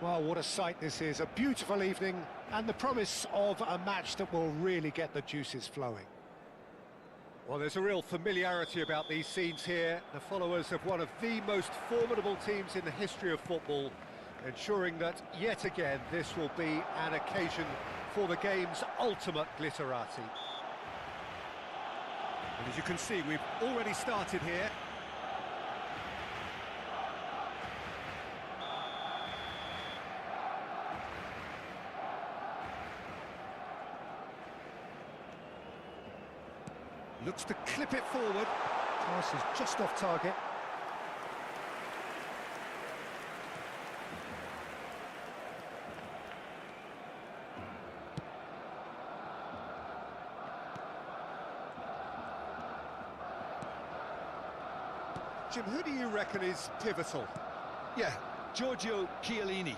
Well, what a sight this is, a beautiful evening and the promise of a match that will really get the juices flowing. Well, there's a real familiarity about these scenes here, the followers of one of the most formidable teams in the history of football, ensuring that, yet again, this will be an occasion for the game's ultimate glitterati. And as you can see, we've already started here. Looks to clip it forward. Pass is just off target. Jim, who do you reckon is pivotal? Yeah, Giorgio Chiellini.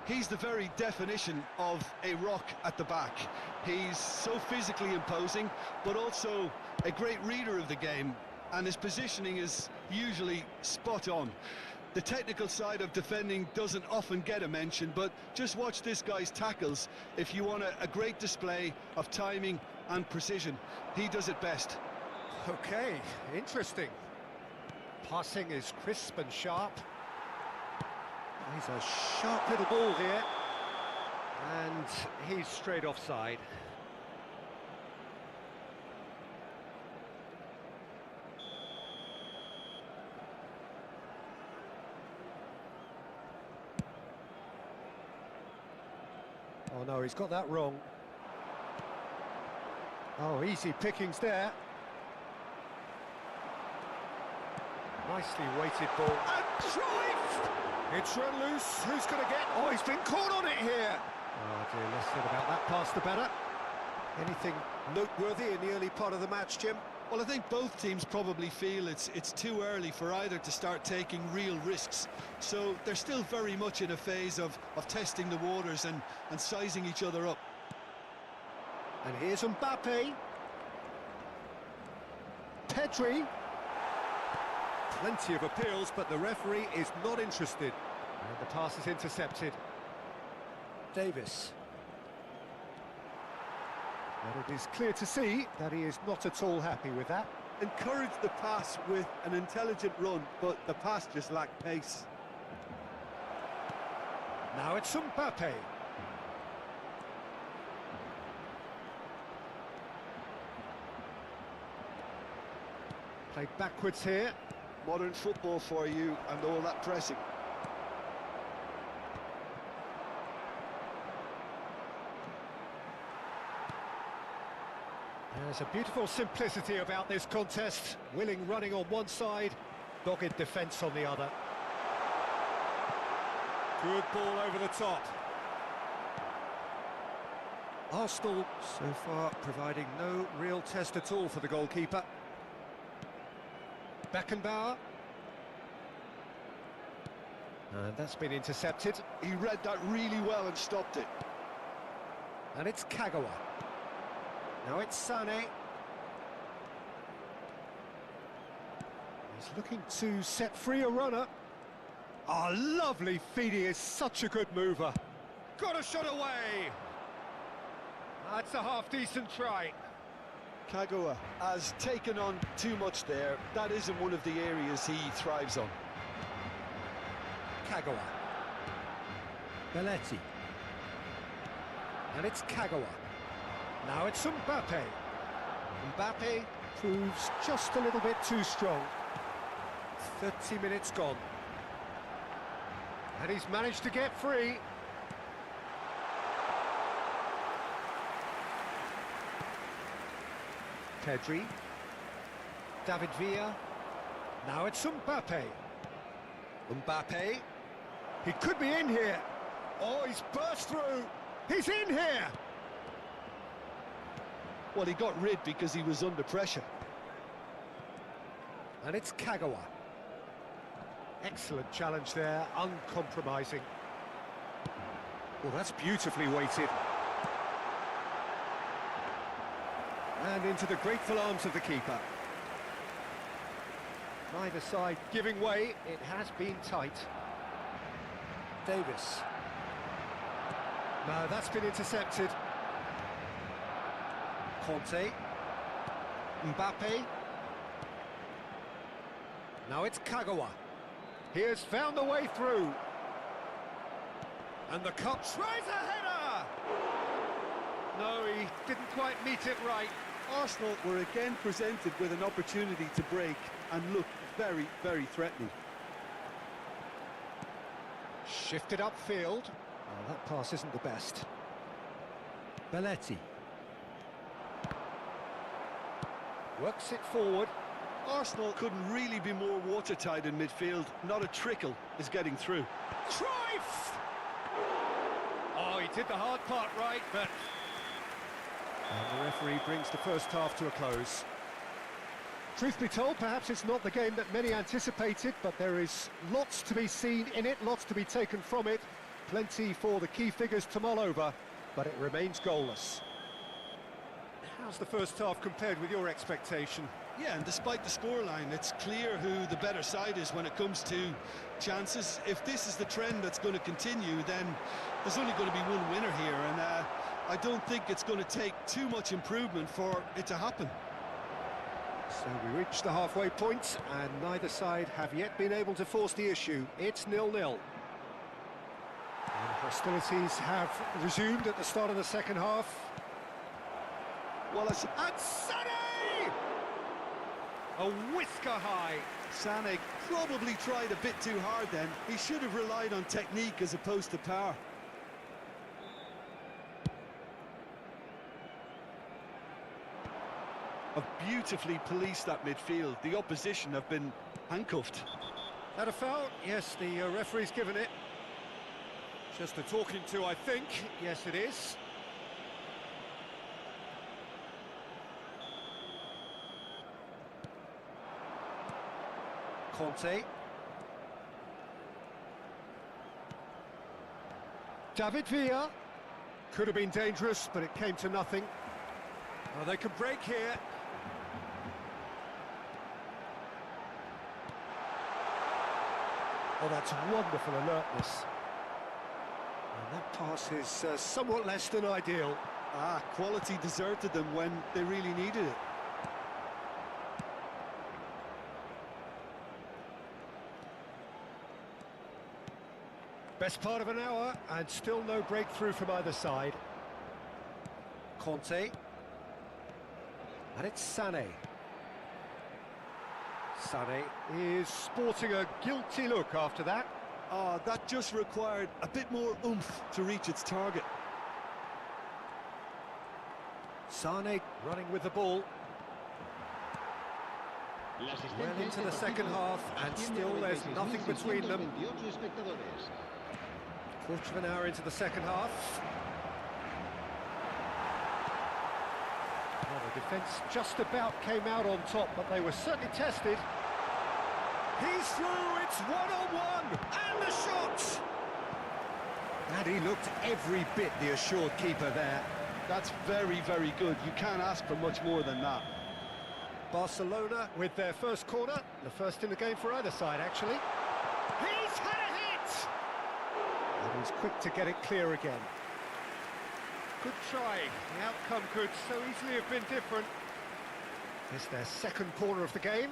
He's the very definition of a rock at the back. He's so physically imposing, but also a great reader of the game, and his positioning is usually spot on. The technical side of defending doesn't often get a mention, but just watch this guy's tackles if you want a great display of timing and precision. He does it best. Okay, interesting. Passing is crisp and sharp. He's a sharp little ball here, and he's straight offside. Oh no, he's got that wrong. Oh, easy pickings there. Nicely weighted ball. And drive! It's run loose. Who's going to get... Oh, he's been caught on it here. Oh dear, less said about that pass the better. Anything noteworthy in the early part of the match, Jim? Well, I think both teams probably feel it's too early for either to start taking real risks. So they're still very much in a phase of testing the waters and sizing each other up. And here's Mbappe. Pedri. Plenty of appeals, but the referee is not interested. And the pass is intercepted. Davis. But it is clear to see that he is not at all happy with that. Encourage the pass with an intelligent run, but the pass just lacked pace. Now it's Mbappe. Played backwards here. Modern football for you and all that pressing. There's a beautiful simplicity about this contest. Willing running on one side, dogged defence on the other. Good ball over the top. Arsenal so far providing no real test at all for the goalkeeper. Beckenbauer. And that's been intercepted. He read that really well and stopped it. And it's Kagawa. Now it's Sané. He's looking to set free a runner. Oh, lovely feed, he is such a good mover. Got a shot away. That's a half-decent try. Kagawa has taken on too much there. That isn't one of the areas he thrives on. Kagawa. Belletti. And it's Kagawa. Now it's Mbappe. Mbappe proves just a little bit too strong. 30 minutes gone. And he's managed to get free. Pedri. David Villa. Now it's Mbappe. Mbappe. He could be in here. Oh, he's burst through. He's in here. Well, he got rid because he was under pressure. And it's Kagawa. Excellent challenge there, uncompromising. Well, that's beautifully weighted. And into the grateful arms of the keeper. Neither side giving way, it has been tight. Davis. No, that's been intercepted. Conte. Mbappe. Now it's Kagawa. He has found the way through. And the cup tries a header! No, he didn't quite meet it right. Arsenal were again presented with an opportunity to break and looked very, very threatening. Shifted upfield. Oh, that pass isn't the best. Belletti. Works it forward. Arsenal couldn't really be more watertight in midfield. Not a trickle is getting through. Cruyff! Oh, he did the hard part right, but... And the referee brings the first half to a close. Truth be told, perhaps it's not the game that many anticipated, but there is lots to be seen in it, lots to be taken from it. Plenty for the key figures to mull over, but it remains goalless. How's the first half compared with your expectation? Yeah, and despite the scoreline, it's clear who the better side is when it comes to chances. If this is the trend that's going to continue, then there's only going to be one winner here, and I don't think it's going to take too much improvement for it to happen. So we reach the halfway point, and neither side have yet been able to force the issue. It's 0-0. And hostilities have resumed at the start of the second half. Well, And Sané! A whisker high. Sané probably tried a bit too hard then. He should have relied on technique as opposed to power. Have beautifully policed that midfield. The opposition have been handcuffed. That a foul? Yes, the referee's given it. Just a talking to, I think. Yes, it is. Conte. David Villa. Could have been dangerous, but it came to nothing. Oh, they could break here. Oh, that's wonderful alertness. And that pass is somewhat less than ideal. Quality deserted them when they really needed it. Best part of an hour, and still no breakthrough from either side. Conte. And it's Sané. Sané is sporting a guilty look after that. That just required a bit more oomph to reach its target. Sané running with the ball. Well into the second half, and still there's nothing between them. Quarter of an hour into the second half. Well, the defence just about came out on top, but they were certainly tested. He's through, it's one-on-one, and the shot! And he looked every bit the assured keeper there. That's very, very good. You can't ask for much more than that. Barcelona with their first corner, the first in the game for either side, actually. He's had a hit! And he's quick to get it clear again. Good try. The outcome could so easily have been different. It's their second corner of the game.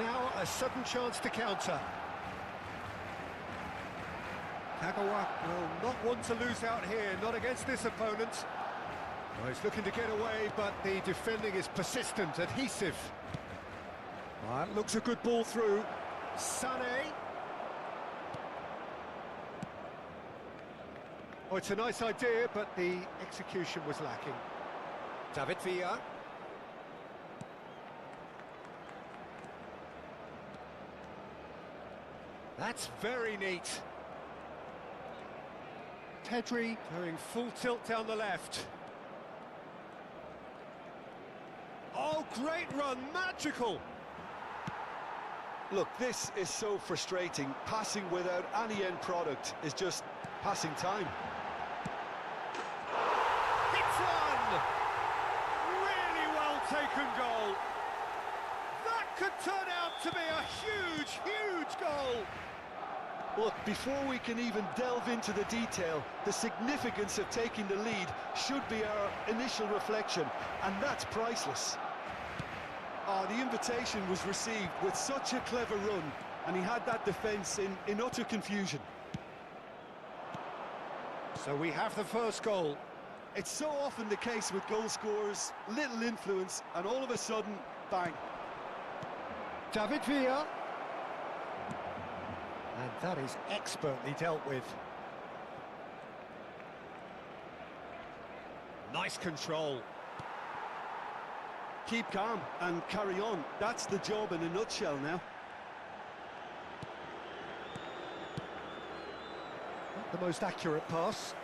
Now a sudden chance to counter. Kagawa will not want to lose out here, not against this opponent. Well, he's looking to get away, but the defending is persistent, adhesive. Well, that looks a good ball through. Sané. Oh, it's a nice idea, but the execution was lacking. David Villa. That's very neat. Pedri going full tilt down the left. Oh, great run, magical! Look, this is so frustrating. Passing without any end product is just passing time. It's one! Really well taken goal. That could turn out to be a huge, huge goal. Look, before we can even delve into the detail, the significance of taking the lead should be our initial reflection, and that's priceless. Oh, the invitation was received with such a clever run, and he had that defence in utter confusion. So we have the first goal. It's so often the case with goal scorers, little influence, and all of a sudden, bang. David Villa. And that is expertly dealt with. Nice control. Keep calm and carry on. That's the job in a nutshell now. Not the most accurate pass.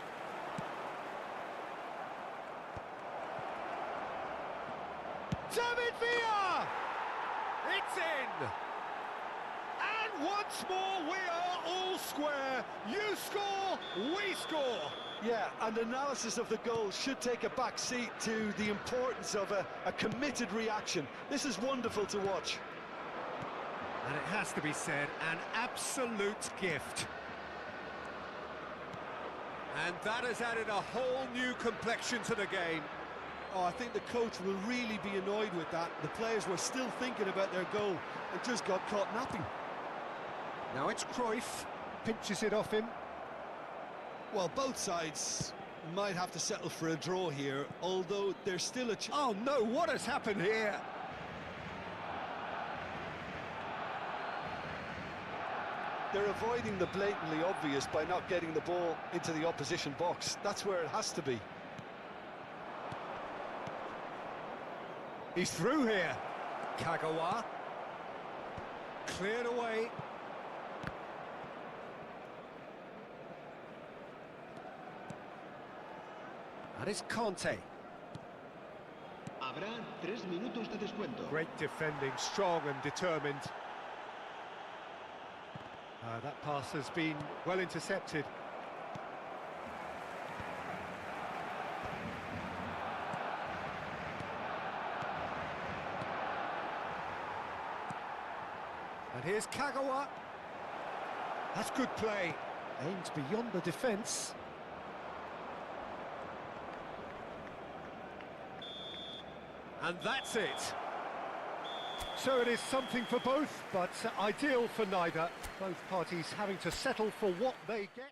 David Villa! It's in! And once more we are all square. You score, we score. Yeah, and analysis of the goal should take a back seat to the importance of a committed reaction. This is wonderful to watch. And it has to be said, an absolute gift. And that has added a whole new complexion to the game. Oh, I think the coach will really be annoyed with that. The players were still thinking about their goal and just got caught napping. Now it's Cruyff, pinches it off him. Well, both sides might have to settle for a draw here, although there's still a Oh no, what has happened here? They're avoiding the blatantly obvious by not getting the ball into the opposition box. That's where it has to be. He's through here. Kagawa. Cleared away. And it's Conte. Habrá 3 minutos de descuento. Great defending, strong and determined. That pass has been well intercepted. And here's Kagawa. That's good play. Aims beyond the defence. And that's it. So it is something for both, but ideal for neither. Both parties having to settle for what they get.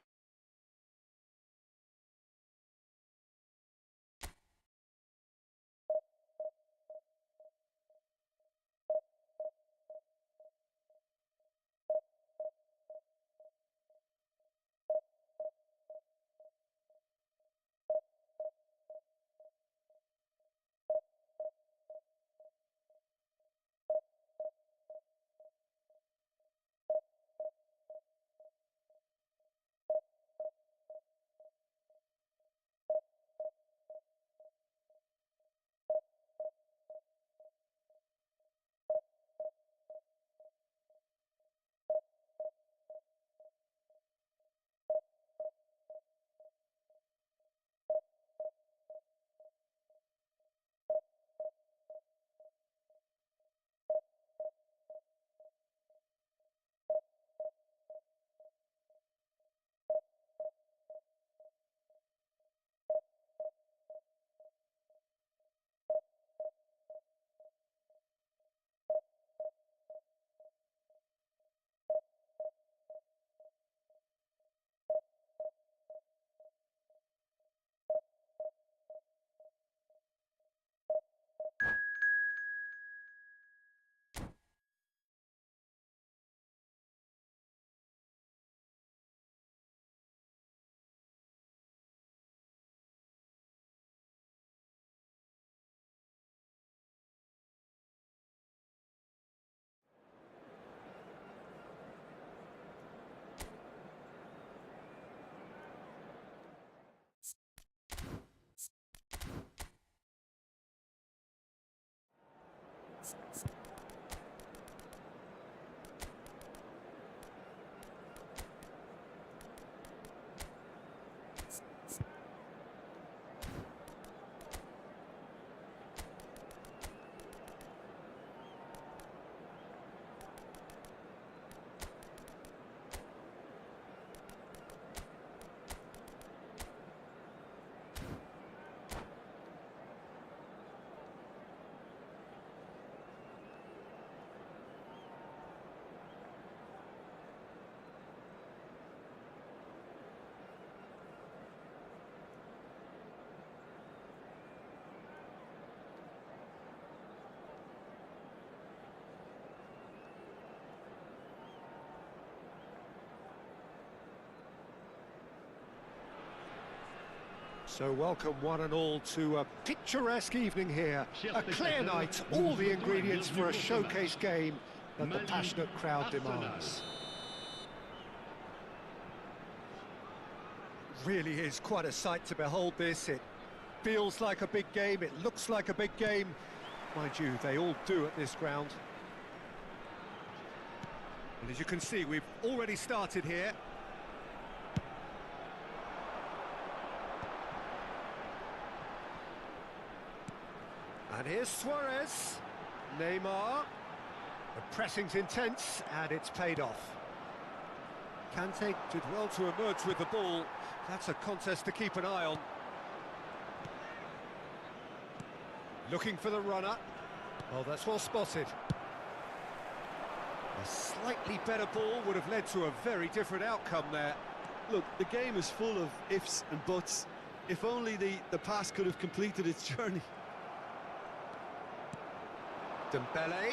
So welcome one and all to a picturesque evening here. A clear night, all the ingredients for a showcase game that the passionate crowd demands. Really is quite a sight to behold this. It feels like a big game, it looks like a big game. Mind you, they all do at this ground. And as you can see, we've already started here. And here's Suarez, Neymar, the pressing's intense and it's paid off. Kante did well to emerge with the ball, that's a contest to keep an eye on. Looking for the runner, well that's well spotted. A slightly better ball would have led to a very different outcome there. Look, the game is full of ifs and buts. If only the pass could have completed its journey. Dembele.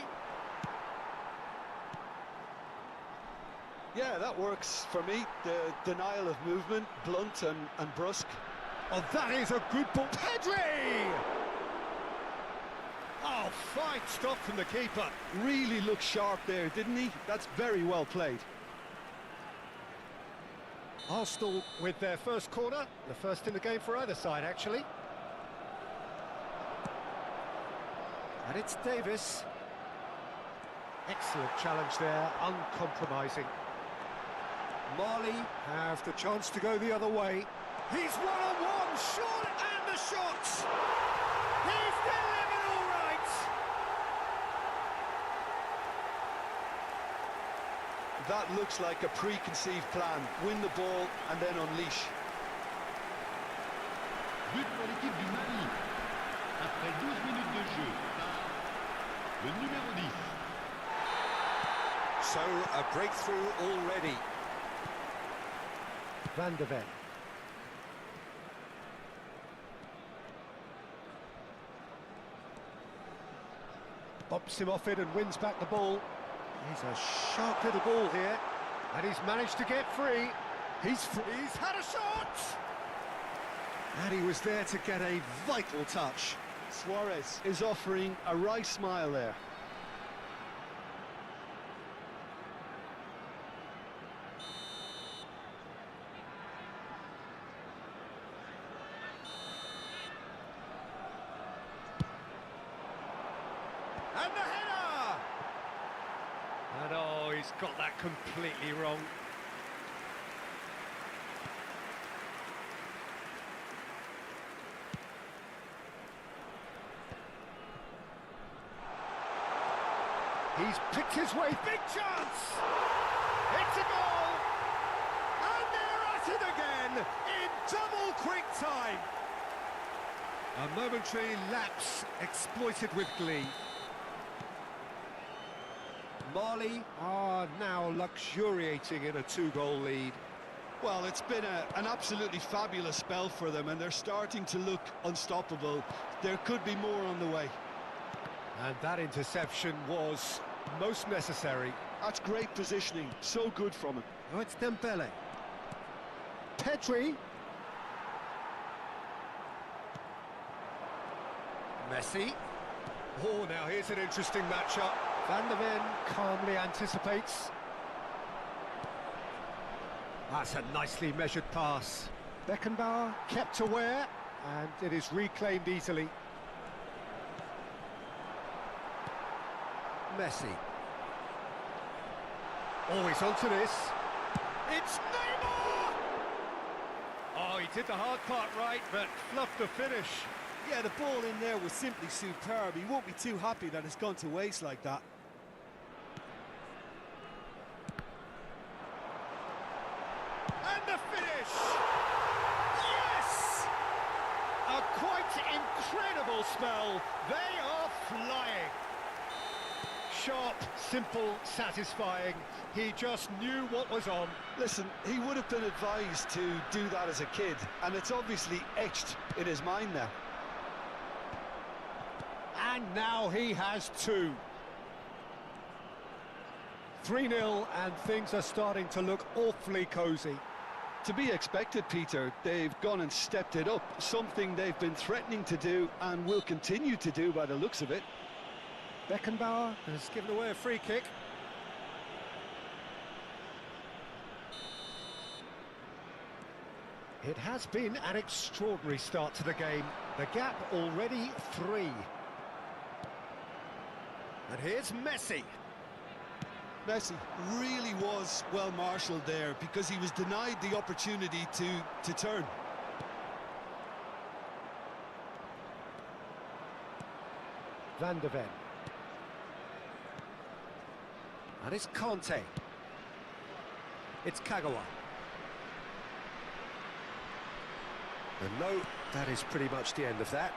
Yeah, that works for me. The denial of movement, blunt and brusque. Oh, that is a good ball. Pedri! Oh, fine stop from the keeper. Really looked sharp there, didn't he? That's very well played. Arsenal with their first corner, the first in the game for either side, actually. And it's Davis. Excellent challenge there, uncompromising. Marley have the chance to go the other way. He's one-on-one, shot, and the shot! He's delivered all right! That looks like a preconceived plan. Win the ball and then unleash. But pour l'équipe du Mali. Après 12 minutes de jeu, le numéro 10. So, a breakthrough already. Van de Ven. Bops him off it and wins back the ball. He's a sharp little ball here. And he's managed to get free. He's had a shot! And he was there to get a vital touch. Suarez is offering a wry smile there. And the header! And oh, he's got that completely wrong. He's picked his way, big chance! It's a goal! And they're at it again, in double quick time! A momentary lapse exploited with glee. Mali are now luxuriating in a two-goal lead. Well, it's been an absolutely fabulous spell for them, and they're starting to look unstoppable. There could be more on the way. And that interception was most necessary. That's great positioning, so good from him. Oh, it's Dembele. Pedri. Messi. Oh, now here's an interesting matchup. Van de Ven calmly anticipates. That's a nicely measured pass. Beckenbauer kept aware, and it is reclaimed easily. Messi. Always onto this. It's Neymar! Oh, he did the hard part right, but fluffed the finish. Yeah, the ball in there was simply superb. He won't be too happy that it's gone to waste like that. And the finish! Yes! A quite incredible spell. They are flying. Sharp, simple, satisfying. He just knew what was on. Listen, he would have been advised to do that as a kid, and it's obviously etched in his mind now. And now he has two. 3-0, and things are starting to look awfully cosy. To be expected, Peter. They've gone and stepped it up, something they've been threatening to do and will continue to do by the looks of it. Beckenbauer has given away a free kick. It has been an extraordinary start to the game. The gap already 3. And here's Messi. Messi really was well marshalled there because he was denied the opportunity to turn. Van de Ven. And it's Conte. It's Kagawa. And no, that is pretty much the end of that.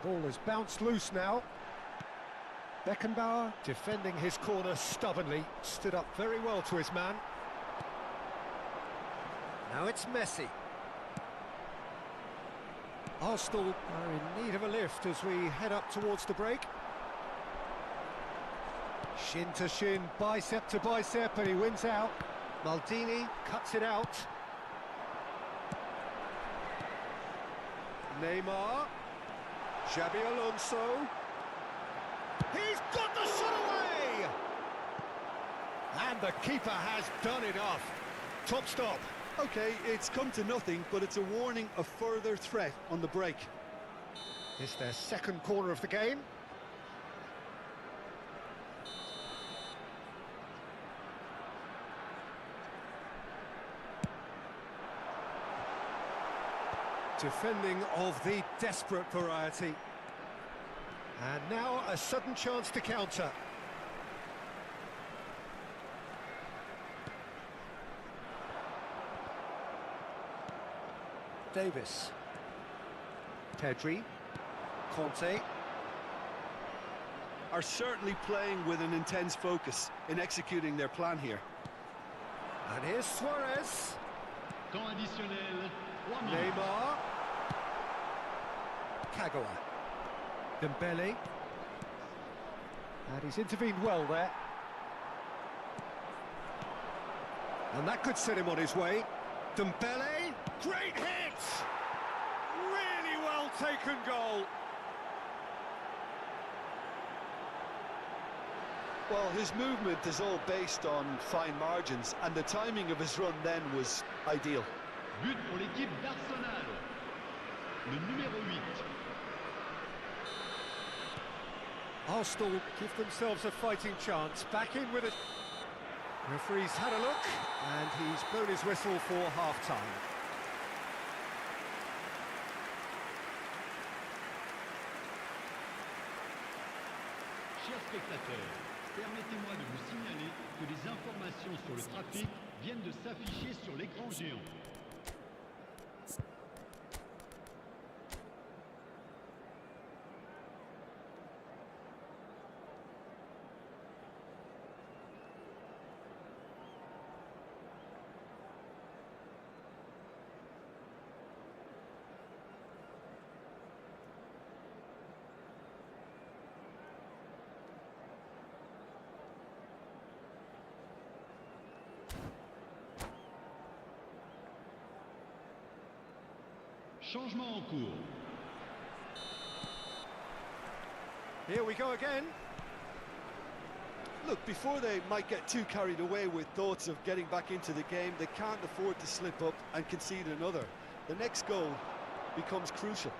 The ball has bounced loose now. Beckenbauer, defending his corner stubbornly, stood up very well to his man. Now it's Messi. Arsenal are in need of a lift as we head up towards the break. Shin to shin, bicep to bicep, and he wins out. Maldini cuts it out. Neymar. Xabi Alonso. He's got the shot away! And the keeper has done enough. Top stop. Okay, it's come to nothing, but it's a warning of further threat on the break. It's their second corner of the game. Defending of the desperate variety. And now a sudden chance to counter. Davis. Pedri. Conte. Are certainly playing with an intense focus in executing their plan here. And here's Suarez. Temps additionnel, 3 minutes. Neymar. Kagawa. Dembele. And he's intervened well there. And that could set him on his way. Dembele. Great hit! Really well taken goal. Well, his movement is all based on fine margins, and the timing of his run then was ideal. But pour l'équipe d'Arsenal. Le numéro 8. Arsenal give themselves a fighting chance. Back in with it. Referee's had a look, and he's blown his whistle for half-time. Chers spectateurs, permettez-moi de vous signaler que les informations sur le trafic viennent de s'afficher sur l'écran géant. Changement en cours. Here we go again. Look, before they might get too carried away with thoughts of getting back into the game, they can't afford to slip up and concede another. The next goal becomes crucial.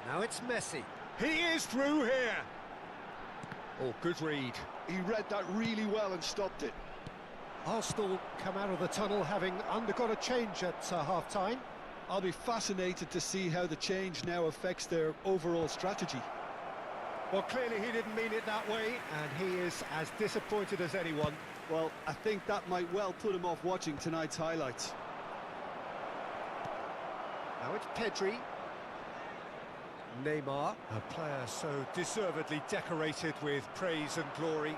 Now it's Messi. He is through here. Oh, good read. He read that really well and stopped it. Arsenal come out of the tunnel having undergone a change at half-time. I'll be fascinated to see how the change now affects their overall strategy. Well, clearly he didn't mean it that way, and he is as disappointed as anyone. Well, I think that might well put him off watching tonight's highlights. Now it's Pedri. Neymar, a player so deservedly decorated with praise and glory.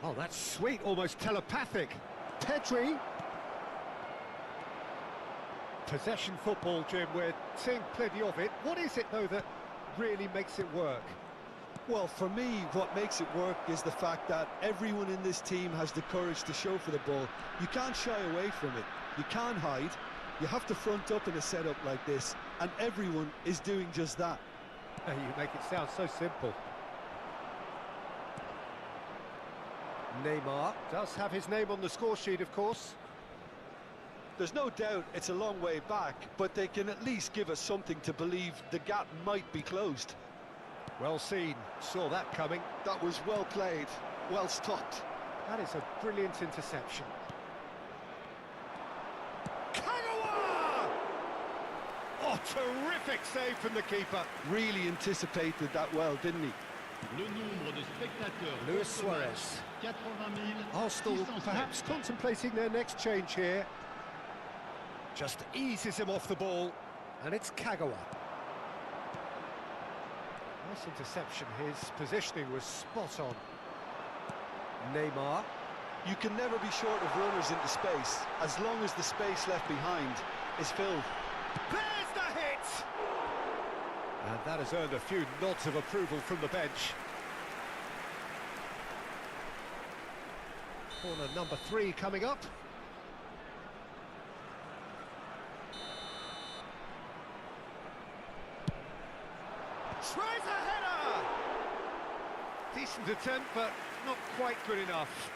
Oh, that's sweet, almost telepathic. Pedri. Possession football, Jim, we're seeing plenty of it. What is it, though, that really makes it work? Well, for me, what makes it work is the fact that everyone in this team has the courage to show for the ball. You can't shy away from it. You can't hide. You have to front up in a setup like this, and everyone is doing just that. You make it sound so simple. Neymar does have his name on the score sheet, of course. There's no doubt it's a long way back, but they can at least give us something to believe the gap might be closed. Well seen, saw that coming. That was well played, well stopped. That is a brilliant interception. Kagawa! Oh, terrific save from the keeper. Really anticipated that well, didn't he? Le nombre de spectateurs. Luis Suarez. 80 Arsenal 607. perhaps contemplating their next change here. Just eases him off the ball, and it's Kagawa. Nice interception, his positioning was spot on. Neymar. You can never be short of runners into space, as long as the space left behind is filled. There's the hit! And that has earned a few nods of approval from the bench. Corner number 3 coming up. Tries a header! Decent attempt, but not quite good enough.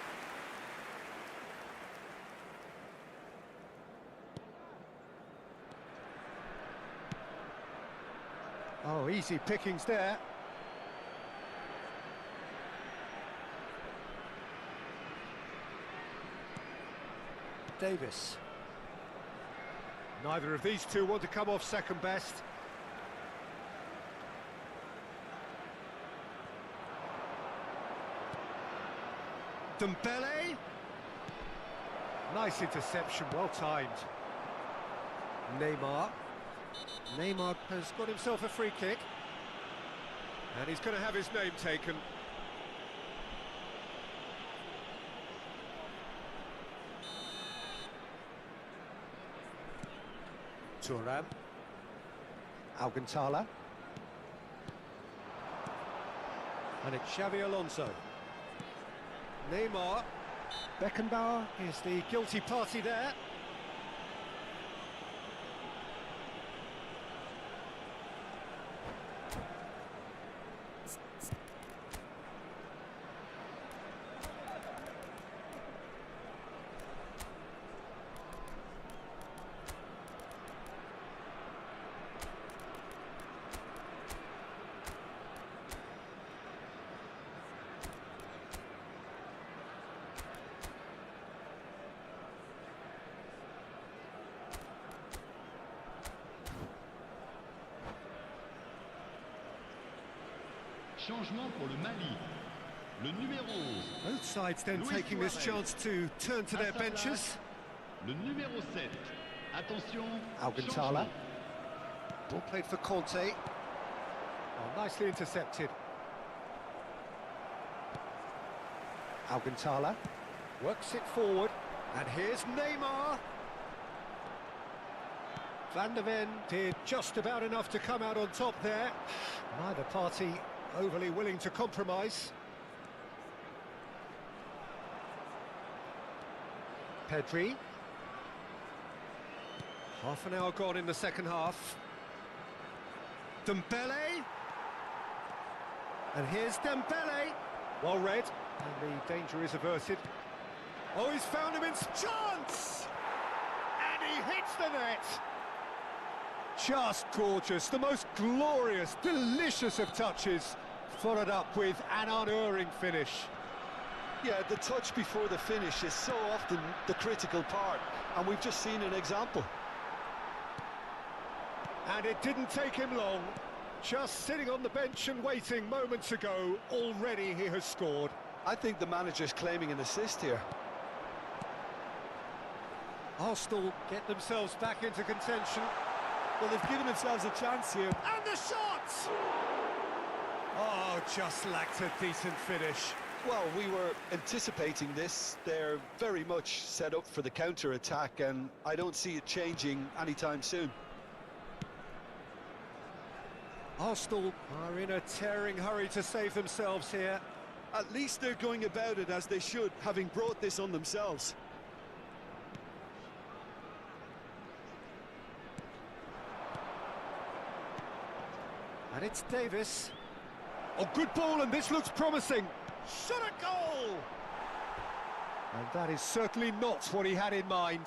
Oh, easy pickings there. Davis. Neither of these two want to come off second best. Dembele. Nice interception, well timed. Neymar. Neymar has got himself a free kick. And he's going to have his name taken. Thuram. Alcantara. And it's Xavi Alonso. Neymar. Beckenbauer is the guilty party there. Changement pour le Mali. Le numéro 11. Both sides then Luis taking this Suarez. chance to turn to their À sa benches. Le numéro 7. Attention. Alcantara. changement. Ball played for Conte. Oh, nicely intercepted. Alcantara works it forward. And here's Neymar. Van der Ven did just about enough to come out on top there. Neither party overly willing to compromise. Pedri. Half an hour gone in the second half. Dembele. And here's Dembele. Well read. And the danger is averted. Oh, he's found him in chance! And he hits the net! Just gorgeous, the most glorious, delicious of touches, followed up with an unerring finish. Yeah, the touch before the finish is so often the critical part, and we've just seen an example. And it didn't take him long. Just sitting on the bench and waiting moments ago, already he has scored. I think the manager's claiming an assist here. Arsenal get themselves back into contention. Well, they've given themselves a chance here. And the shot! Oh, just lacked a decent finish. Well, we were anticipating this. They're very much set up for the counter-attack, and I don't see it changing anytime soon. Arsenal are in a tearing hurry to save themselves here. At least they're going about it as they should, having brought this on themselves. And it's Davis. Oh, good ball, and this looks promising. Shot a goal! And that is certainly not what he had in mind.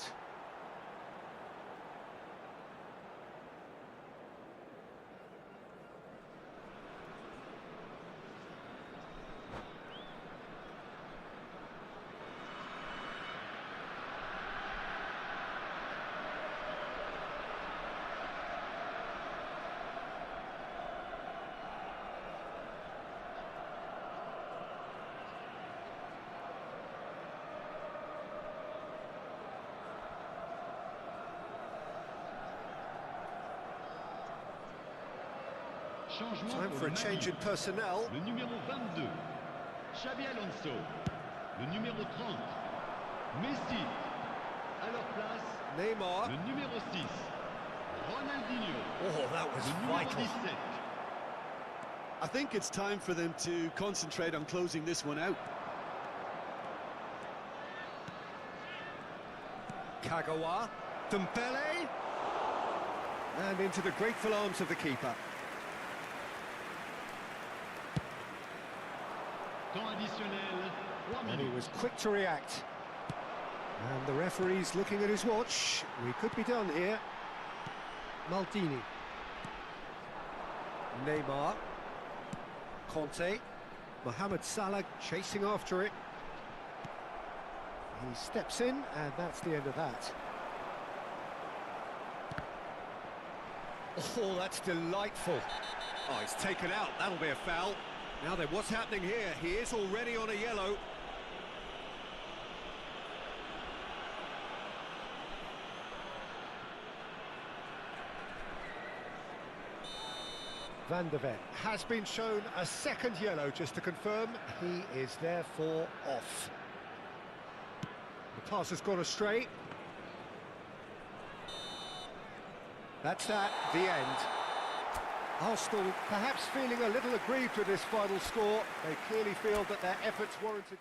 Changement Time pour for le a change in Mali. personnel. Le numéro 22, Xabi Alonso. Le numéro 30, Messi. À leur place, Neymar. le numéro 6, Ronaldinho. Oh, that was Le numéro vital. 17, I think it's time for them to concentrate on closing this one out. Kagawa. Dembele. And into the grateful arms of the keeper. temps additionnel, 3 And he minutes. was quick to react. And the referee's looking at his watch. We could be done here. Maldini. Neymar. Conte. Mohamed Salah chasing after it. He steps in, and that's the end of that. Oh, that's delightful. Oh, he's taken out. That'll be a foul. Now then, what's happening here? He is already on a yellow. Van der Ven has been shown a second yellow, just to confirm. He is therefore off. The pass has gone astray. That's that, the end. Arsenal perhaps feeling a little aggrieved with this final score. They clearly feel that their efforts warranted...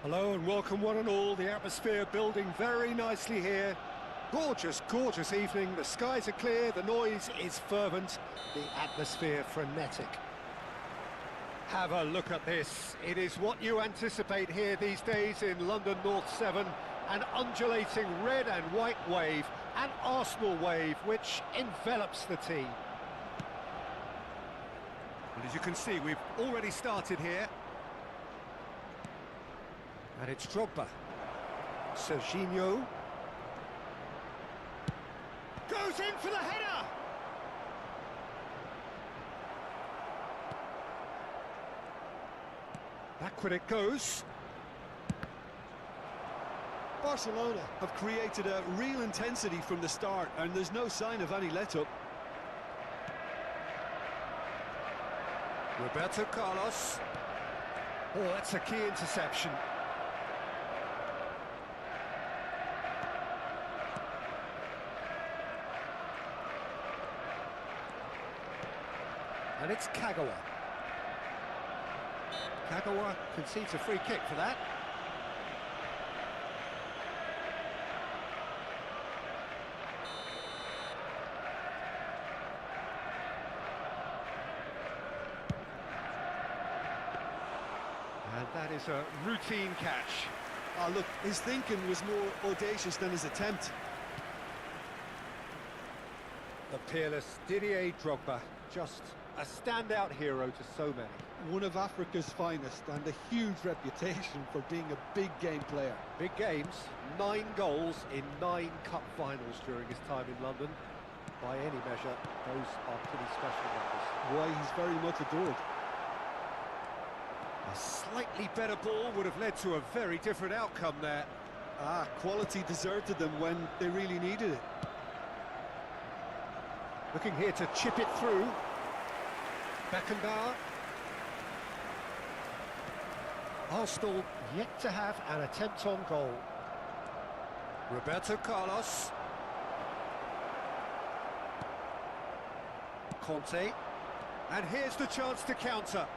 Hello and welcome one and all. The atmosphere building very nicely here. Gorgeous, gorgeous evening. The skies are clear, the noise is fervent, the atmosphere frenetic. Have a look at this. It is what you anticipate here these days in London North 7. An undulating red and white wave, an Arsenal wave which envelops the team. And as you can see, we've already started here. And it's Drogba. Serginho. Goes in for the header! Backward it goes. Barcelona have created a real intensity from the start, and there's no sign of any let-up. Roberto Carlos. Oh, that's a key interception. And it's Kagawa. Kagawa concedes a free kick for that. And that is a routine catch. Oh, look, his thinking was more audacious than his attempt. The peerless Didier Drogba, just a standout hero to so many. One of Africa's finest, and a huge reputation for being a big game player. Big games, 9 goals in 9 cup finals during his time in London. By any measure, those are pretty special numbers. Why, he's very much adored. A slightly better ball would have led to a very different outcome there. Quality deserted them when they really needed it. Looking here to chip it through. Beckenbauer. Arsenal yet to have an attempt on goal. Roberto Carlos. Conte. And here's the chance to counter.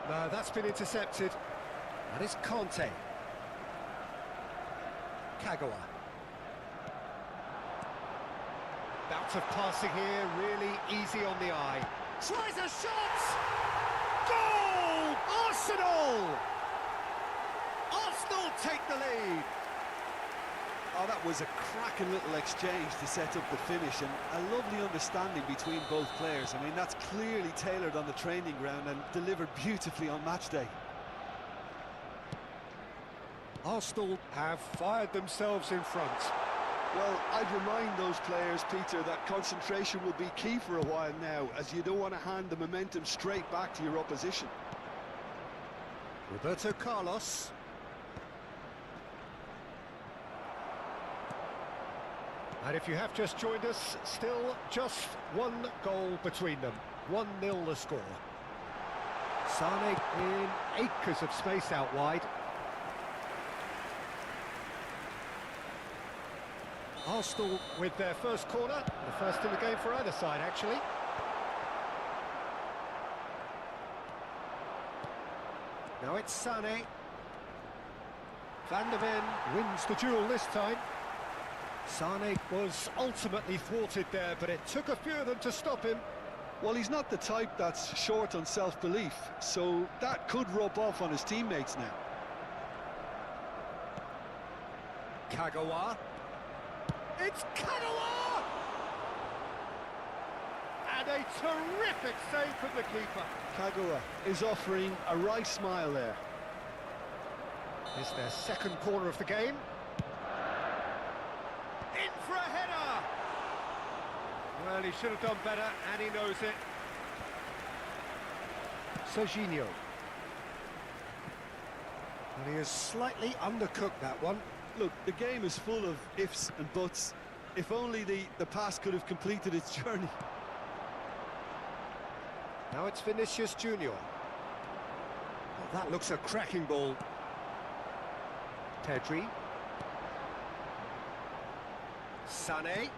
No, that's been intercepted. That is Conte. Kagawa. Bout of passing here, really easy on the eye. Tries a shot! Goal! Arsenal! Arsenal take the lead. Oh, that was a cracking little exchange to set up the finish, and a lovely understanding between both players. I mean, that's clearly tailored on the training ground and delivered beautifully on match day. Arsenal have fired themselves in front. Well, I'd remind those players, Peter, that concentration will be key for a while now, as you don't want to hand the momentum straight back to your opposition. Roberto Carlos. And if you have just joined us, still just 1 goal between them. 1-0 the score. Sane in acres of space out wide. Arsenal with their first corner, the first in the game for either side, actually. Now it's Sane. Van der Ven wins the duel this time. Sane was ultimately thwarted there, but it took a few of them to stop him. Well, he's not the type that's short on self-belief, so that could rub off on his teammates now. Kagawa. It's Kagawa! And a terrific save from the keeper. Kagawa is offering a right smile there. It's their second corner of the game. In for a header! Well, he should have done better, and he knows it. Serginho. And he has slightly undercooked that one. Look, the game is full of ifs and buts. If only the pass could have completed its journey. Now it's Vinicius Junior. Well, that looks a cracking ball. Pedri. Sané.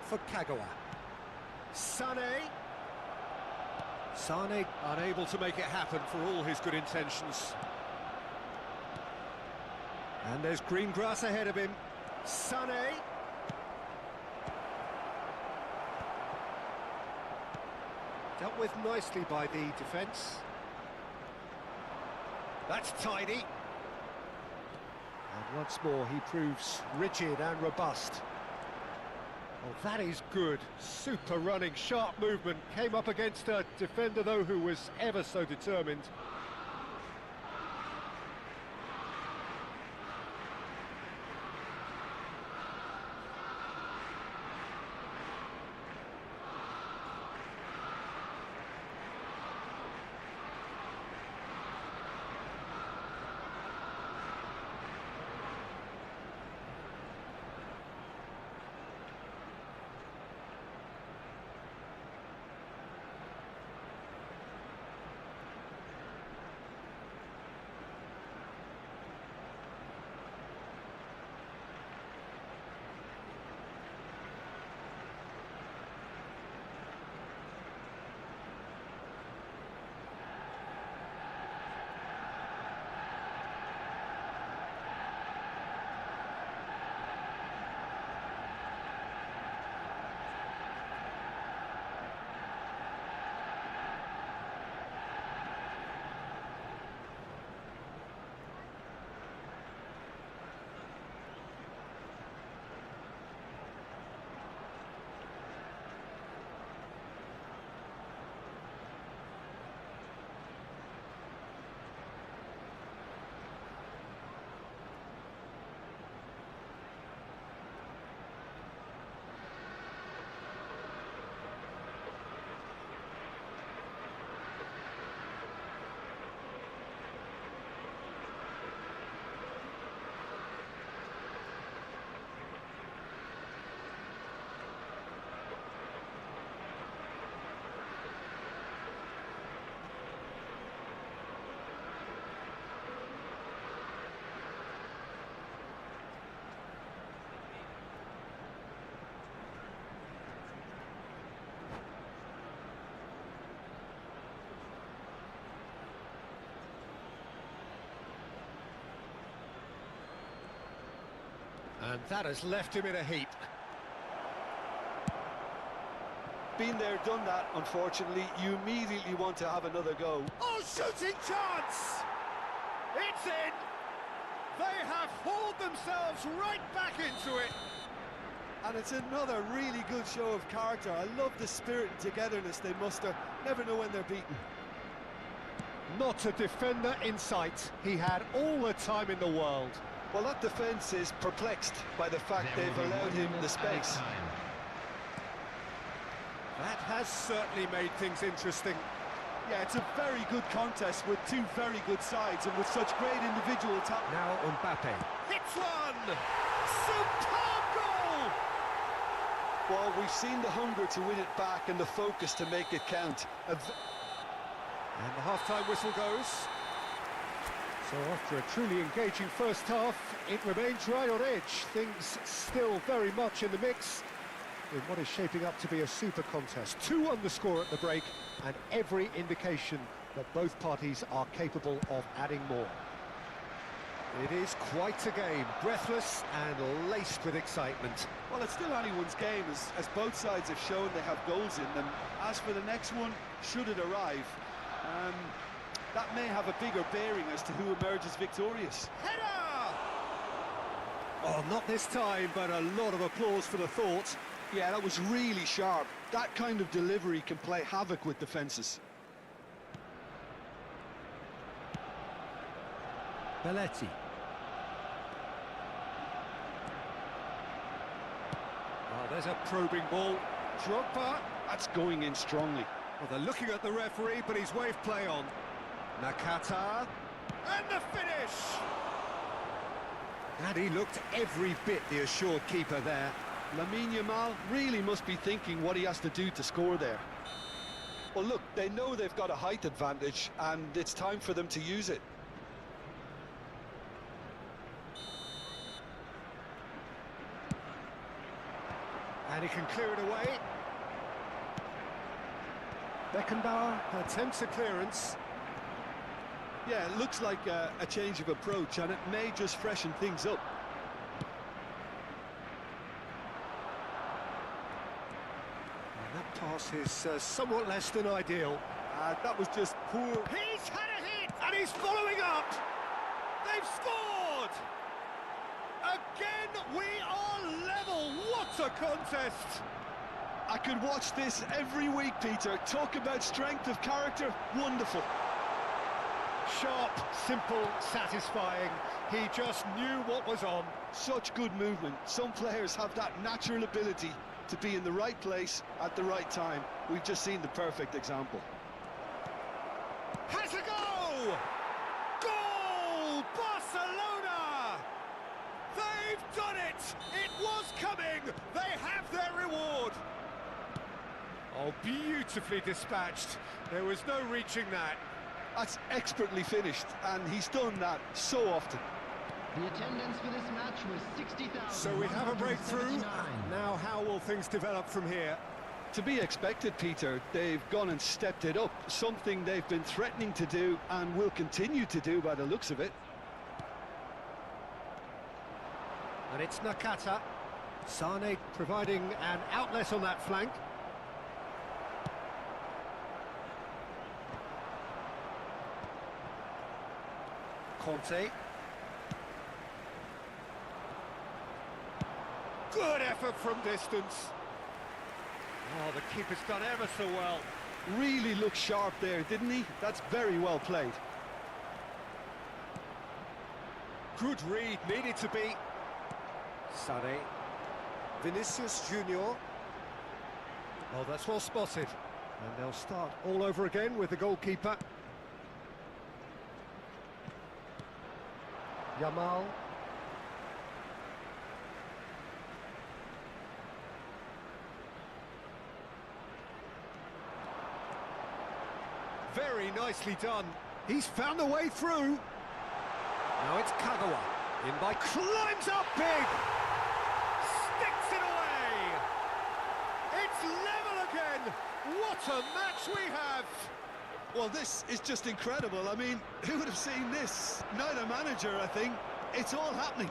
For Kagawa. Sane unable to make it happen for all his good intentions. And there's green grass ahead of him. Sane. Dealt with nicely by the defence. That's tidy. And once more he proves rigid and robust. Oh, that is good. Super running, sharp movement. Came up against a defender, though, who was ever so determined. And that has left him in a heap. Been there, done that, unfortunately. You immediately want to have another go. Oh, shooting chance! It's in! They have hauled themselves right back into it. And it's another really good show of character. I love the spirit and togetherness they muster. Never know when they're beaten. Not a defender in sight. He had all the time in the world. Well, that defence is perplexed by the fact they've allowed him the space. That has certainly made things interesting. Yeah, it's a very good contest with two very good sides and with such great individual talent. Now Mbappe. Hits one! Superb goal! Well, we've seen the hunger to win it back and the focus to make it count. And the half-time whistle goes. So after a truly engaging first half, it remains right on edge. Things still very much in the mix in what is shaping up to be a super contest. 2 on the score at the break, and every indication that both parties are capable of adding more. It is quite a game, breathless and laced with excitement. Well, it's still anyone's game, as both sides have shown they have goals in them. As for the next one, should it arrive, that may have a bigger bearing as to who emerges victorious. Header! Oh, not this time, but a lot of applause for the thought. Yeah, that was really sharp. That kind of delivery can play havoc with defences. Belletti. Oh, there's a probing ball. Drogba, that's going in strongly. Well, they're looking at the referee, but he's waved play on. Nakata, and the finish! And he looked every bit the assured keeper there. Lamine Yamal really must be thinking what he has to do to score there. Well, look, they know they've got a height advantage, and it's time for them to use it. And he can clear it away. Beckenbauer attempts a clearance. Yeah, it looks like a change of approach, and it may just freshen things up. And that pass is somewhat less than ideal. That was just poor. He's had a hit, and he's following up. They've scored! Again, we are level. What a contest! I could watch this every week, Peter. Talk about strength of character. Wonderful. Sharp, simple, satisfying. He just knew what was on. Such good movement. Some players have that natural ability to be in the right place at the right time. We've just seen the perfect example. Has a go! Goal! Barcelona! They've done it! It was coming! They have their reward! Oh, beautifully dispatched. There was no reaching that. That's expertly finished, and he's done that so often. The attendance for this match was 60,000. So we have a breakthrough. Now how will things develop from here? To be expected, Peter. They've gone and stepped it up, something they've been threatening to do and will continue to do by the looks of it. And it's Nakata. Sane providing an outlet on that flank. Conte. Good effort from distance. Oh, the keeper's done ever so well. Really looked sharp there, didn't he? That's very well played. Good read, needed to be. Sane. Vinicius Junior. Oh, that's well spotted. And they'll start all over again with the goalkeeper. Yamal. Very nicely done. He's found a way through. Now it's Kagawa. In by climbs up big. Sticks it away. It's level again. What a match we have. Well, this is just incredible. I mean, who would have seen this? Neither manager, I think. It's all happening.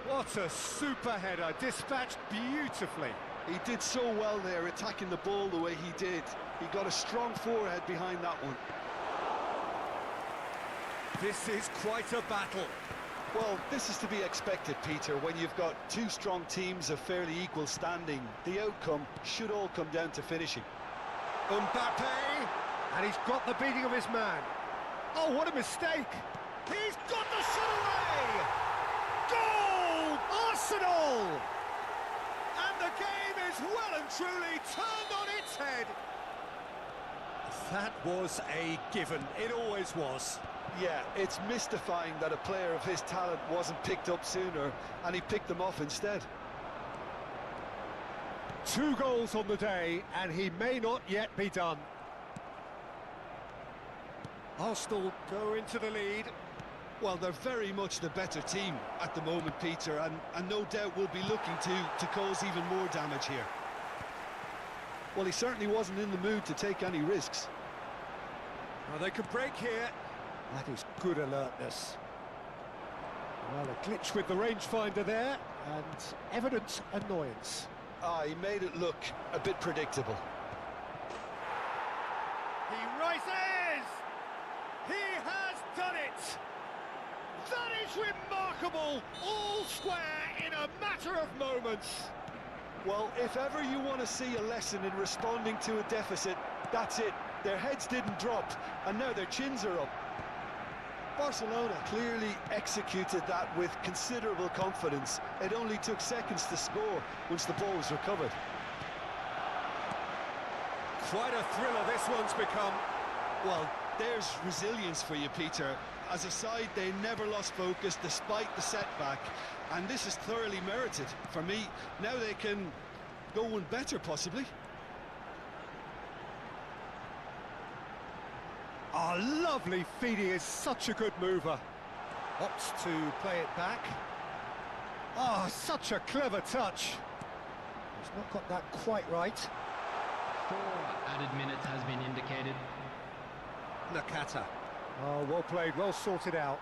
What a super header, dispatched beautifully. He did so well there, attacking the ball the way he did. He got a strong forehead behind that one. This is quite a battle. Well, this is to be expected, Peter, when you've got two strong teams of fairly equal standing. The outcome should all come down to finishing. Mbappe, and he's got the beating of his man. Oh, what a mistake! He's got the shot away! Goal! Arsenal! And the game is well and truly turned on its head. That was a given. It always was. Yeah, it's mystifying that a player of his talent wasn't picked up sooner, and he picked them off instead. 2 goals on the day, and he may not yet be done. Arsenal go into the lead. Well, they're very much the better team at the moment, Peter, and no doubt will be looking to cause even more damage here. Well, he certainly wasn't in the mood to take any risks. Well, they could break here. That is good alertness. Well, a glitch with the rangefinder there, and evident annoyance. He made it look a bit predictable. He rises! He has done it! That is remarkable! All square in a matter of moments. Well, if ever you want to see a lesson in responding to a deficit, that's it. Their heads didn't drop, and now their chins are up. Barcelona clearly executed that with considerable confidence. It only took seconds to score once the ball was recovered. Quite a thriller this one's become. Well, there's resilience for you, Peter. As a side, they never lost focus despite the setback, and this is thoroughly merited. For me, now they can go one better, possibly. Oh, lovely feed. He is such a good mover. Opts to play it back. Oh, such a clever touch. He's not got that quite right. 4 added minutes has been indicated. Nakata. Oh, well played, well sorted out.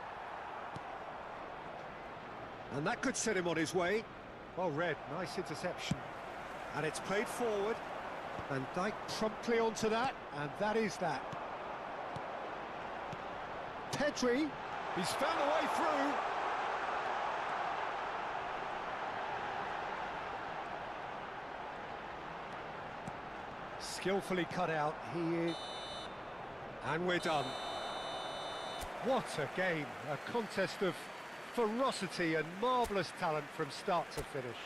And that could set him on his way. Well read, nice interception. And it's played forward. And Dijk promptly onto that, and that is that. Pedri, he's found a way through. Skillfully cut out, he is... And we're done. What a game, a contest of ferocity and marvellous talent from start to finish.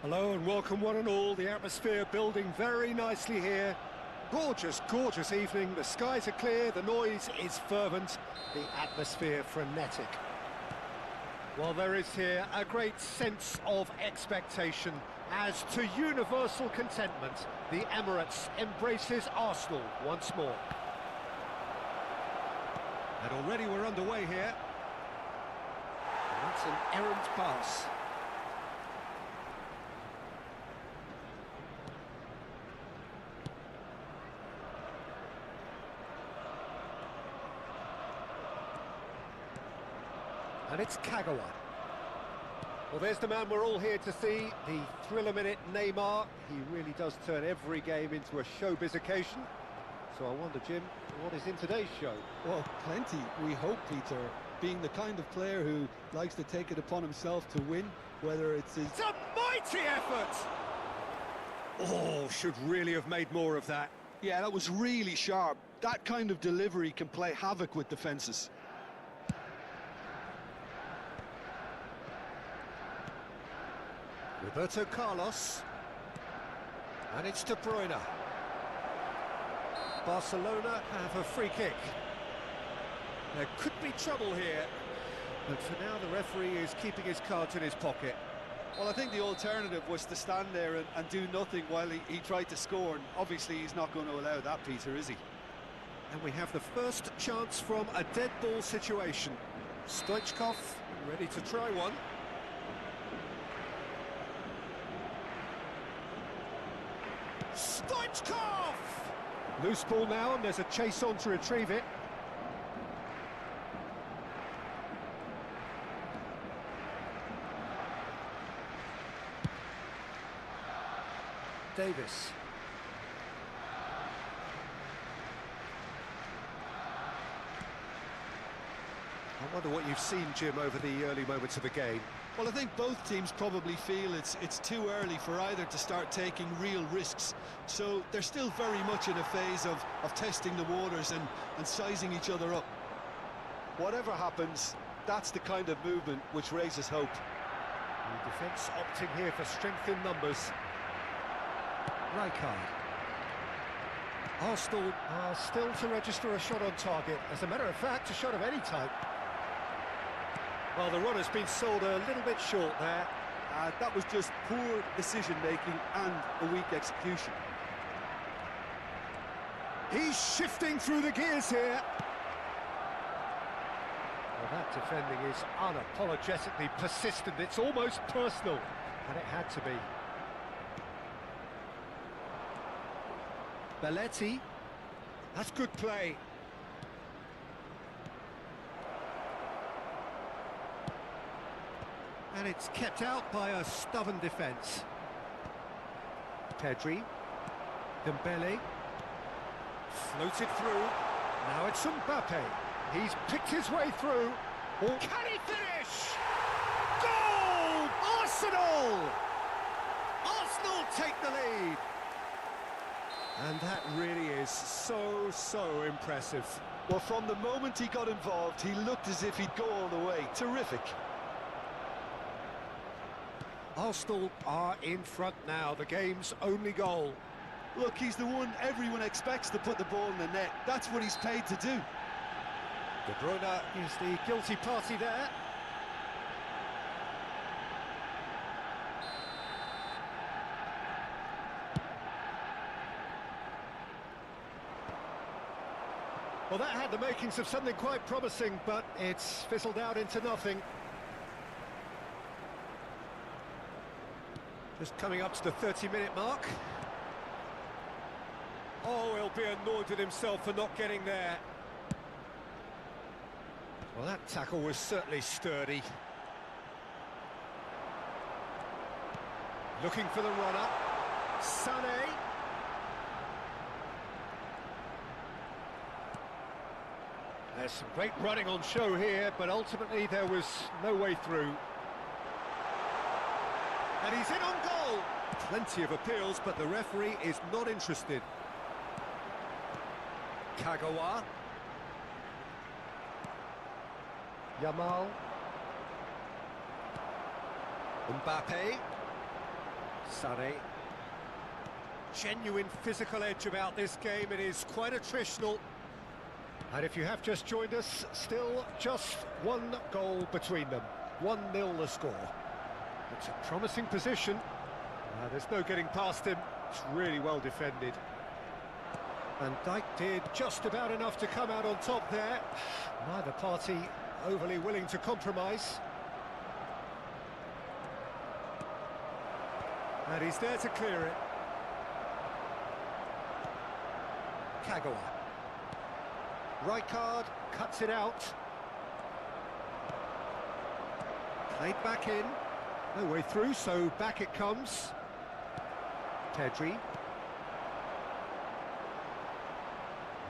Hello and welcome one and all, the atmosphere building very nicely here. Gorgeous, gorgeous evening, the skies are clear, the noise is fervent, the atmosphere frenetic. Well, there is here a great sense of expectation as to universal contentment, the Emirates embraces Arsenal once more. And already we're underway here. That's an errant pass. And it's Kagawa. Well, there's the man we're all here to see, the thriller-minute Neymar. He really does turn every game into a showbiz occasion. So I wonder, Jim, what is in today's show? Well, plenty, we hope, Peter. Being the kind of player who likes to take it upon himself to win, whether it's his... It's a mighty effort! Oh, should really have made more of that. Yeah, that was really sharp. That kind of delivery can play havoc with defences. Roberto Carlos, and it's De Bruyne. Barcelona have a free kick. There could be trouble here, but for now the referee is keeping his cards in his pocket. Well, I think the alternative was to stand there and do nothing while he tried to score, and obviously he's not going to allow that, Peter, is he? And we have the first chance from a dead ball situation. Stoichkov ready to try one. Stoichkov! Loose ball now, and there's a chase on to retrieve it. Davis. I wonder what you've seen, Jim, over the early moments of the game. Well, I think both teams probably feel it's too early for either to start taking real risks. So they're still very much in a phase of testing the waters and sizing each other up. Whatever happens, that's the kind of movement which raises hope. The defence opting here for strength in numbers. Rijkaard. Arsenal are still to register a shot on target. As a matter of fact, a shot of any type. Well, the run has been sold a little bit short there. That was just poor decision-making and a weak execution. He's shifting through the gears here. Well, that defending is unapologetically persistent. It's almost personal, and it had to be. Belletti. That's good play. And it's kept out by a stubborn defence. Pedri. Dembele. Floated through. Now it's Mbappe. He's picked his way through. Oh. Can he finish? Goal! Arsenal! Arsenal take the lead. And that really is so impressive. Well, from the moment he got involved, he looked as if he'd go all the way. Terrific. Arsenal are in front now, the game's only goal. Look, he's the one everyone expects to put the ball in the net. That's what he's paid to do. De Bruyne is the guilty party there. Well, that had the makings of something quite promising, but it's fizzled out into nothing. Just coming up to the 30-minute mark. Oh, he'll be annoyed with himself for not getting there. Well, that tackle was certainly sturdy. Looking for the runner. Sané. There's some great running on show here, but ultimately there was no way through. And he's in on goal. Plenty of appeals, but the referee is not interested. Kagawa. Yamal. Mbappe. Sané. Genuine physical edge about this game. It is quite attritional. And if you have just joined us, still just one goal between them. 1-0 the score. It's a promising position. There's no getting past him. It's really well defended. And Dijk did just about enough to come out on top there. Neither party overly willing to compromise. And he's there to clear it. Kagawa. Rijkaard cuts it out. Played back in. No way through, so back it comes. Pedri.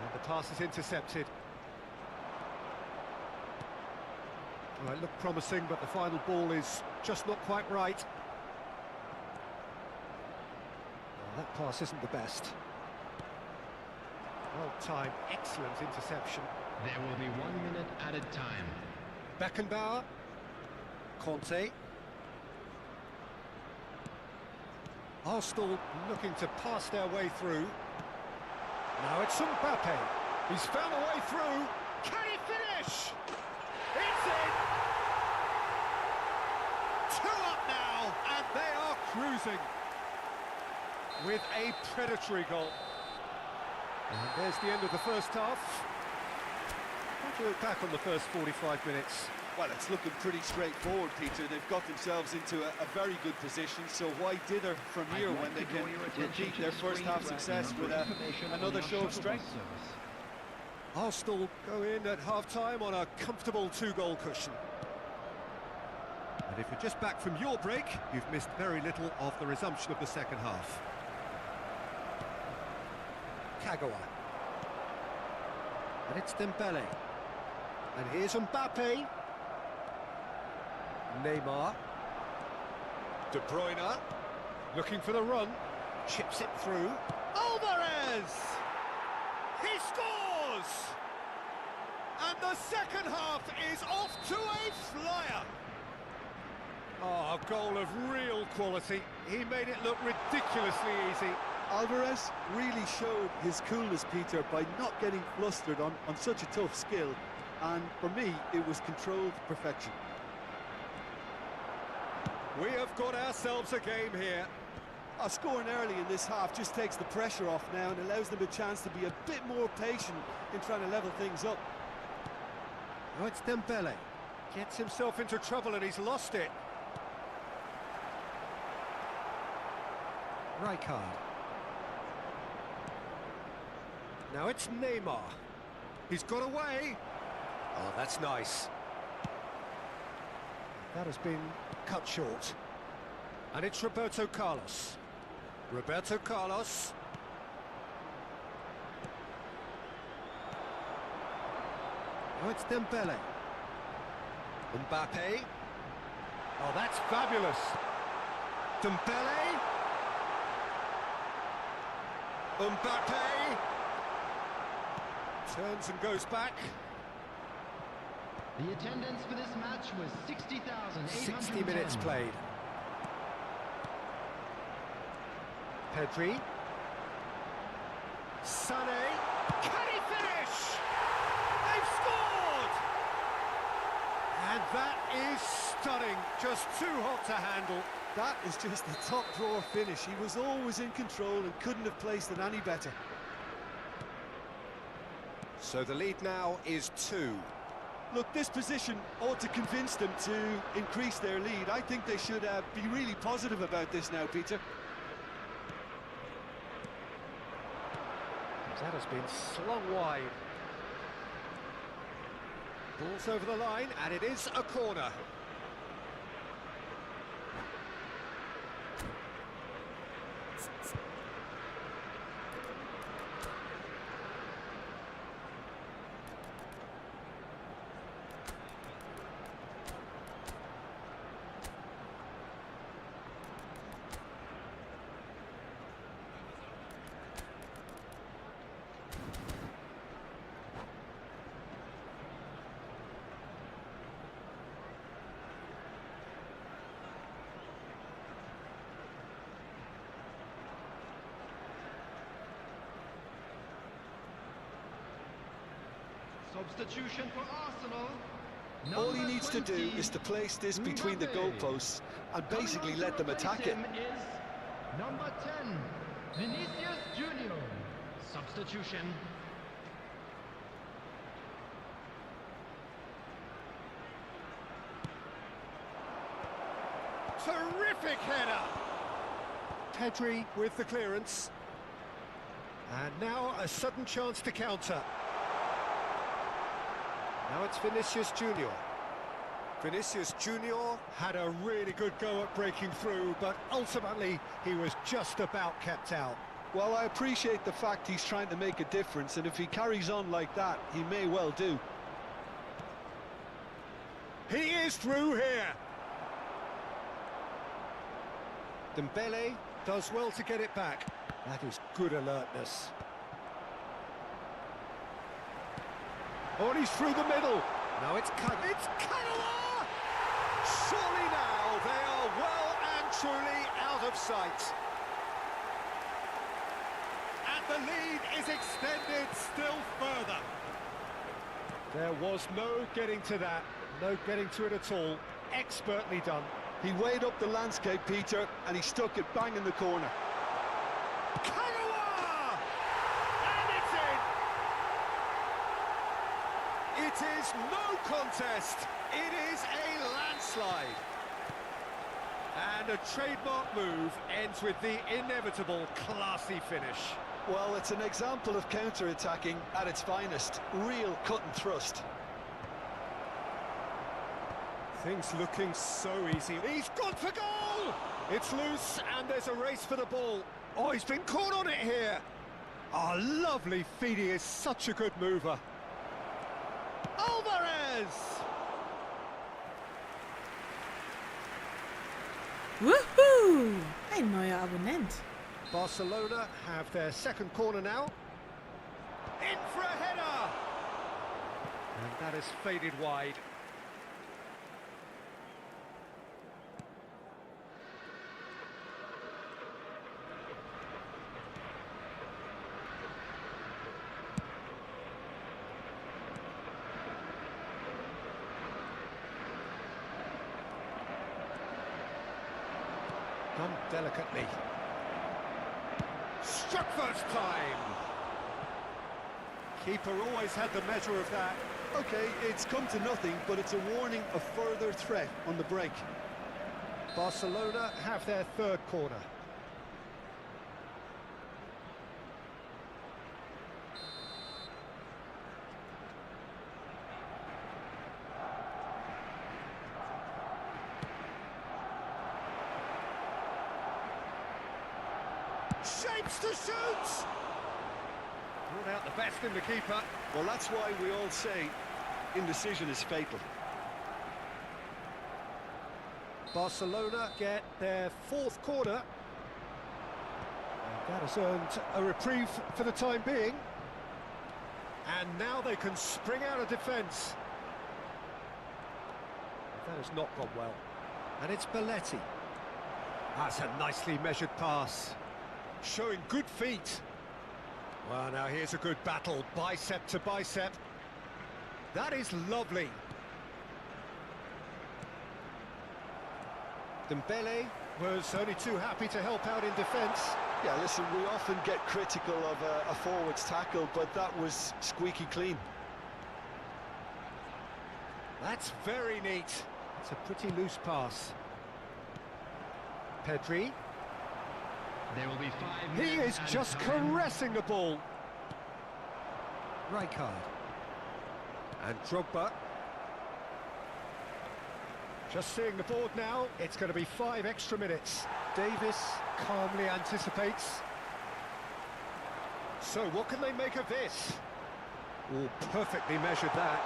And the pass is intercepted. Well, it looked promising, but the final ball is just not quite right. Well, that pass isn't the best. Well timed, excellent interception. There will be 1 minute added time. Beckenbauer. Conte. Arsenal looking to pass their way through. Now it's Mbappe. He's found a way through. Can he finish? It's in! 2 up now, and they are cruising with a predatory goal. And there's the end of the first half. How do you look back on the first 45 minutes? Well, it's looking pretty straightforward, Peter. They've got themselves into a very good position, so why dither from here when they can repeat their first half success with another show of strength? Arsenal go in at half-time on a comfortable 2-goal cushion. And if you're just back from your break, you've missed very little of the resumption of the second half. Kagawa. And it's Dembele. And here's Mbappe. Neymar. De Bruyne. Looking for the run. Chips it through. Alvarez! He scores! And the second half is off to a flyer. Oh, a goal of real quality. He made it look ridiculously easy. Alvarez really showed his coolness, Peter, by not getting flustered on such a tough skill. And for me, it was controlled perfection. We have got ourselves a game here. Scoring early in this half just takes the pressure off now and allows them a chance to be a bit more patient in trying to level things up. Oh, it's Dembele. Gets himself into trouble and he's lost it. Rijkaard. Now it's Neymar. He's got away. Oh, that's nice. That has been cut short. And it's Roberto Carlos. Roberto Carlos. Oh, it's Dembele. Mbappe. Oh, that's fabulous. Dembele. Mbappe. Turns and goes back. The attendance for this match was 60,810. 60 minutes played. Pedri. Sané. Can he finish? They've scored! And that is stunning. Just too hot to handle. That is just a top drawer finish. He was always in control and couldn't have placed it any better. So the lead now is 2. Look, this position ought to convince them to increase their lead. I think they should be really positive about this now, Peter. That has been slung wide. Ball's over the line, and it is a corner. Substitution for Arsenal. All he needs to do is to place this between the goalposts and basically let them attack it. Is number 10, Vinicius Junior. Substitution. Terrific header! Pedri with the clearance. And now a sudden chance to counter. Now it's Vinicius Junior. Vinicius Junior had a really good go at breaking through, but ultimately he was just about kept out. Well, I appreciate the fact he's trying to make a difference, and if he carries on like that, he may well do. He is through here. Dembele does well to get it back. That is good alertness. Oh, and he's through the middle. Now it's Canola! Surely now they are well and truly out of sight. And the lead is extended still further. There was no getting to that, no getting to it at all. Expertly done. He weighed up the landscape, Peter, and he stuck it bang in the corner. Canola! And it's in! It is no contest. It is a landslide. And a trademark move ends with the inevitable classy finish. Well, it's an example of counter-attacking at its finest. Real cut and thrust. Things looking so easy. He's gone for goal! It's loose and there's a race for the ball. Oh, he's been caught on it here. Oh, lovely feed. He is such a good mover. Alvarez! Gomez. Woohoo! Ein neuer Abonnent. Barcelona have their second corner now. In for a header! And that has faded wide. Done delicately. Struck first time. Keeper always had the measure of that. Okay, it's come to nothing, but it's a warning of further threat on the break. Barcelona have their third corner. Shapes to shoot! Brought out the best in the keeper. Well, that's why we all say indecision is fatal. Barcelona get their fourth corner. And that has earned a reprieve for the time being. And now they can spring out of defence. That has not gone well. And it's Belletti. That's a nicely measured pass. Showing good feet. Well, now here's a good battle, bicep to bicep. That is lovely. Dembele was only too happy to help out in defence. Yeah, listen, we often get critical of a forward's tackle, but that was squeaky clean. That's very neat. It's a pretty loose pass. Pedri. There will be 5 He minutes is added just time. caressing the ball. Rijkaard. And Drogba. Just seeing the board now, it's going to be 5 extra minutes. Davis calmly anticipates. So what can they make of this? Oh, perfectly measured that.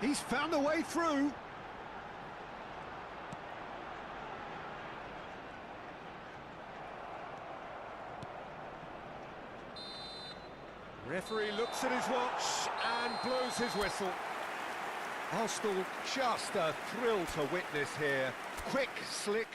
He's found a way through. Referee looks at his watch and blows his whistle. Arsenal just a thrill to witness here. Quick, slick.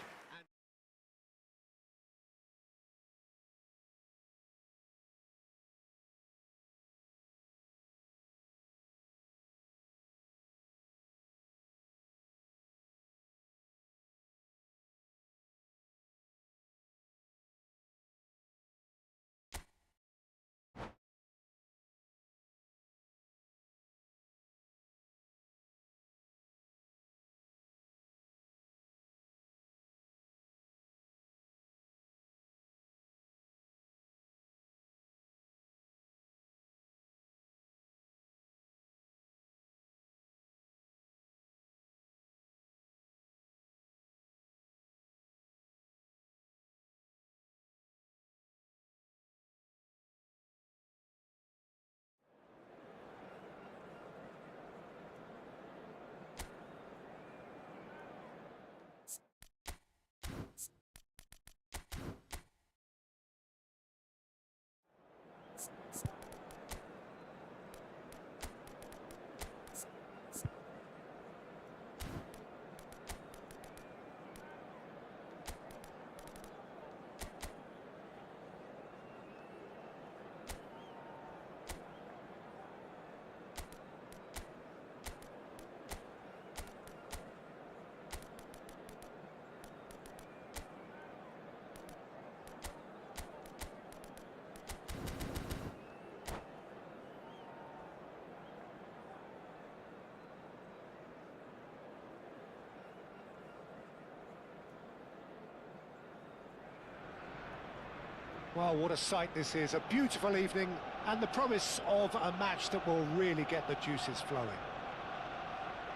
Well, what a sight this is. A beautiful evening and the promise of a match that will really get the juices flowing.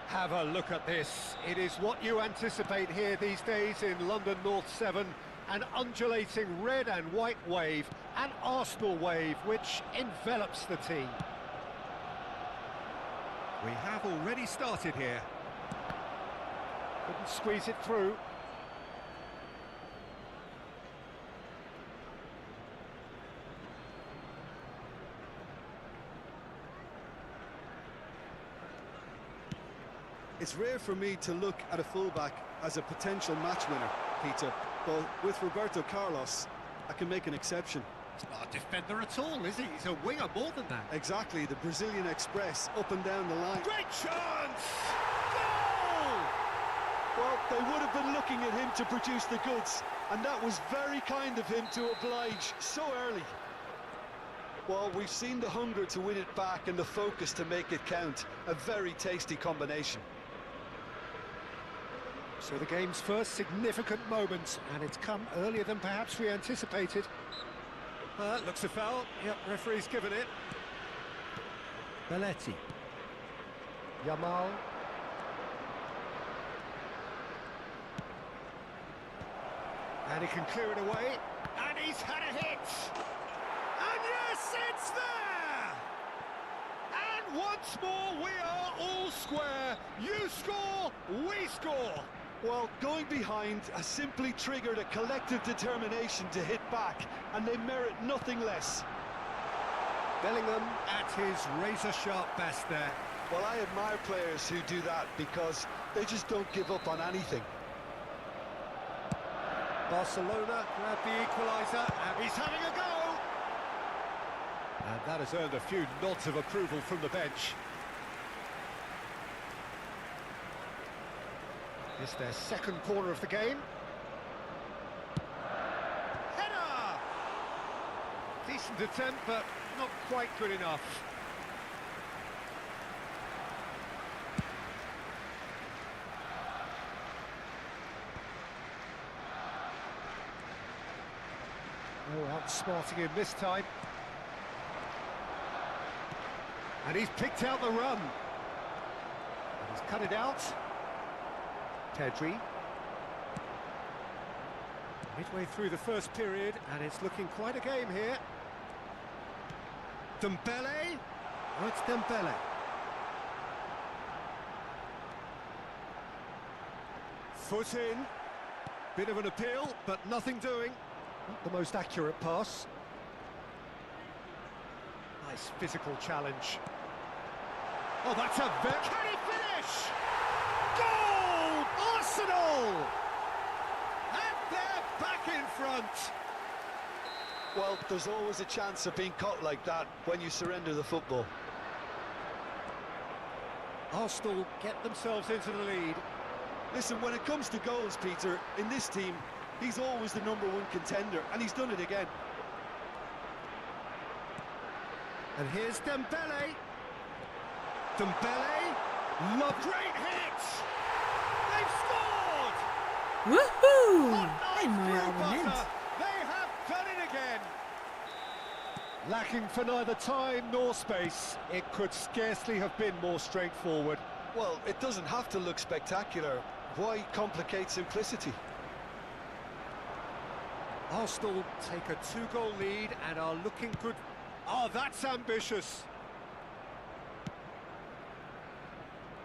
Have a look at this. It is what you anticipate here these days in London North 7. An undulating red and white wave an Arsenal wave which envelops the team. We have already started here. Couldn't squeeze it through. It's rare for me to look at a fullback as a potential match winner, Peter, but with Roberto Carlos, I can make an exception. He's not a defender at all, is he? He's a winger more than that. Exactly, the Brazilian Express, up and down the line. Great chance! Goal! Well, they would have been looking at him to produce the goods, and that was very kind of him to oblige so early. Well, we've seen the hunger to win it back and the focus to make it count. A very tasty combination. So the game's first significant moment, and it's come earlier than perhaps we anticipated. Looks a foul. Yep, referee's given it. Belletti. Yamal. And he can clear it away. And he's had a hit! And yes, it's there! And once more we are all square. You score, we score. Well, going behind has simply triggered a collective determination to hit back, and they merit nothing less. Bellingham at his razor-sharp best there. Well, I admire players who do that because they just don't give up on anything. Barcelona grab the equaliser, and he's having a go! And that has earned a few nods of approval from the bench. It's their second corner of the game. Header! Decent attempt, but not quite good enough. Oh, outsmarting him this time. And he's picked out the run. And he's cut it out. Pedri. Midway through the first period, and it's looking quite a game here. Dembele. Oh, it's Dembele. Foot in. Bit of an appeal, but nothing doing. Not the most accurate pass. Nice physical challenge. Oh, that's a very... Can he finish? Goal! Arsenal! And they're back in front. Well, there's always a chance of being caught like that when you surrender the football. Arsenal get themselves into the lead. Listen, when it comes to goals, Peter, in this team, he's always the #1 contender, and he's done it again. And here's Dembele. Dembele, love, great hit! They've scored! Woohoo! Hot Ein knife neuer through Abonnent. butter. They have done it again. Lacking for neither time nor space, it could scarcely have been more straightforward. Well, it doesn't have to look spectacular. Why complicate simplicity? Arsenal take a 2-goal lead and are looking good. Oh, that's ambitious.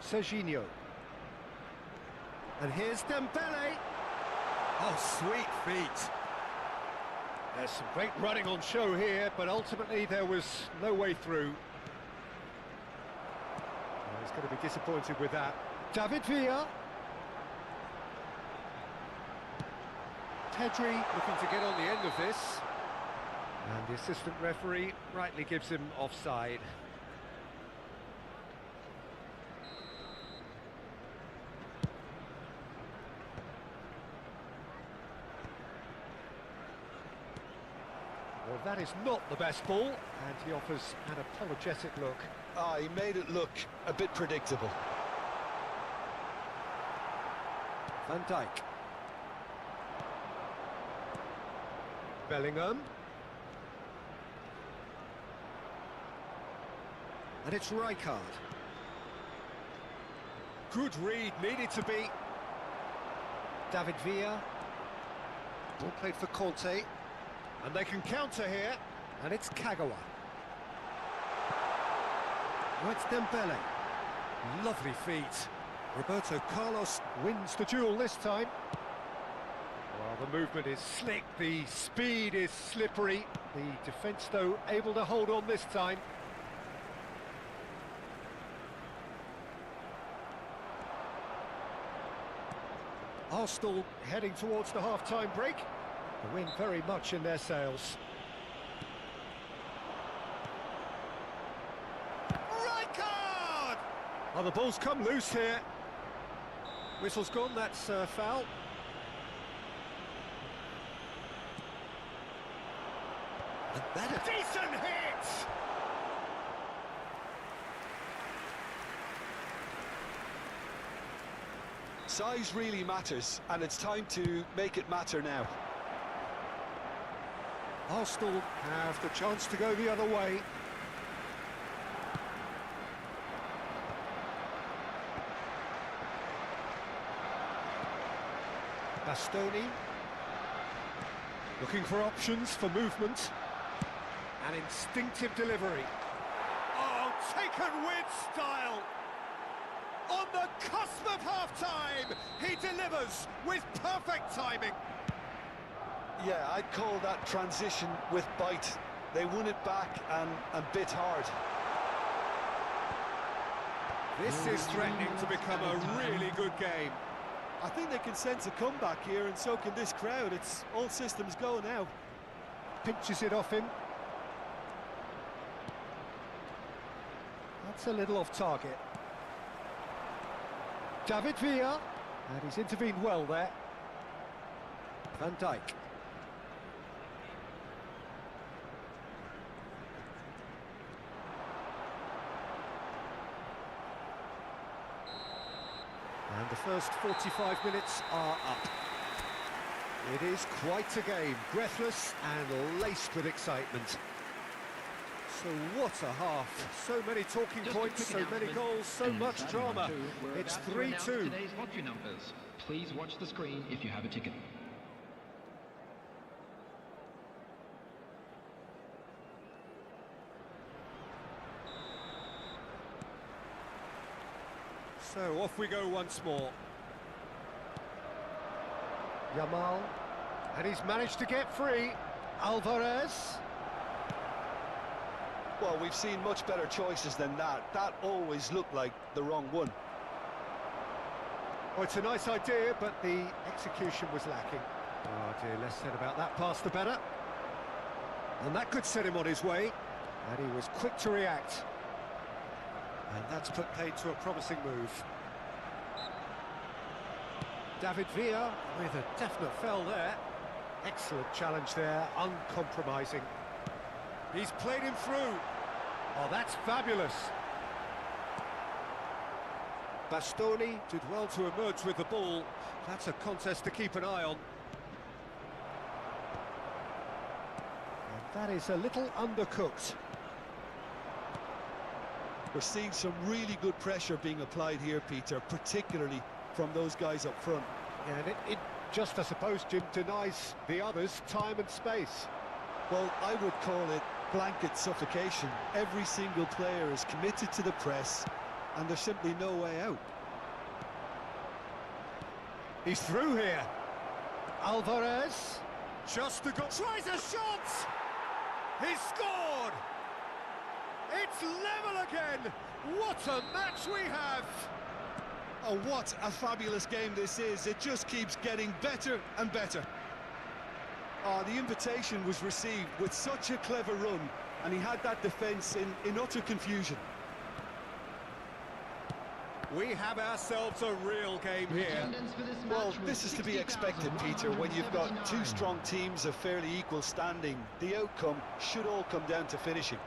Serginho. And here's Dembele. Oh, sweet feet. There's some great running on show here, but ultimately there was no way through. Oh, he's going to be disappointed with that. David Villa. Pedri looking to get on the end of this. And the assistant referee rightly gives him offside. Well, that is not the best ball, and he offers an apologetic look. Ah, he made it look a bit predictable. Van Dijk. Bellingham. And it's Rijkaard. Good read, needed to be. David Villa. Ball played for Conte. And they can counter here, and it's Kagawa. Oh, it's Dembele. Lovely feet. Roberto Carlos wins the duel this time. Well, the movement is slick, the speed is slippery. The defence, though, able to hold on this time. Arsenal heading towards the half-time break. The wind very much in their sails. Right card! Oh, the ball's come loose here. Whistle's gone, that's foul. And that a decent hit! Size really matters, and it's time to make it matter now. Arsenal have the chance to go the other way. Bastoni looking for options for movement. An instinctive delivery. Oh, taken with style! On the cusp of half-time, he delivers with perfect timing. Yeah, I'd call that transition with bite. They won it back and bit hard. This is threatening to become a really good game. I think they can sense a comeback here, and so can this crowd. It's all systems go now. Pinches it off him. That's a little off target. David Villa, and he's intervened well there. Van Dijk. And the first 45 minutes are up. It is quite a game, breathless and laced with excitement. So what a half, so many talking points, so many goals, so much drama. It's 3-2. Today's lottery numbers. Please watch the screen if you have a ticket. So off we go once more. Yamal, and he's managed to get free. Alvarez. Well, we've seen much better choices than that. That always looked like the wrong one. Oh, it's a nice idea, but the execution was lacking. Oh dear, less said about that pass the better. And that could set him on his way. And he was quick to react. And that's put paid to a promising move. David Villa with a definite foul there. Excellent challenge there, uncompromising. He's played him through. Oh, that's fabulous. Bastoni did well to emerge with the ball. That's a contest to keep an eye on. And that is a little undercooked. We're seeing some really good pressure being applied here, Peter, particularly from those guys up front. Yeah, and it just, I suppose, Jim, denies the others time and space. Well, I would call it blanket suffocation. Every single player is committed to the press, and there's simply no way out. He's through here. Alvarez, just to go, tries a shot! He's scored! It's level again! What a match we have! Oh, what a fabulous game this is. It just keeps getting better and better. Oh, the invitation was received with such a clever run, and he had that defence in utter confusion. We have ourselves a real game here. Well, this is to be expected, Peter, when you've got two strong teams of fairly equal standing. The outcome should all come down to finishing.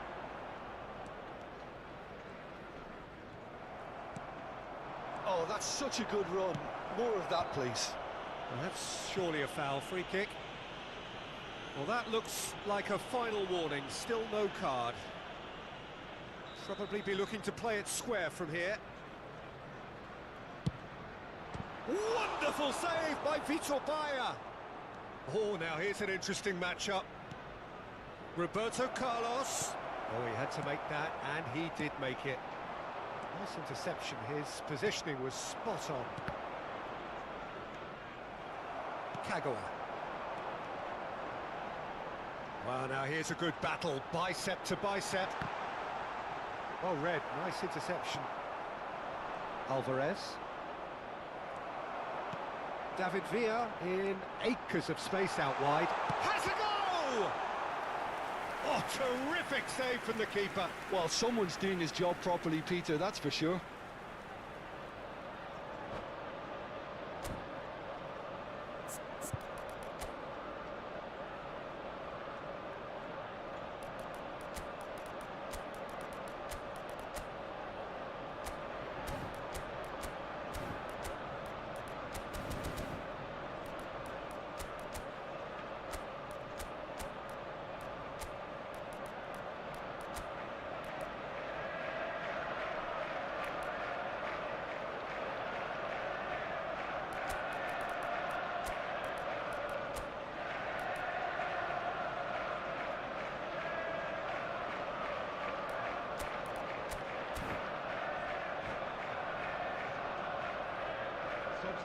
Oh, that's such a good run. More of that, please. Well, that's surely a foul. Free kick. Well, that looks like a final warning. Still no card. Probably be looking to play it square from here. Wonderful save by Vitor Baia. Oh, now here's an interesting matchup. Roberto Carlos. Oh, he had to make that, and he did make it. Nice interception. His positioning was spot on. Kagawa. Well, now here's a good battle, bicep to bicep. Well read, nice interception. Alvarez. David Villa in acres of space out wide. Has a goal! Oh, terrific save from the keeper. Well, someone's doing his job properly, Peter, that's for sure.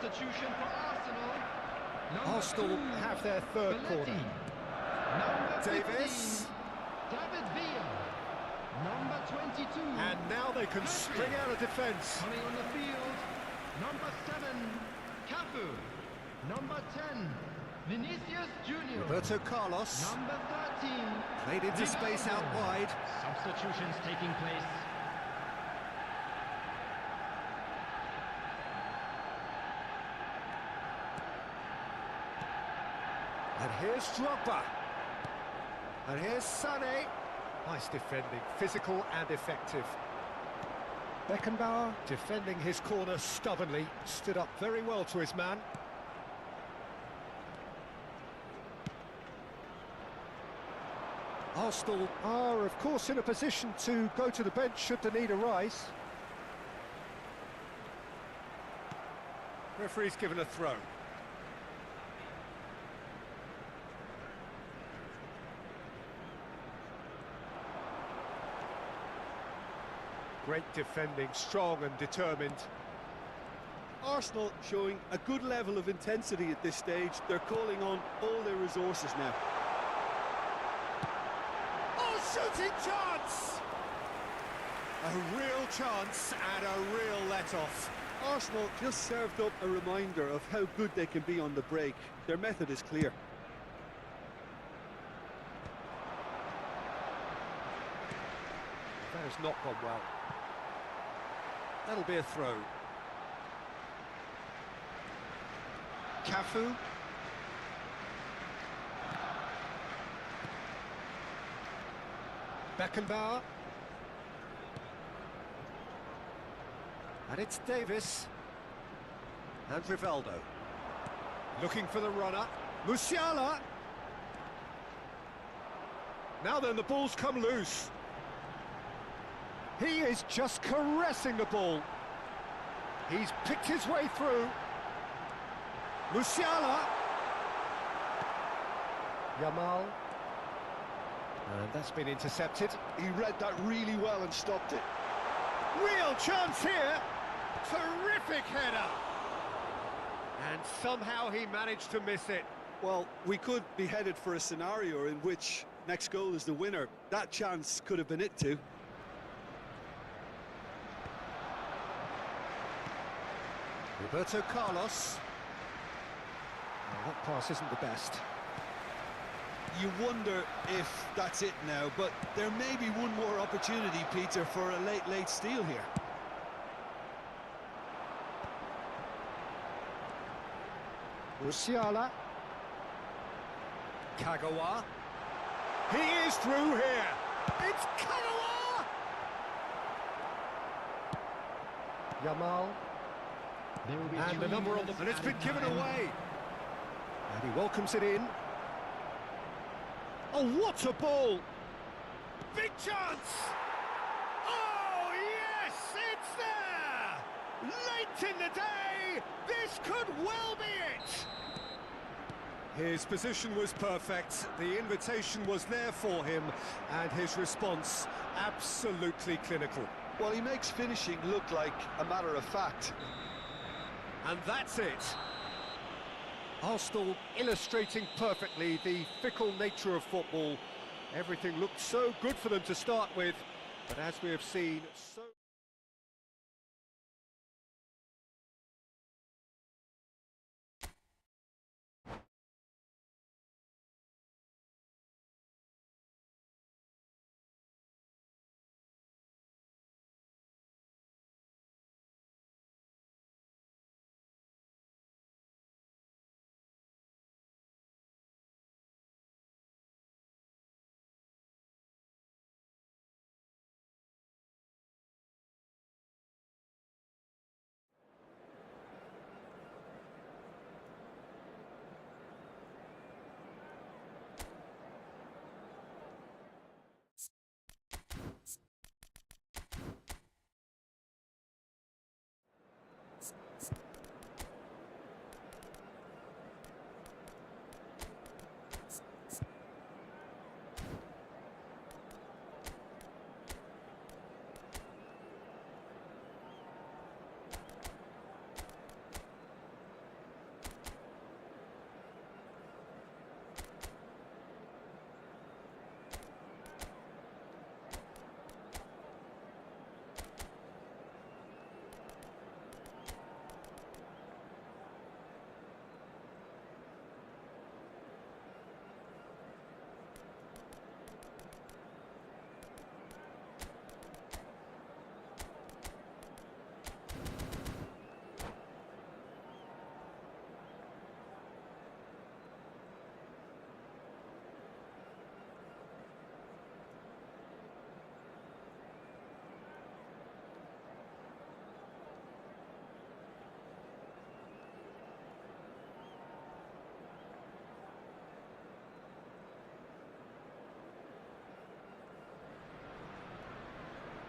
Substitution for Arsenal. Arsenal have their third corner. Number Davis. 15, David Villa. Number 22. And now they can spring out of defence. Coming on the field. Number 7, Cafu. Number 10, Vinicius Junior. Roberto Carlos. Number 13. Played into space out wide. Substitutions taking place. And here's Drogba. And here's Sané. Nice defending, physical and effective. Beckenbauer defending his corner stubbornly, stood up very well to his man. Arsenal are, of course, in a position to go to the bench should the need arise. Referee's given a throw. Great defending, strong and determined. Arsenal showing a good level of intensity at this stage. They're calling on all their resources now. Oh, shooting chance! A real chance and a real let-off. Arsenal just served up a reminder of how good they can be on the break. Their method is clear. That has not gone well. That'll be a throw. Cafu. Beckenbauer. And it's Davis. And Rivaldo. Looking for the runner. Musiala. Now then, the ball's come loose. He is just caressing the ball. He's picked his way through. Musiala. Yamal. And that's been intercepted. He read that really well and stopped it. Real chance here. Terrific header. And somehow he managed to miss it. Well, we could be headed for a scenario in which next goal is the winner. That chance could have been it too. Roberto Carlos. Oh, that pass isn't the best. You wonder if that's it now, but there may be one more opportunity, Peter, for a late steal here. Musiala. Kagawa. He is through here. It's Kagawa! Yamal. And the number on the... And it's been given away. And he welcomes it in. Oh, what a ball! Big chance! Oh, yes, it's there! Late in the day, this could well be it! His position was perfect, the invitation was there for him, and his response absolutely clinical. Well, he makes finishing look like a matter of fact. And that's it. Arsenal illustrating perfectly the fickle nature of football. Everything looked so good for them to start with, but as we have seen, so...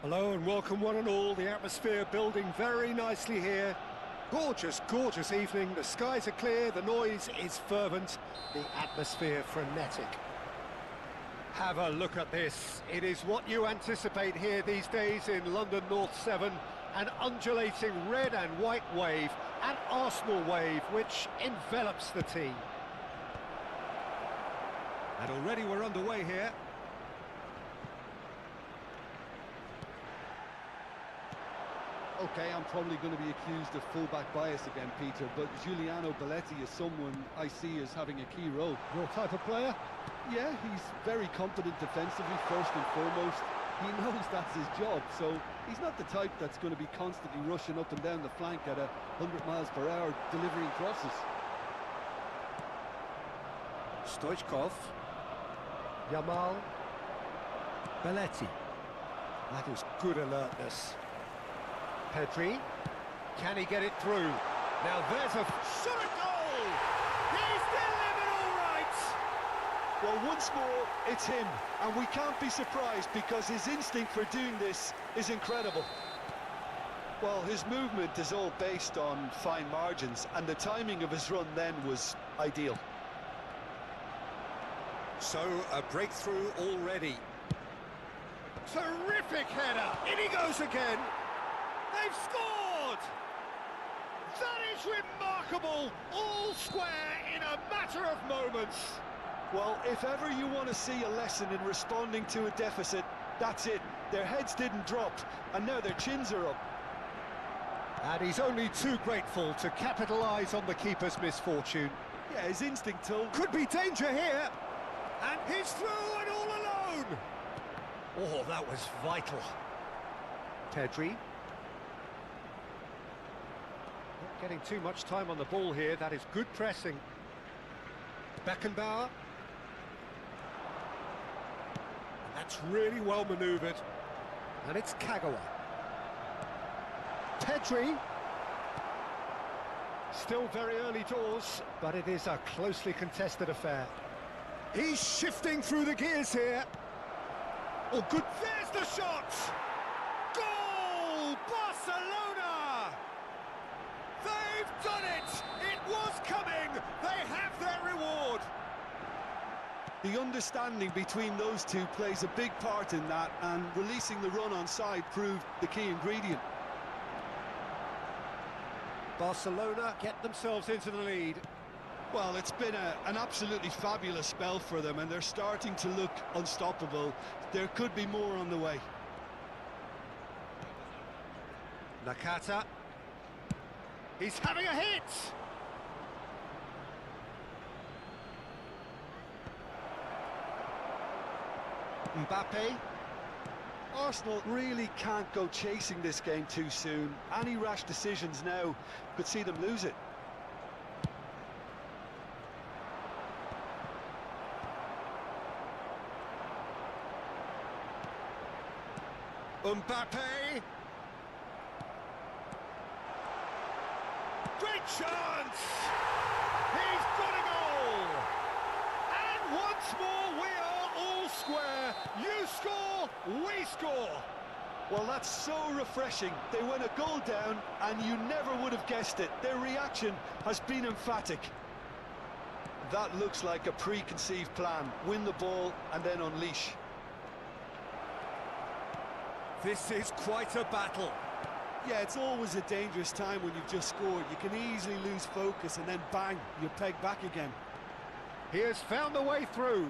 Hello and welcome one and all, the atmosphere building very nicely here. Gorgeous, gorgeous evening, the skies are clear, the noise is fervent, the atmosphere frenetic. Have a look at this, it is what you anticipate here these days in London North 7, an undulating red and white wave, an Arsenal wave which envelops the team. And already we're underway here. Okay, I'm probably going to be accused of fullback bias again, Peter, but Giuliano Belletti is someone I see as having a key role. Your type of player? Yeah, he's very competent defensively, first and foremost. He knows that's his job, so he's not the type that's going to be constantly rushing up and down the flank at 100 miles per hour, delivering crosses. Stoichkov. Yamal. Belletti. That was good alertness. Pedri, can he get it through? Now there's a shot at goal! He's delivered all right! Well, once more, it's him, and we can't be surprised because his instinct for doing this is incredible. Well, his movement is all based on fine margins, and the timing of his run then was ideal. So, a breakthrough already. Terrific header! In he goes again! They've scored! That is remarkable! All square in a matter of moments. Well, if ever you want to see a lesson in responding to a deficit, that's it. Their heads didn't drop, and now their chins are up. And he's only too grateful to capitalise on the keeper's misfortune. Yeah, his instinct told... Could be danger here! And he's through and all alone! Oh, that was vital. Pedri. Not getting too much time on the ball here, that is good pressing. Beckenbauer. That's really well manoeuvred. And it's Kagawa. Pedri. Still very early doors, but it is a closely contested affair. He's shifting through the gears here. Oh, good. There's the shot! Goal! Barcelona! They've done it! It was coming! They have their reward! The understanding between those two plays a big part in that, and releasing the run on side proved the key ingredient. Barcelona get themselves into the lead. Well, it's been an absolutely fabulous spell for them, and they're starting to look unstoppable. There could be more on the way. Nakata. He's having a hit! Mbappe. Arsenal really can't go chasing this game too soon. Any rash decisions now could see them lose it. Mbappe. Great chance! He's got a goal! And once more we are all square. You score, we score. Well, that's so refreshing. They went a goal down and you never would have guessed it. Their reaction has been emphatic. That looks like a preconceived plan. Win the ball and then unleash. This is quite a battle. Yeah, it's always a dangerous time when you've just scored. You can easily lose focus and then bang, you're pegged back again. He has found the way through.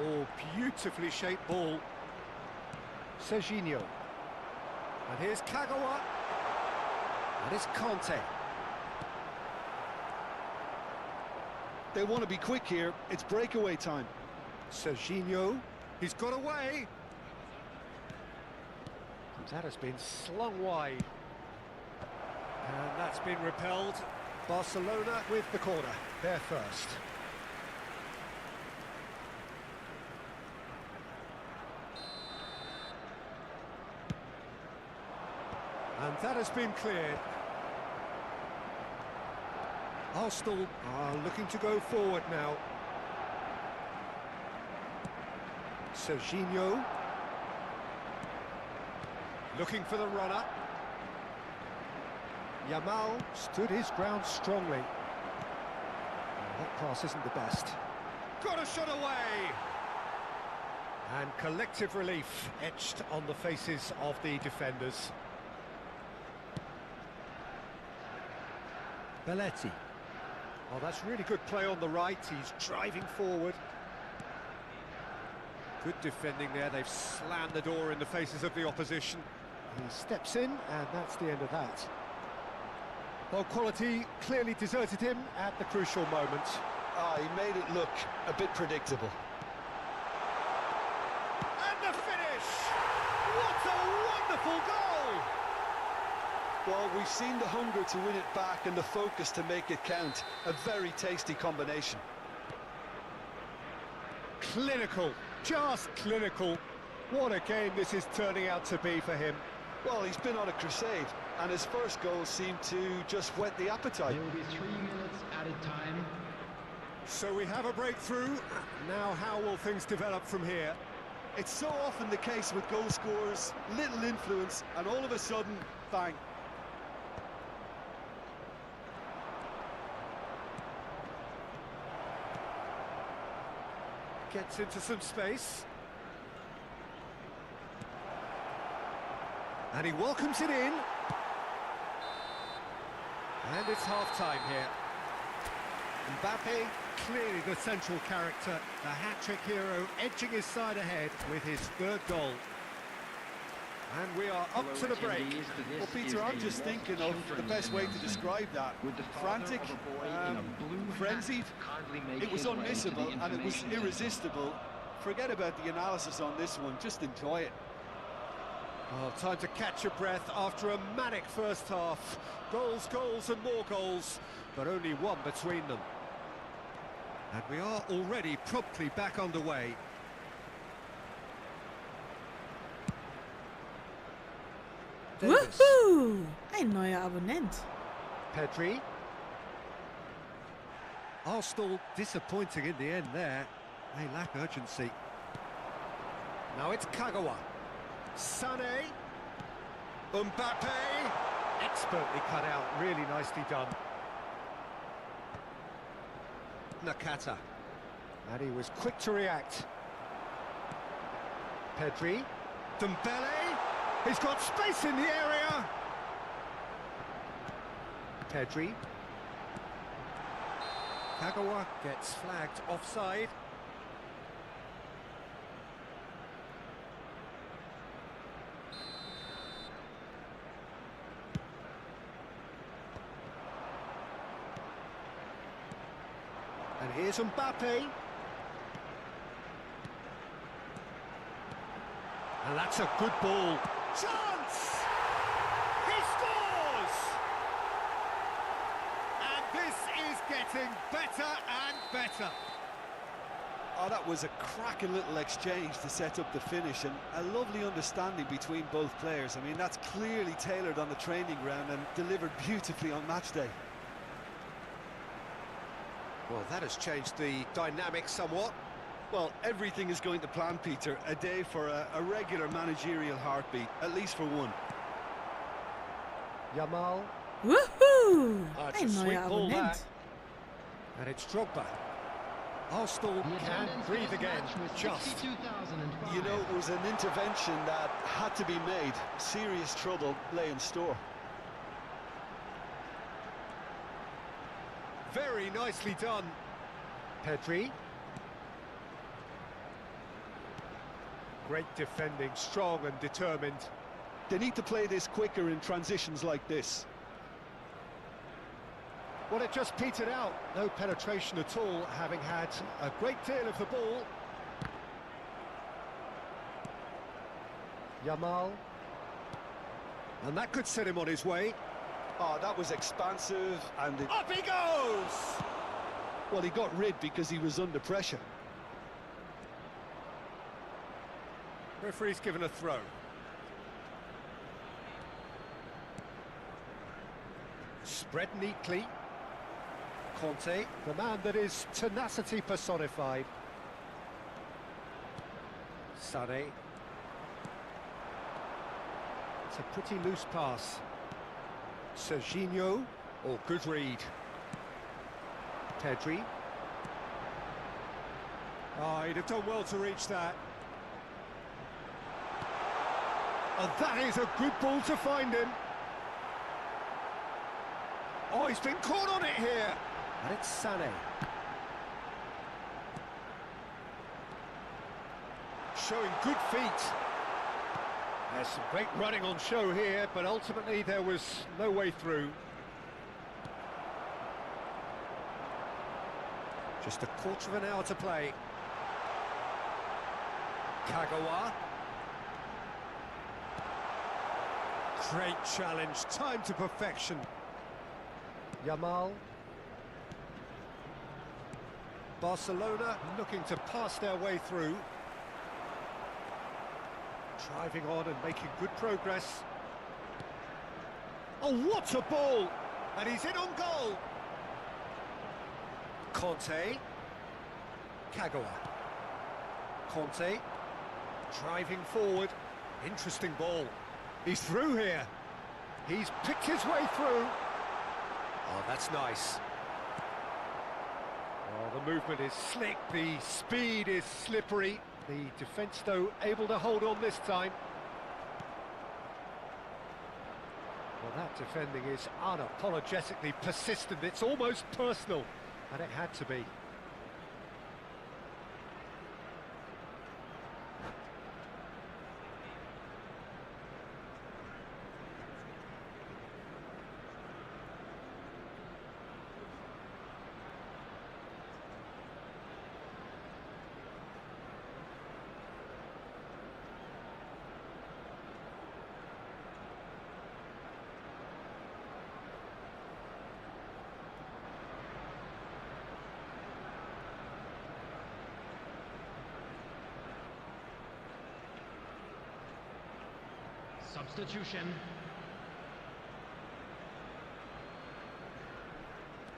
Oh, beautifully shaped ball. Serginho. And here's Kagawa. And it's Conte. They want to be quick here. It's breakaway time. Serginho. He's got away. That has been slung wide. And that's been repelled. Barcelona with the corner. They're first. And that has been cleared. Arsenal are looking to go forward now. Serginho. Looking for the runner. Yamal stood his ground strongly. That pass isn't the best. Got a shot away! And collective relief etched on the faces of the defenders. Belletti. Oh, that's really good play on the right. He's driving forward. Good defending there. They've slammed the door in the faces of the opposition. He steps in, and that's the end of that. Well, quality clearly deserted him at the crucial moment. He made it look a bit predictable. And the finish! What a wonderful goal! Well, we've seen the hunger to win it back and the focus to make it count. A very tasty combination. Clinical, just clinical. What a game this is turning out to be for him. Well, he's been on a crusade, and his first goal seemed to just whet the appetite. There will be 3 minutes added time. So we have a breakthrough. Now how will things develop from here? It's so often the case with goal scorers, little influence, and all of a sudden, bang. Gets into some space. And he welcomes it in. And it's half-time here. Mbappe, clearly the central character, the hat-trick hero, edging his side ahead with his third goal. And we are up to the break. Well, Peter, I'm just thinking of the best way to describe that. Frantic, frenzied, it was unmissable and it was irresistible. Forget about the analysis on this one, just enjoy it. Oh, time to catch your breath after a manic first half. Goals, goals and more goals, but only one between them. And we are already promptly back underway. Davis. Woohoo! Ein neuer Abonnent. Pedri. Arsenal disappointing in the end there. They lack urgency. Now it's Kagawa. Sané. Mbappe. Expertly cut out, really nicely done. Nakata. And he was quick to react. Pedri. Dembele. He's got space in the area. Pedri. Kagawa gets flagged offside. And here's Mbappe. And that's a good ball. Chance! He scores! And this is getting better and better. Oh, that was a cracking little exchange to set up the finish, and a lovely understanding between both players. I mean, that's clearly tailored on the training ground and delivered beautifully on match day. Well, that has changed the dynamic somewhat. Well, everything is going to plan, Peter. A day for a regular managerial heartbeat, at least for one. Yamal. Woohoo! It's a Ein sweet neuer ball Abonnent. that. And it's Drogba. Arsenal can breathe again, just. You know, it was an intervention that had to be made. Serious trouble lay in store. Very nicely done. Pedri. Great defending, strong and determined. They need to play this quicker in transitions like this. Well, it just petered out. No penetration at all, having had a great deal of the ball. Yamal. And that could set him on his way. Oh, that was expansive, and Up he goes! well, he got rid because he was under pressure. Referee's given a throw. Spread neatly. Conte, the man that is tenacity personified. Sané. It's a pretty loose pass. Serginho. Oh, good read. Pedri. Oh, he'd have done well to reach that. And that is a good ball to find him. Oh, he's been caught on it here. And it's Sané. Showing good feet. There's some great running on show here, but ultimately there was no way through. Just a quarter of an hour to play. Kagawa. Great challenge, time to perfection. Yamal. Barcelona looking to pass their way through. Driving on and making good progress. Oh, what a ball! And he's in on goal. Conte. Kagawa. Conte. Driving forward. Interesting ball. He's through here. He's picked his way through. Oh, that's nice. Oh, the movement is slick, the speed is slippery. The defence, though, able to hold on this time. Well, that defending is unapologetically persistent. It's almost personal, and it had to be. Substitution.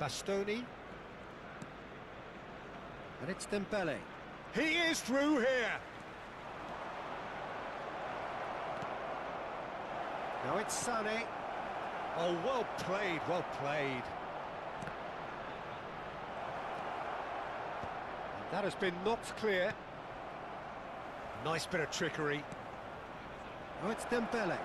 Bastoni. And it's Dembele. He is through here. Now it's Sané. Oh, well played, well played. And That has been knocked clear. Nice bit of trickery. Oh, it's Dembele.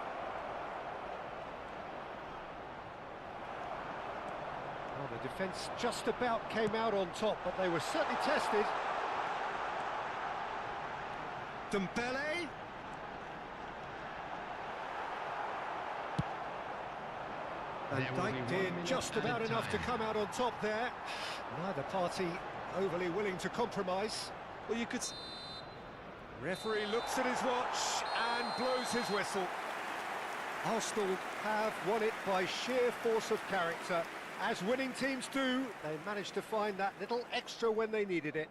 Well, the defence just about came out on top, but they were certainly tested. Dembele. And Dijk did just about enough to come out on top there. Neither party overly willing to compromise. Well, you could... Referee looks at his watch and blows his whistle. Arsenal have won it by sheer force of character. As winning teams do, they managed to find that little extra when they needed it.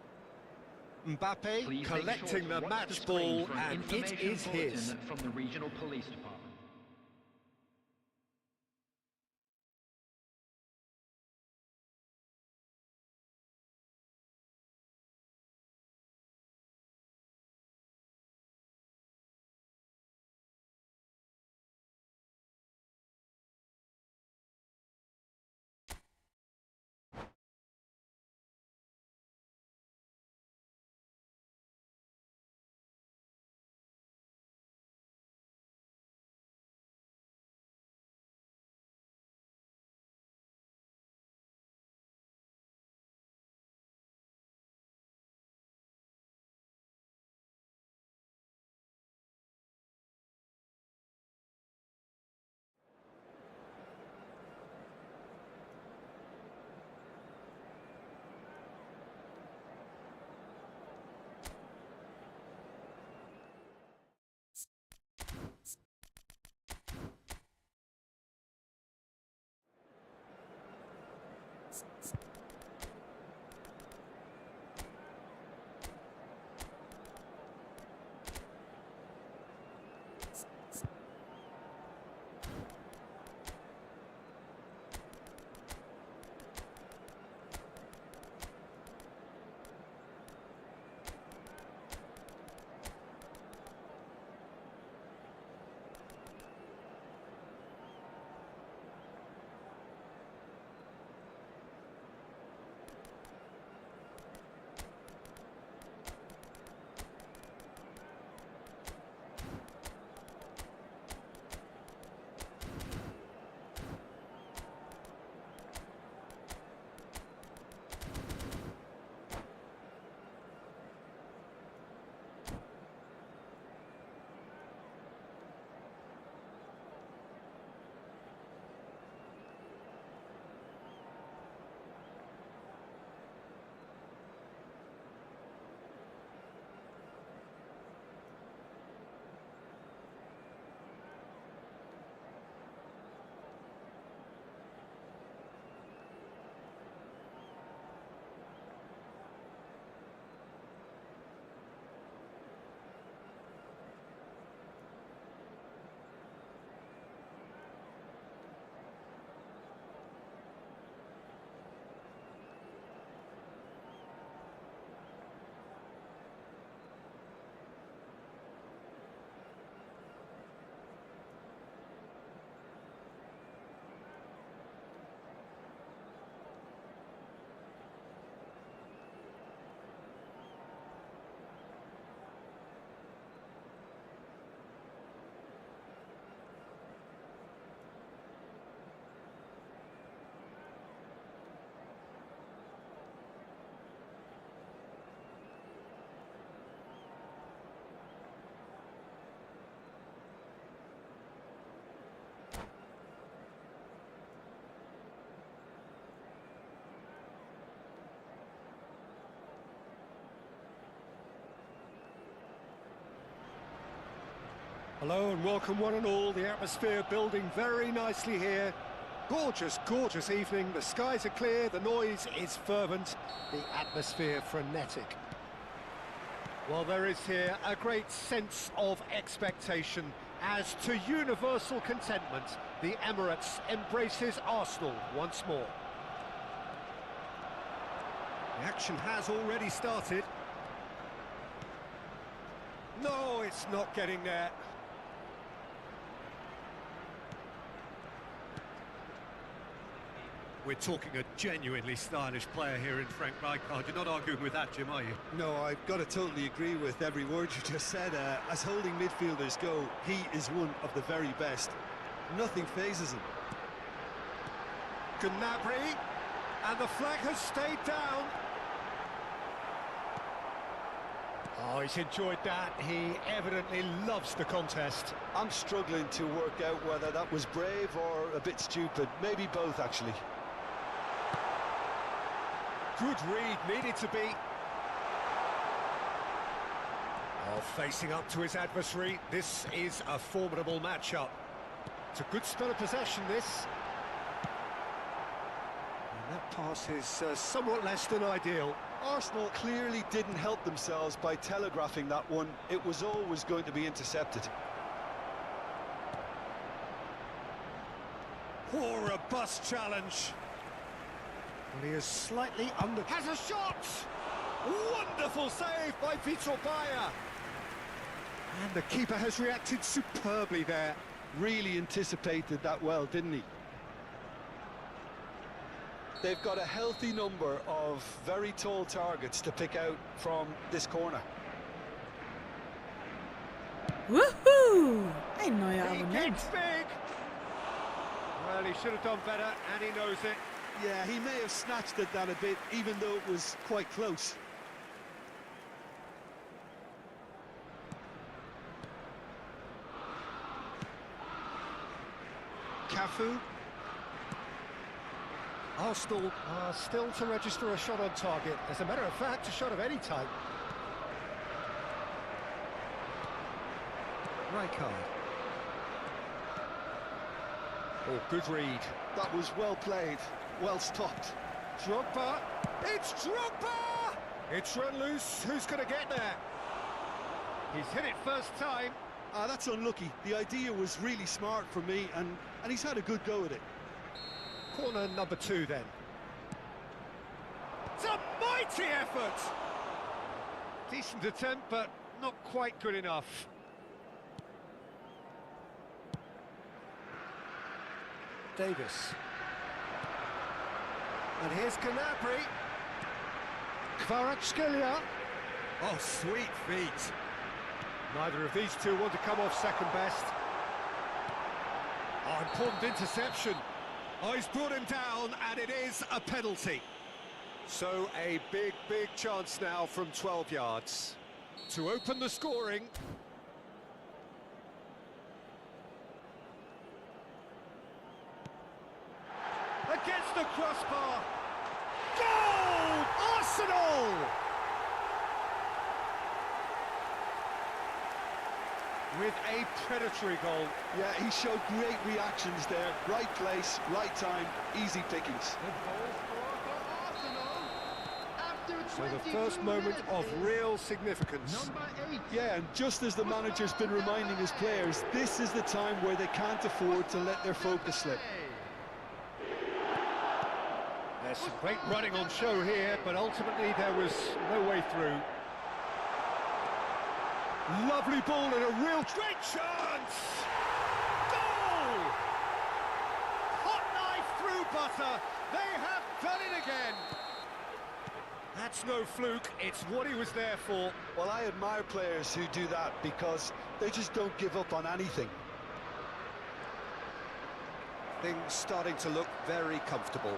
Mbappe Please collecting the match ball, and it is his. From the regional police department. Hello and welcome one and all. The atmosphere building very nicely here. Gorgeous, gorgeous evening. The skies are clear, the noise is fervent, the atmosphere frenetic. Well, there is here a great sense of expectation as to universal contentment. The Emirates embraces Arsenal once more. The action has already started. No, it's not getting there. We're talking a genuinely stylish player here in Frank Rijkaard. You're not arguing with that, Jim, are you? No, I've got to totally agree with every word you just said. As holding midfielders go, he is one of the very best. Nothing phases him. Gnabry, and the flag has stayed down. Oh, he's enjoyed that. He evidently loves the contest. I'm struggling to work out whether that was brave or a bit stupid. Maybe both, actually. Good read, needed to be. Oh, facing up to his adversary. This is a formidable matchup. It's a good spell of possession, this. And that pass is somewhat less than ideal. Arsenal clearly didn't help themselves by telegraphing that one. It was always going to be intercepted. Poor robust challenge. Well, he is slightly under... Has a shot! Wonderful save by Vitor Bayer. And the keeper has reacted superbly there. Really anticipated that well, didn't he? They've got a healthy number of very tall targets to pick out from this corner. Woohoo! Ein neuer He Abonnent. gets big! Well, he should have done better, and he knows it. Yeah, he may have snatched at that a bit, even though it was quite close. Cafu. Arsenal are still to register a shot on target. As a matter of fact, a shot of any type. Rijkaard. Oh, good read. That was well played, well stopped. Drogba. It's Drogba! It's run loose. Who's going to get there? He's hit it first time. That's unlucky. The idea was really smart for me, and he's had a good go at it. Corner number 2 then. It's a mighty effort! Decent attempt, but not quite good enough. Davis. And here's Gnabry. Kvaratskhelia. Oh, sweet feet. Neither of these two want to come off second best. Oh, important interception. Oh, he's brought him down, and it is a penalty. So a big chance now from 12 yards to open the scoring. Against the crossbar. Goal! Arsenal! With a predatory goal. Yeah, he showed great reactions there. Right place, right time, easy pickings. So the first moment of real significance. Yeah, and just as the manager's been reminding his players, this is the time where they can't afford to let their focus slip. There's some great running on show here, but ultimately there was no way through. Lovely ball and a real great chance! Goal! Hot knife through butter. They have done it again. That's no fluke. It's what he was there for. Well, I admire players who do that because they just don't give up on anything. Things starting to look very comfortable.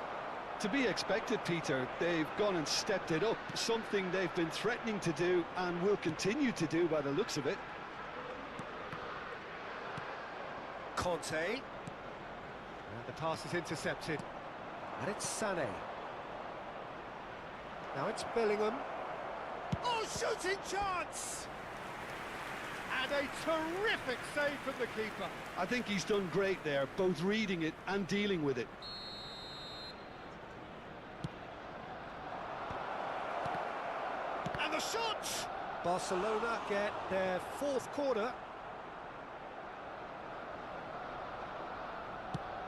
To be expected, Peter. They've gone and stepped it up, something they've been threatening to do and will continue to do by the looks of it. Conte. And the pass is intercepted. And it's Sané. Now it's Bellingham. Oh, shooting chance! And a terrific save from the keeper. I think he's done great there, both reading it and dealing with it. And the shot! Barcelona get their 4th corner.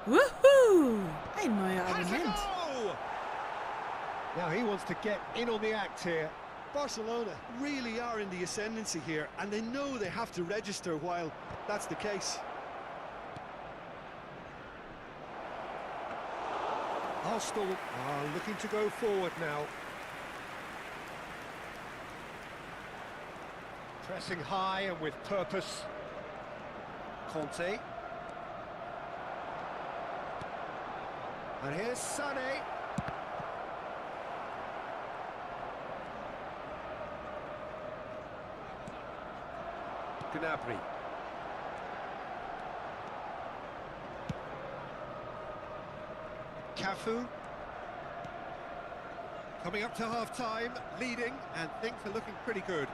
Woohoo! Ein neuer Has a Abonnent. goal! Now he wants to get in on the act here. Barcelona really are in the ascendancy here, and they know they have to register while that's the case. Arsenal are looking to go forward now. Pressing high and with purpose. Conte. And here's Sané. Gnabry. Cafu. Coming up to half-time, leading, and things are looking pretty good.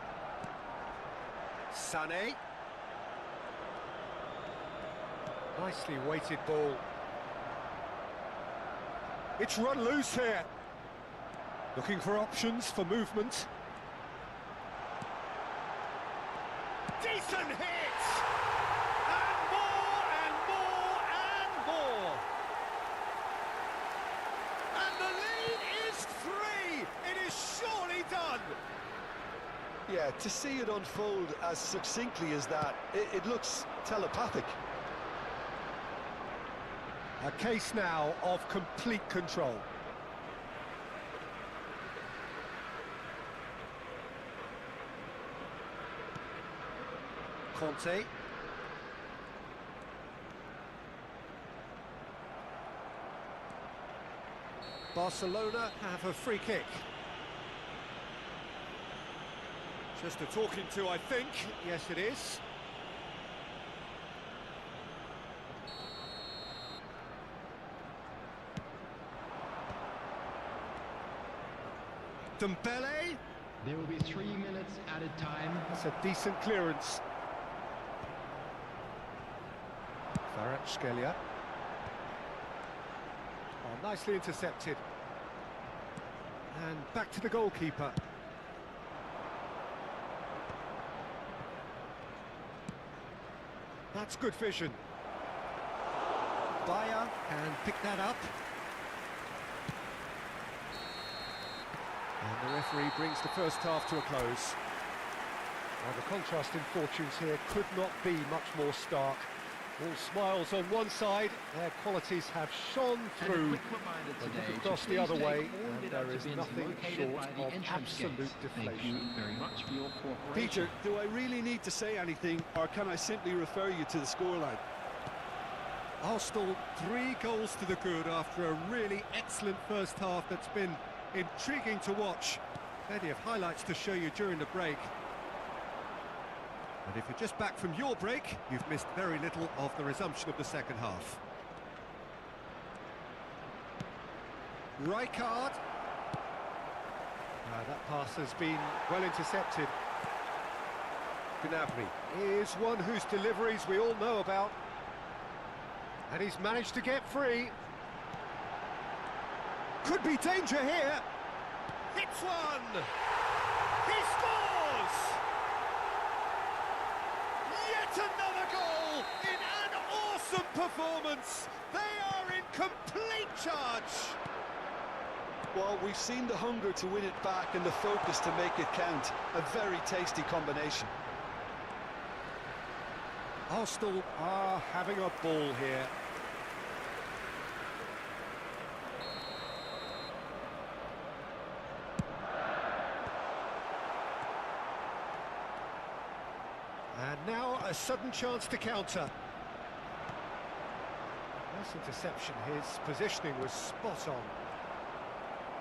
Sané. Nicely weighted ball. It's run loose here. Looking for options for movement. Decent hit! And more, and more, and more! And the lead is 3! It is surely done! Yeah, to see it unfold as succinctly as that, it looks telepathic. A case now of complete control. Conte. Barcelona have a free kick. Just a talking to, I think. Yes, it is. Dembele. There will be 3 minutes added time. That's a decent clearance. Kvaratskhelia. Oh, nicely intercepted. And back to the goalkeeper. That's good vision. Bayer can pick that up. And the referee brings the first half to a close. Well, the contrast in fortunes here could not be much more stark. All smiles on one side, their qualities have shone through. But look across the other way, and there is nothing short of absolute deflation. Thank you very much for your cooperation. Peter, do I really need to say anything, or can I simply refer you to the scoreline? Arsenal 3 goals to the good after a really excellent first half that's been intriguing to watch. Plenty of highlights to show you during the break. And if you're just back from your break, you've missed very little of the resumption of the second half. Rijkaard. That pass has been well intercepted. Gnabry is one whose deliveries we all know about. And he's managed to get free. Could be danger here. Hits one! He scores! Yet another goal in an awesome performance. They are in complete charge. Well, we've seen the hunger to win it back and the focus to make it count. A very tasty combination. Arsenal are having a ball here. And now a sudden chance to counter. Nice interception, his positioning was spot on.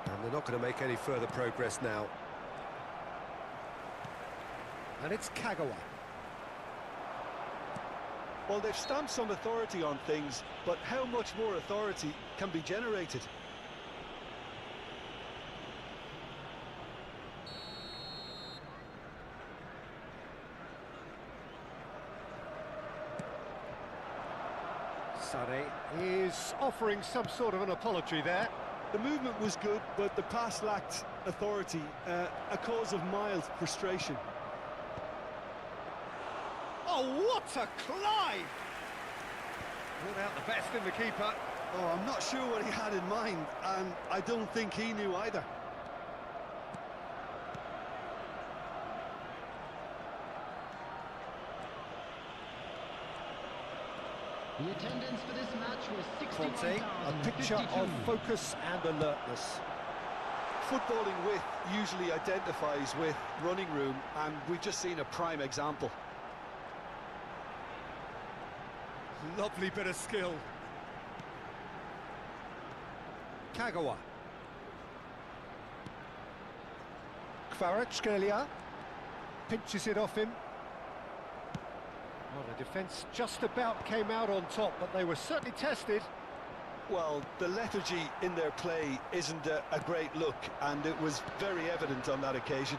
And they're not going to make any further progress now. And it's Kagawa. Well, they've stamped some authority on things, but how much more authority can be generated? Sané is offering some sort of an apology there. The movement was good, but the pass lacked authority, a cause of mild frustration. Oh, what a climb! Brought out the best in the keeper. Oh, I'm not sure what he had in mind, and I don't think he knew either. The attendance for this match was Conte, a picture of 61,052. focus and alertness. Footballing width usually identifies with running room, and we've just seen a prime example. Lovely bit of skill. Kagawa. Kvaratskhelia pinches it off him. Well, the defence just about came out on top, but they were certainly tested. Well, the lethargy in their play isn't a great look, and it was very evident on that occasion.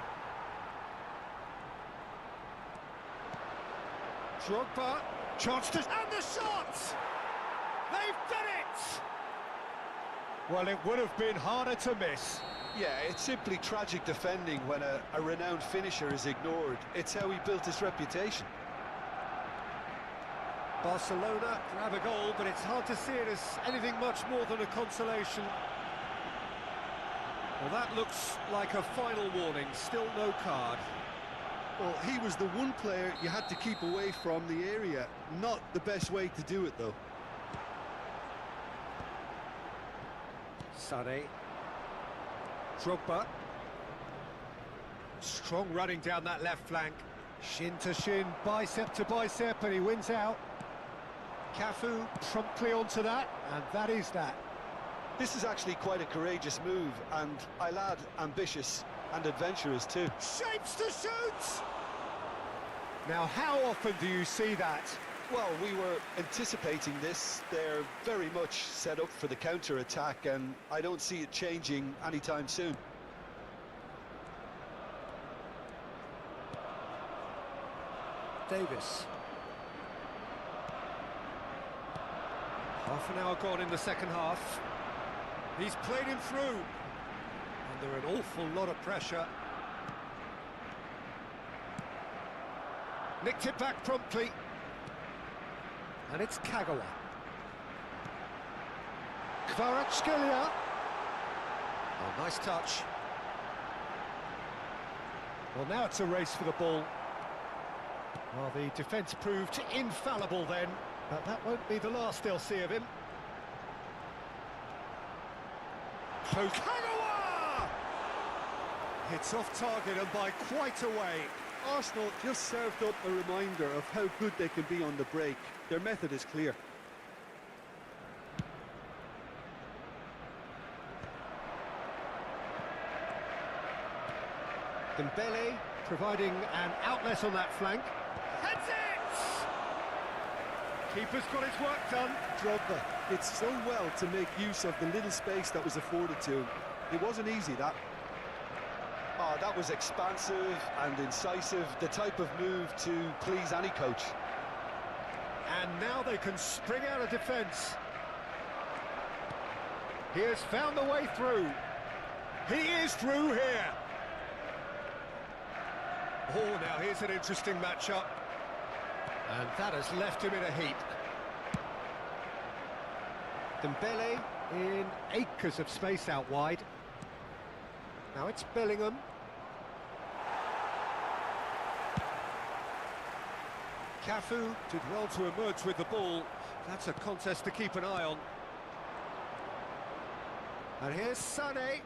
Drogba, chance to... and the shot! They've done it! Well, it would have been harder to miss. Yeah, it's simply tragic defending when a renowned finisher is ignored. It's how he built his reputation. Barcelona grab a goal, but it's hard to see it as anything much more than a consolation. Well, that looks like a final warning, still no card. Well, he was the one player you had to keep away from the area. Not the best way to do it, though. Sané. Drogba. Strong running down that left flank. Shin to shin, bicep to bicep, and he wins out. Cafu promptly onto that, and that is that. This is actually quite a courageous move, and I'll add ambitious and adventurous too. Shapes to shoot! Now, how often do you see that? Well, we were anticipating this. They're very much set up for the counter-attack, and I don't see it changing anytime soon. Davis. Half an hour gone in the second half. He's played him through. Under an awful lot of pressure. Nicked it back promptly. And it's Kagawa. Kvaratskhelia. Oh, nice touch. Well, now it's a race for the ball. Well, the defence proved infallible then, but that won't be the last they'll see of him. So Kagawa! It's off target and by quite a way. Arsenal just served up a reminder of how good they can be on the break. Their method is clear. Dembele providing an outlet on that flank. Heads it! Keeper's got his work done. Drogba did so well to make use of the little space that was afforded to him. It wasn't easy, that. Oh, that was expansive and incisive, the type of move to please any coach. And now they can spring out of defence. He has found the way through. He is through here. Oh, now here's an interesting matchup. And that has left him in a heap. Dembele in acres of space out wide. Now it's Bellingham. Cafu did well to emerge with the ball. That's a contest to keep an eye on. And here's Sané.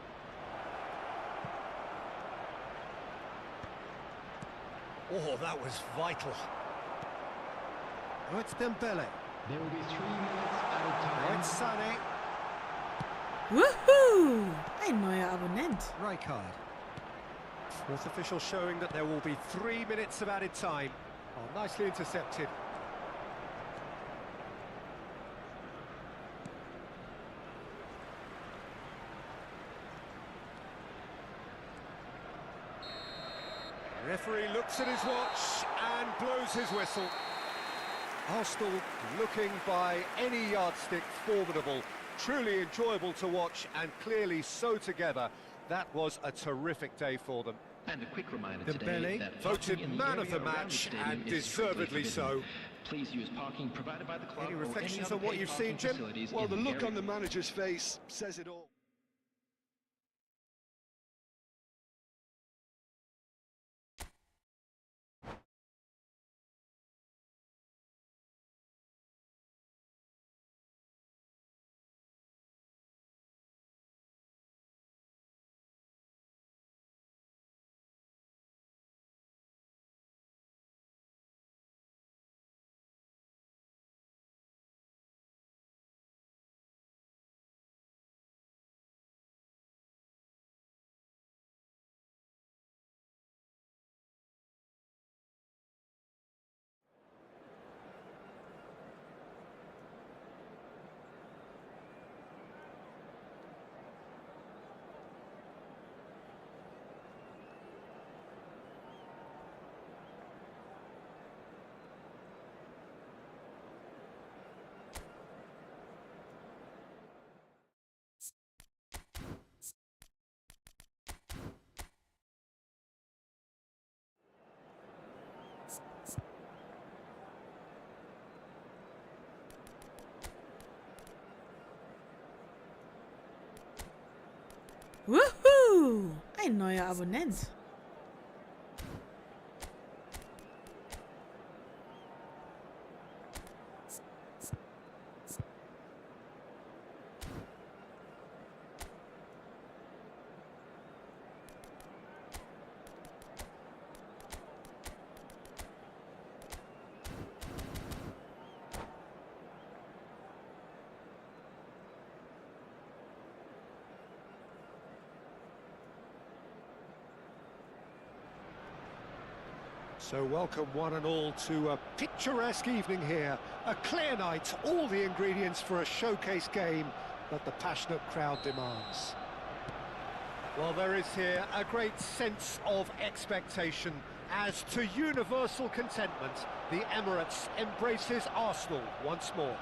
Oh, that was vital. Now it's Dembele. There will be 3 minutes added Now time. it's Sané. Woohoo! Ein neuer Abonnent. Rijkaard. Fourth official showing that there will be 3 minutes of added time. Oh, nicely intercepted. Referee looks at his watch and blows his whistle. Arsenal looking by any yardstick formidable. Truly enjoyable to watch and clearly so together. That was a terrific day for them. And a quick reminder today Dembele that voted parking in man of area the around match stadium and is strictly deservedly forbidden. so. Please use parking provided by the club Any or reflections other on what paid you've parking seen, Jim? facilities Well, in the look area. on the manager's face says it all. Wuhu! Ein neuer Abonnent. So welcome one and all to a picturesque evening here. A clear night, all the ingredients for a showcase game that the passionate crowd demands. Well, there is here a great sense of expectation as to universal contentment. The Emirates embraces Arsenal once more.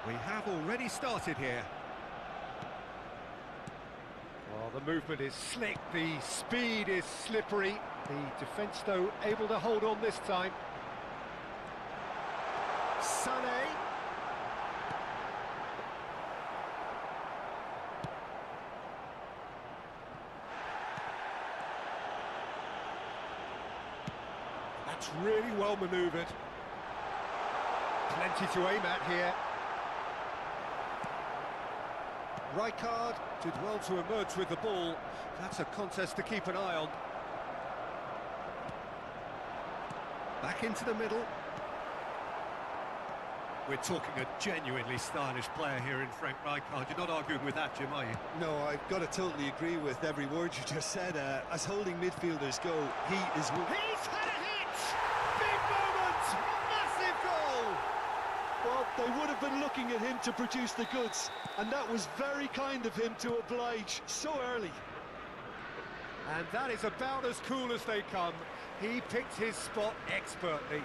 We have already started here. Well, the movement is slick, the speed is slippery. The defence, though, able to hold on this time. Sané. That's really well manoeuvred. Plenty to aim at here. Rijkaard did well to emerge with the ball. That's a contest to keep an eye on. Back into the middle. We're talking a genuinely stylish player here in Frank Rijkaard. You're not arguing with that, Jim, are you? No, I've got to totally agree with every word you just said. As holding midfielders go, he is... He's had a hit! Big moment! Massive goal! Well, they would have been looking at him to produce the goods, and that was very kind of him to oblige so early. And that is about as cool as they come. He picked his spot expertly.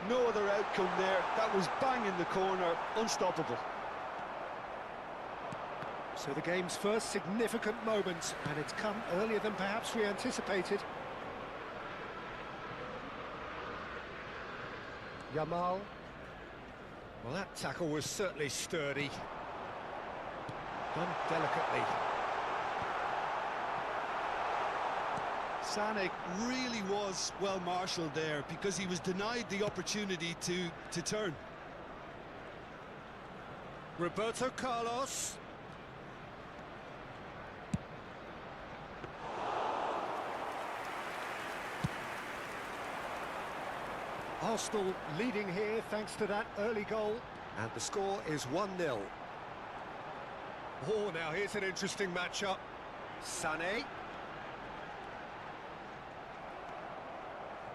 No other outcome there. That was bang in the corner, unstoppable. So the game's first significant moment, and it's come earlier than perhaps we anticipated. Yamal. Well, that tackle was certainly sturdy. Done delicately. Sané really was well marshalled there because he was denied the opportunity to turn. Roberto Carlos. Arsenal leading here thanks to that early goal. And the score is 1-0. Oh, now here's an interesting matchup. Sané.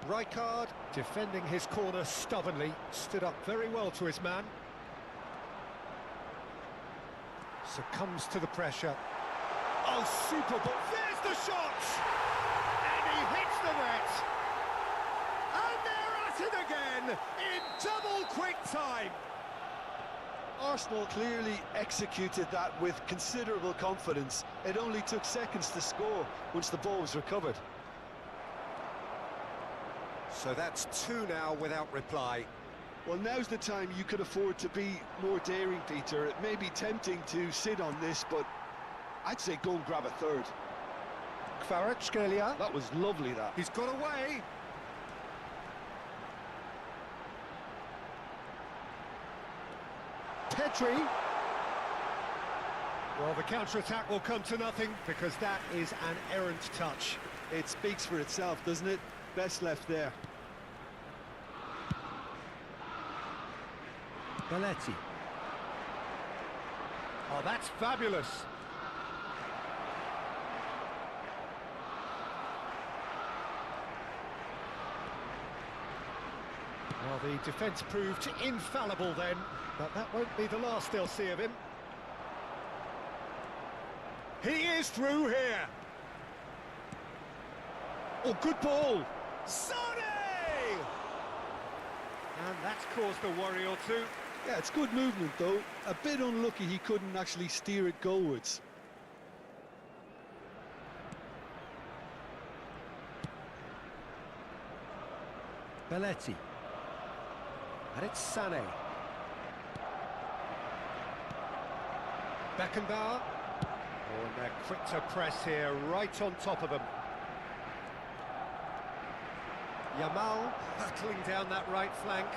Rijkaard, defending his corner stubbornly, stood up very well to his man. Succumbs to the pressure. Oh, super ball. There's the shot! And he hits the net! And they're at it again, in double quick time! Arsenal clearly executed that with considerable confidence. It only took seconds to score once the ball was recovered. So that's 2 now without reply. Well, now's the time you could afford to be more daring, Peter. It may be tempting to sit on this, but I'd say go and grab a third. Kvaratskhelia. That was lovely, that. He's got away. Pedri. Well, the counter-attack will come to nothing because that is an errant touch. It speaks for itself, doesn't it? Best left there. Belletti. Oh, that's fabulous. Well, the defence proved infallible then, but that won't be the last they'll see of him. He is through here. Oh, good ball. Sané! And that's caused a worry or two. Yeah, it's good movement, though. A bit unlucky he couldn't actually steer it goalwards. Belletti. And it's Sané. Beckenbauer. Oh, and they're quick to press here, right on top of them. Yamal battling down that right flank.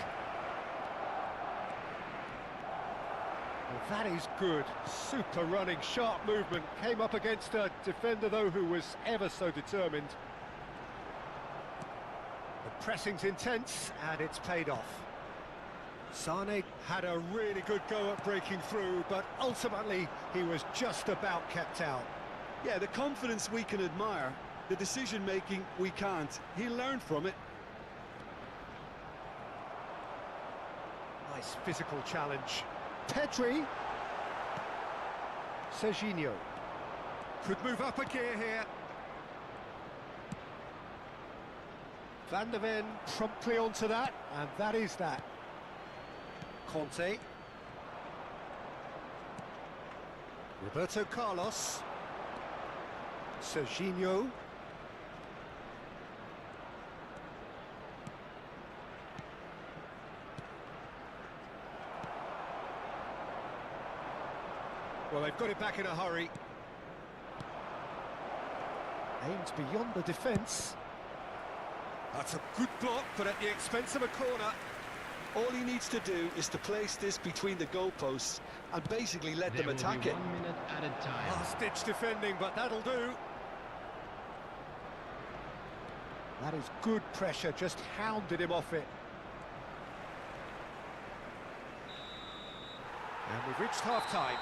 Well, that is good. Super running, sharp movement. Came up against a defender, though, who was ever so determined. The pressing's intense, and it's paid off. Sane had a really good go at breaking through, but ultimately he was just about kept out. Yeah, the confidence we can admire, the decision-making we can't. He learned from it. Nice physical challenge. Pedri. Serginho. Could move up a gear here. Van der Ven promptly onto that, and that is that. Conte. Roberto Carlos. Serginho. Well, they've got it back in a hurry. Aimed beyond the defence. That's a good block, but at the expense of a corner. All he needs to do is to place this between the goalposts and basically let them attack it. 1 minute added time. Last-ditch defending, but that'll do. That is good pressure, just hounded him off it. And we've reached half-time.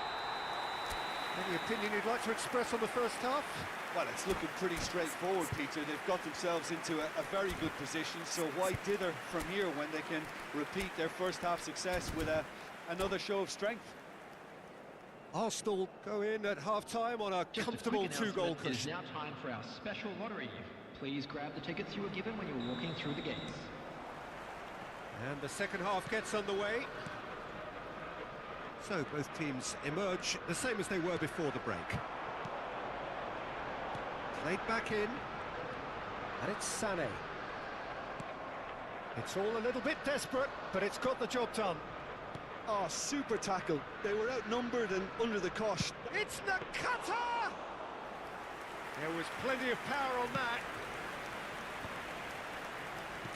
Any opinion you'd like to express on the first half? Well, it's looking pretty straightforward, Peter. They've got themselves into a very good position, so why dither from here when they can repeat their first half success with another show of strength? Arsenal go in at half-time on a comfortable two-goal It is cushion. now time for our special lottery. Please grab the tickets you were given when you were walking through the gates. And the second half gets underway. So both teams emerge the same as they were before the break. Played back in, and it's Sane. It's all a little bit desperate, but it's got the job done. Oh, super tackle. They were outnumbered and under the cosh. It's Nakata! There was plenty of power on that.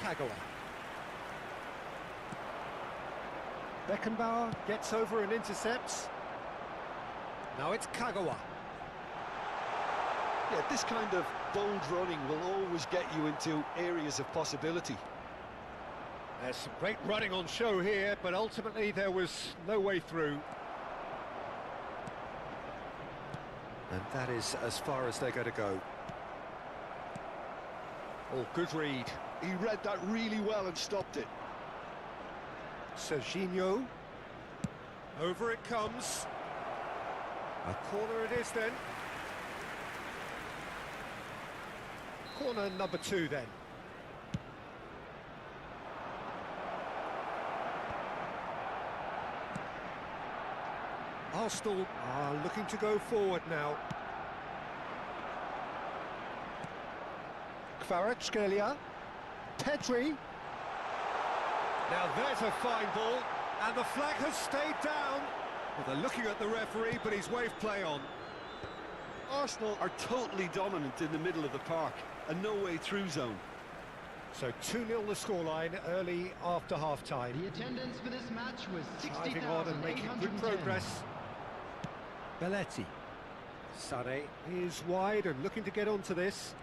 Kagawa. Beckenbauer gets over and intercepts. Now it's Kagawa. Yeah, this kind of bold running will always get you into areas of possibility. There's some great running on show here, but ultimately there was no way through. And that is as far as they're going to go. Oh, good read. He read that really well and stopped it. Serginho. Over it comes. A corner it is then. Corner number 2 then. Arsenal are looking to go forward now. Kvaratskhelia. Pedri. Now there's a fine ball, and the flag has stayed down. Well, they're looking at the referee, but he's waved play on. Arsenal are totally dominant in the middle of the park, a no-way-through zone. So 2-0 the scoreline early after half-time. The attendance for this match was Driving on and making good 60,810. progress. Belletti. Sane is wide and looking to get onto this.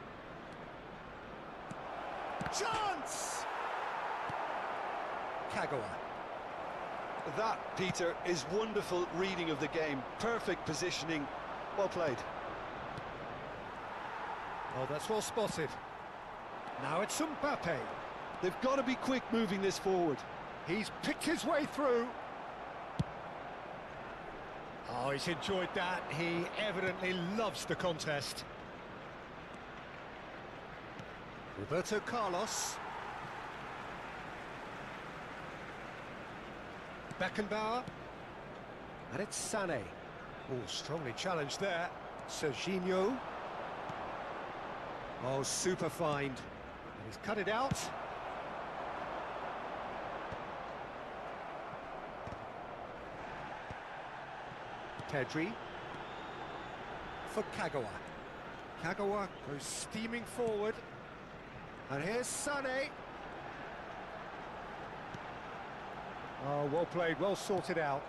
Chance! Kagawa. That, Peter, is wonderful reading of the game. Perfect positioning. Well played. Oh, that's well spotted. Now it's Mbappe. They've got to be quick moving this forward. He's picked his way through. Oh, he's enjoyed that. He evidently loves the contest. Roberto Carlos. Beckenbauer. And it's Sane. Oh, strongly challenged there. Serginho. Oh, super find. And he's cut it out. Pedri. for Kagawa. Kagawa goes steaming forward. And here's Sané. Oh, well played, well sorted out.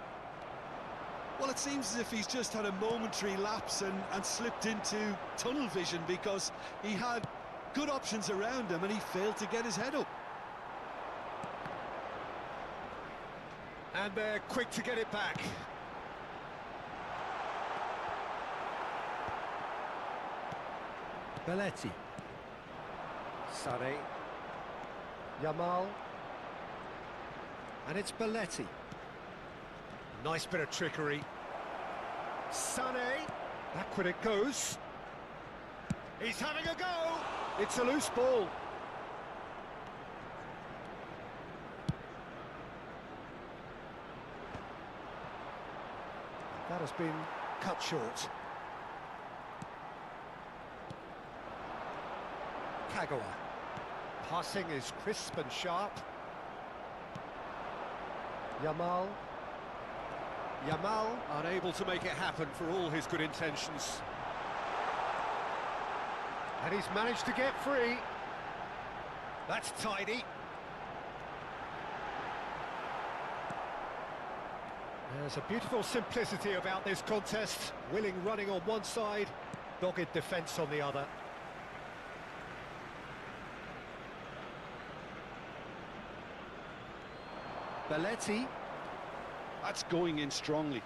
Well, it seems as if he's just had a momentary lapse and slipped into tunnel vision, because he had good options around him and he failed to get his head up. And they're quick to get it back. Belletti. Sané. Yamal. And it's Belletti. Nice bit of trickery. Sané. Backward it goes. He's having a go. It's a loose ball. That has been cut short. Kagawa. Passing is crisp and sharp. Yamal. Yamal unable to make it happen for all his good intentions. And he's managed to get free. That's tidy. There's a beautiful simplicity about this contest. Willing running on one side, dogged defence on the other. Belletti. That's going in strongly.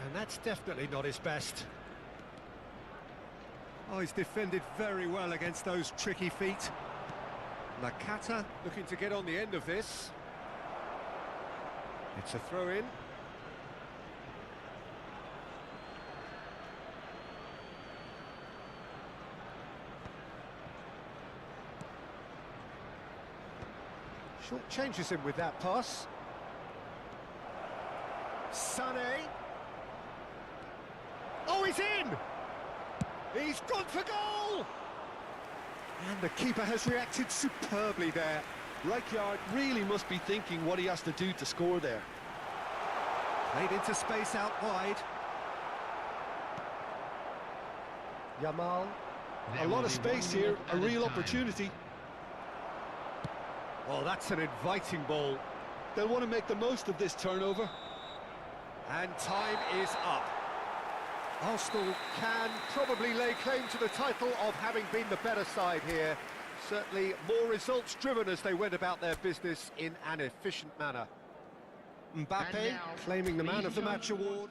And that's definitely not his best. Oh, he's defended very well against those tricky feet. Nakata looking to get on the end of this. It's a throw-in. Short changes him with that pass. Sané. Oh, he's in! He's gone for goal! And the keeper has reacted superbly there. Rijkaard really must be thinking what he has to do to score there. Played into space out wide. Yamal. A lot of space here, a real opportunity. Oh, that's an inviting ball. They'll want to make the most of this turnover. And time is up. Arsenal can probably lay claim to the title of having been the better side here. Certainly more results driven as they went about their business in an efficient manner. Mbappe claiming the Man of the Match award.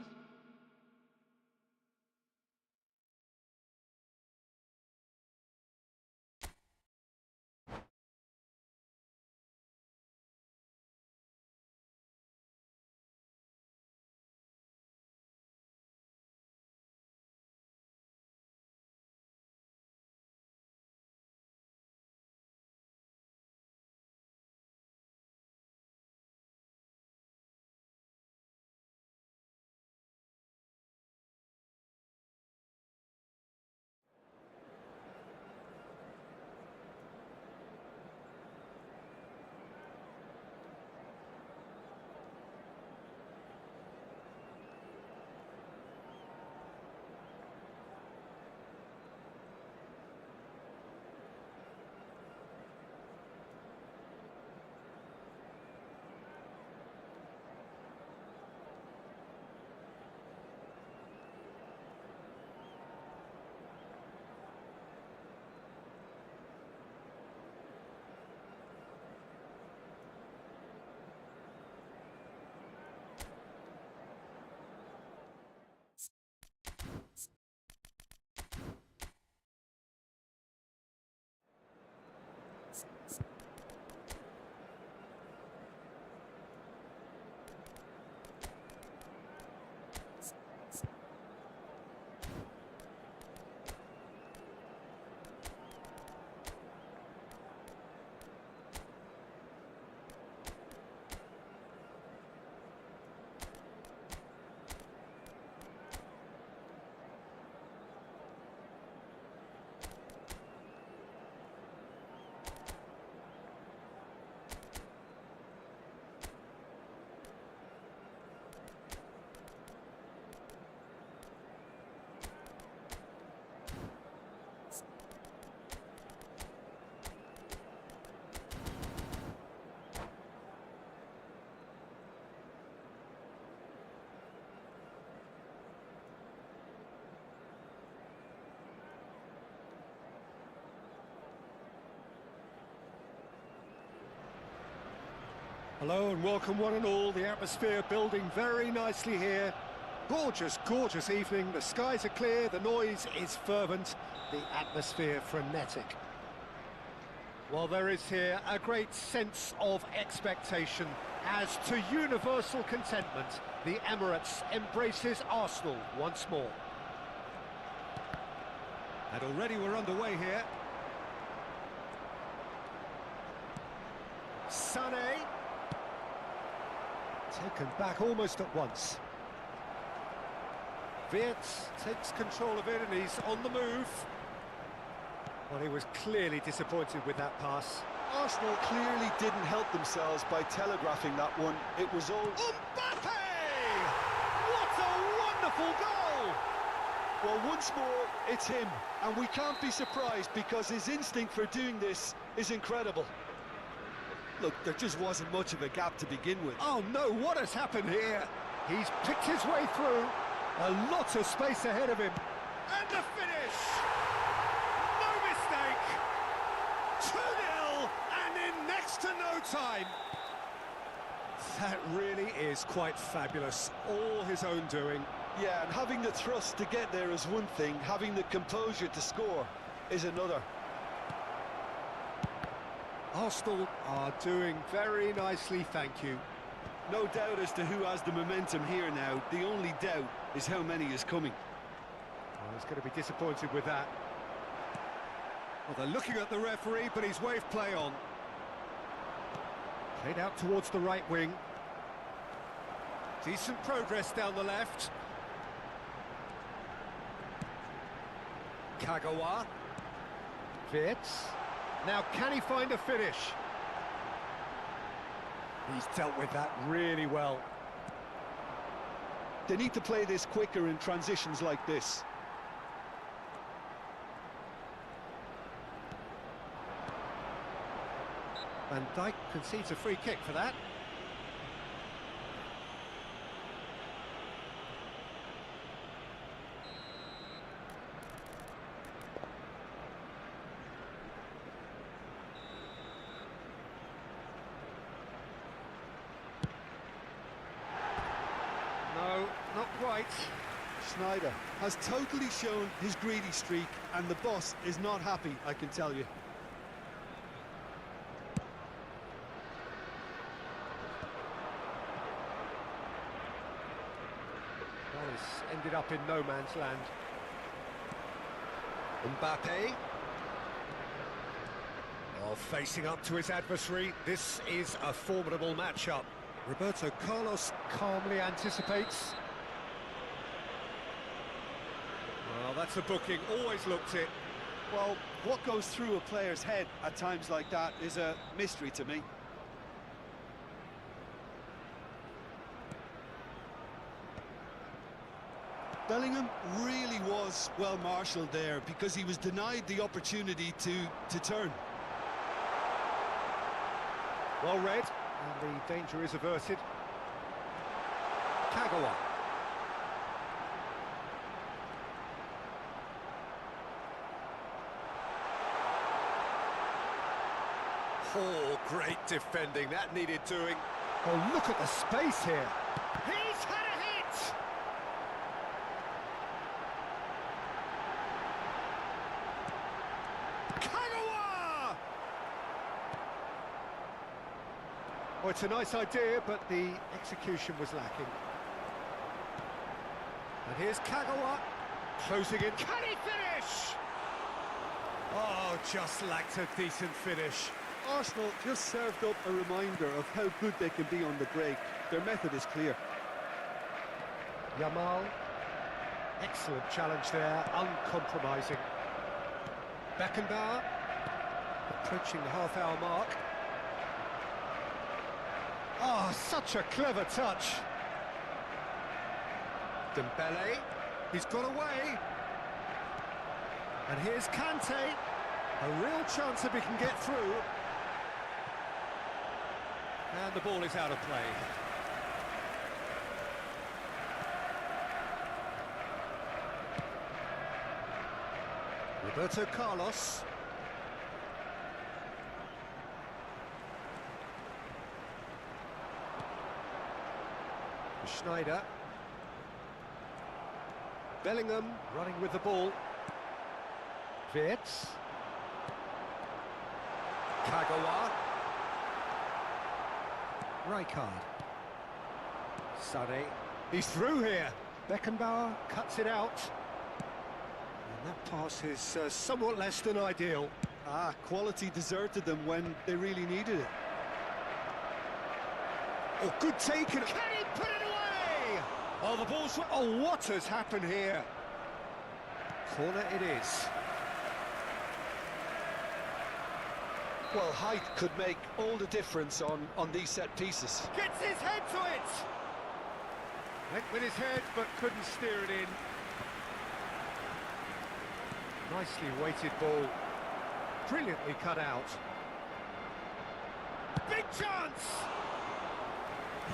Hello and welcome one and all. The atmosphere building very nicely here. Gorgeous, gorgeous evening. The skies are clear, the noise is fervent, the atmosphere frenetic. Well, there is here a great sense of expectation. As to universal contentment, the Emirates embraces Arsenal once more. And already we're underway here. Sané. Taken back almost at once. Wirtz takes control of it and he's on the move. Well, he was clearly disappointed with that pass. Arsenal clearly didn't help themselves by telegraphing that one. It was all... Mbappe! What a wonderful goal! Well, once more, it's him. And we can't be surprised because his instinct for doing this is incredible. Look, there just wasn't much of a gap to begin with. Oh no, what has happened here? He's picked his way through. A lot of space ahead of him. And the finish! No mistake! 2-0 and in next to no time. That really is quite fabulous. All his own doing. Yeah, and having the thrust to get there is one thing. Having the composure to score is another. Arsenal are doing very nicely, thank you. No doubt as to who has the momentum here now. The only doubt is how many is coming. Well, he's going to be disappointed with that. Well, they're looking at the referee, but he's waved play on. Played out towards the right wing. Decent progress down the left. Kagawa. Wirtz. Now, can he find a finish? He's dealt with that really well. They need to play this quicker in transitions like this. Van Dijk concedes a free kick for that. No, not quite. Schneider has totally shown his greedy streak, and the boss is not happy, I can tell you. Well, it's ended up in no man's land. Mbappe. Oh, facing up to his adversary. This is a formidable matchup. Roberto Carlos calmly anticipates. Well, that's a booking, always looked it. Well, what goes through a player's head at times like that is a mystery to me. Bellingham really was well marshalled there because he was denied the opportunity to turn. Well read, and the danger is averted. Kagawa. Oh, great defending, that needed doing. Oh, look at the space here. He's had a hit! Kagawa! Oh, it's a nice idea, but the execution was lacking. And here's Kagawa, closing in. Can he finish? Oh, just lacked a decent finish. Arsenal just served up a reminder of how good they can be on the break. Their method is clear. Yamal, excellent challenge there, uncompromising. Beckenbauer, approaching the half-hour mark. Oh, such a clever touch. Dembele, he's got away. And here's Kante, a real chance if he can get through. And the ball is out of play. Roberto Carlos. Schneider. Bellingham running with the ball. Wirtz. Kagawa. Rijkaard. Sade. He's through here. Beckenbauer cuts it out. And that pass is somewhat less than ideal. Quality deserted them when they really needed it. Oh, good taken. Can he put it away? Oh, the ball's... Oh, what has happened here? Corner it is. Well, height could make all the difference on these set pieces. Gets his head to it! Went with his head, but couldn't steer it in. Nicely weighted ball. Brilliantly cut out. Big chance!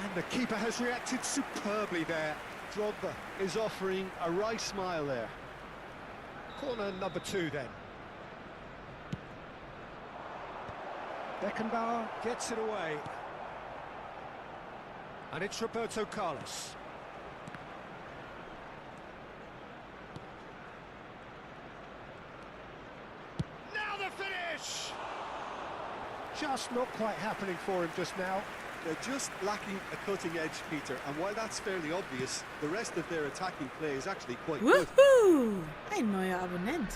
And the keeper has reacted superbly there. Drogba is offering a wry smile there. Corner number 2 then. Beckenbauer gets it away. And it's Roberto Carlos. Now the finish! Just not quite happening for him just now. They're just lacking a cutting edge, Peter, and while that's fairly obvious, the rest of their attacking play is actually quite good. Woohoo! Ein neuer Abonnent.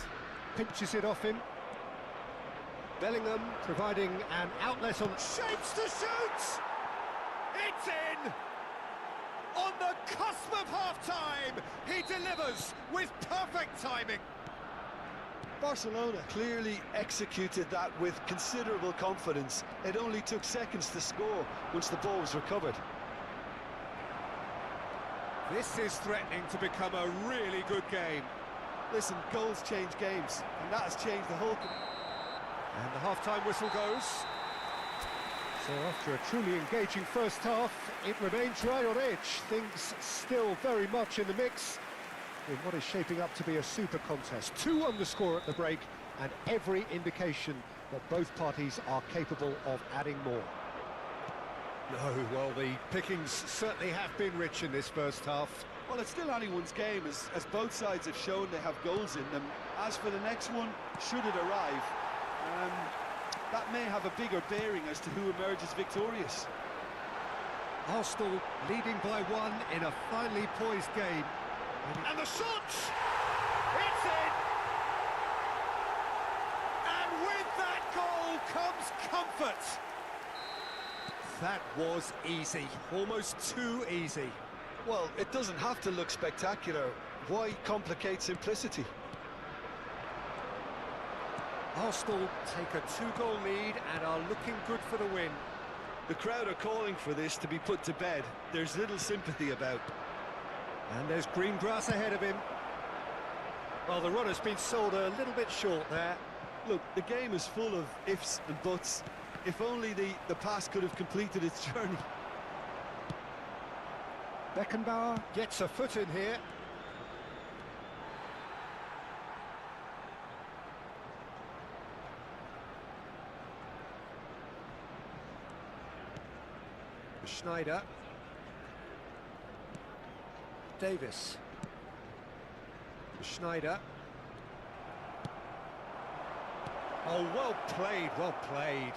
Pinches it off him. Bellingham providing an outlet on... Shapes to shoot! It's in! On the cusp of half-time, he delivers with perfect timing. Barcelona clearly executed that with considerable confidence. It only took seconds to score once the ball was recovered. This is threatening to become a really good game. Listen, goals change games, and that has changed the whole... And the half-time whistle goes. So after a truly engaging first half, it remains right on edge. Things still very much in the mix in what is shaping up to be a super contest. 2-1 the score at the break, and every indication that both parties are capable of adding more. No, well, the pickings certainly have been rich in this first half. Well, it's still anyone's game, as both sides have shown they have goals in them. As for the next one, should it arrive, that may have a bigger bearing as to who emerges victorious. Arsenal leading by 1 in a finely poised game. And the shot! It's in! And with that goal comes comfort. That was easy, almost too easy. Well, it doesn't have to look spectacular. Why complicate simplicity? Arsenal take a 2-goal lead and are looking good for the win. The crowd are calling for this to be put to bed. There's little sympathy about. And there's green grass ahead of him. Well, the runner's been sold a little bit short there. Look, the game is full of ifs and buts. If only the pass could have completed its journey. Beckenbauer gets a foot in here. Schneider. Davis. Schneider. Oh, well played, well played.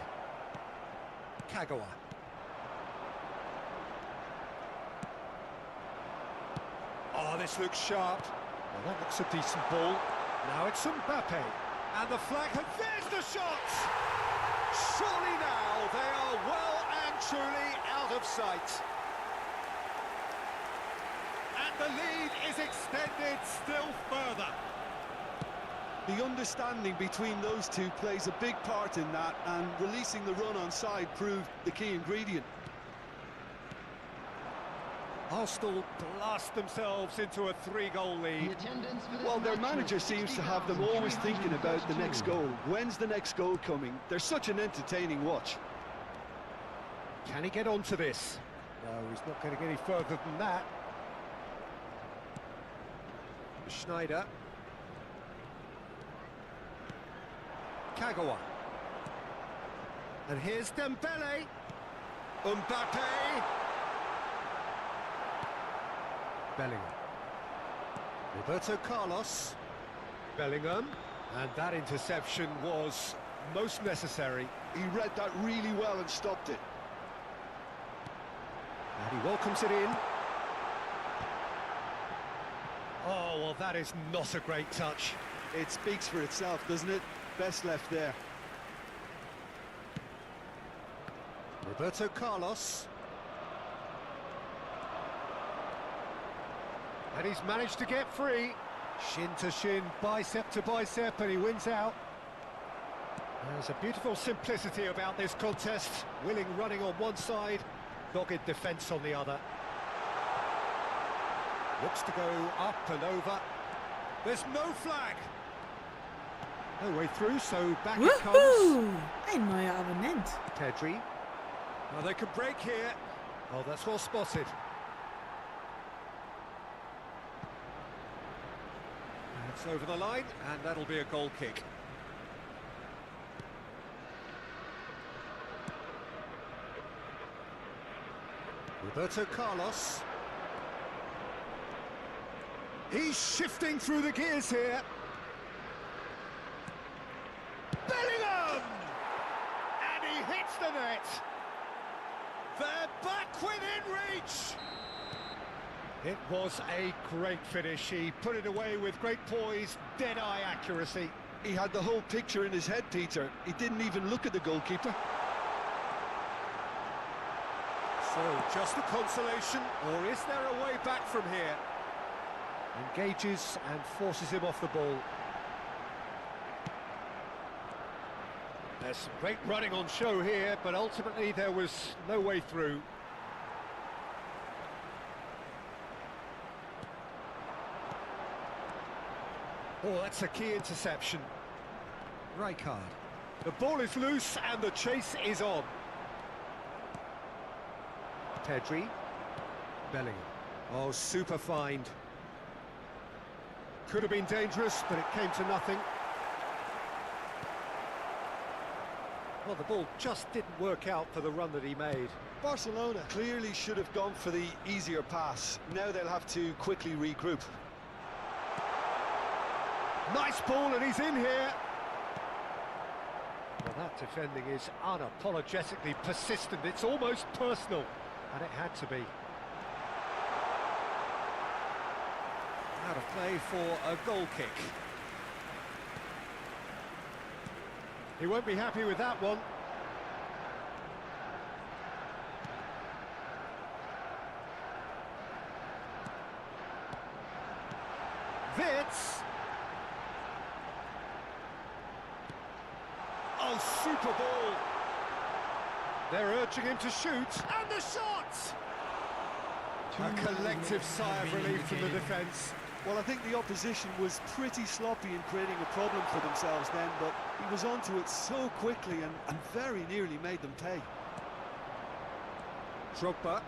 Kagawa. Oh, this looks sharp. Well, that looks a decent ball. Now it's Mbappe. And the flag, there's the shot! Surely now they are well and truly out of sight. And the lead is extended still further. The understanding between those two plays a big part in that, and releasing the run on side proved the key ingredient. Arsenal blast themselves into a 3-goal lead. Well, their manager seems to have them always thinking about the next goal. When's the next goal coming? They're such an entertaining watch. Can he get onto this? No, he's not going to get any further than that. Schneider. Kagawa. And here's Dembele. Mbappe. Bellingham. Roberto Carlos. Bellingham. And that interception was most necessary. He read that really well and stopped it. And he welcomes it in. Oh, well, that is not a great touch. It speaks for itself, doesn't it? Best left there. Roberto Carlos. And he's managed to get free. Shin to shin, bicep to bicep, and he wins out. There's a beautiful simplicity about this contest. Willing running on one side, dogged defence on the other. Looks to go up and over. There's no flag. No way through, so back it comes. Woohoo! Ein neuer Abonnent. Pedri. Well, they could break here. Oh, that's well spotted. It's over the line, and that'll be a goal kick. Roberto Carlos. He's shifting through the gears here. Bellingham! And he hits the net. They're back within reach. It was a great finish. He put it away with great poise, dead-eye accuracy. He had the whole picture in his head, Peter. He didn't even look at the goalkeeper. So, just a consolation, or is there a way back from here? Engages and forces him off the ball. There's some great running on show here, but ultimately there was no way through. Oh, that's a key interception. Rijkaard. The ball is loose and the chase is on. Pedri. Bellingham. Oh, super find. Could have been dangerous, but it came to nothing. Well, the ball just didn't work out for the run that he made. Barcelona clearly should have gone for the easier pass. Now they'll have to quickly regroup. Nice ball, and he's in here. Well, that defending is unapologetically persistent. It's almost personal, and it had to be. Out of play for a goal kick. He won't be happy with that one. Vitz. Oh, super ball. They're urging him to shoot, and the shot! A collective sigh of relief from the defence. Well, I think the opposition was pretty sloppy in creating a problem for themselves then, but he was onto it so quickly and very nearly made them pay. Drogba.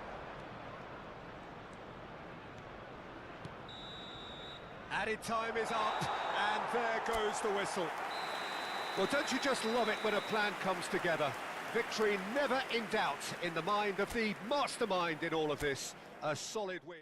Added time is up, and there goes the whistle. Well, don't you just love it when a plan comes together? Victory never in doubt in the mind of the mastermind in all of this. A solid win.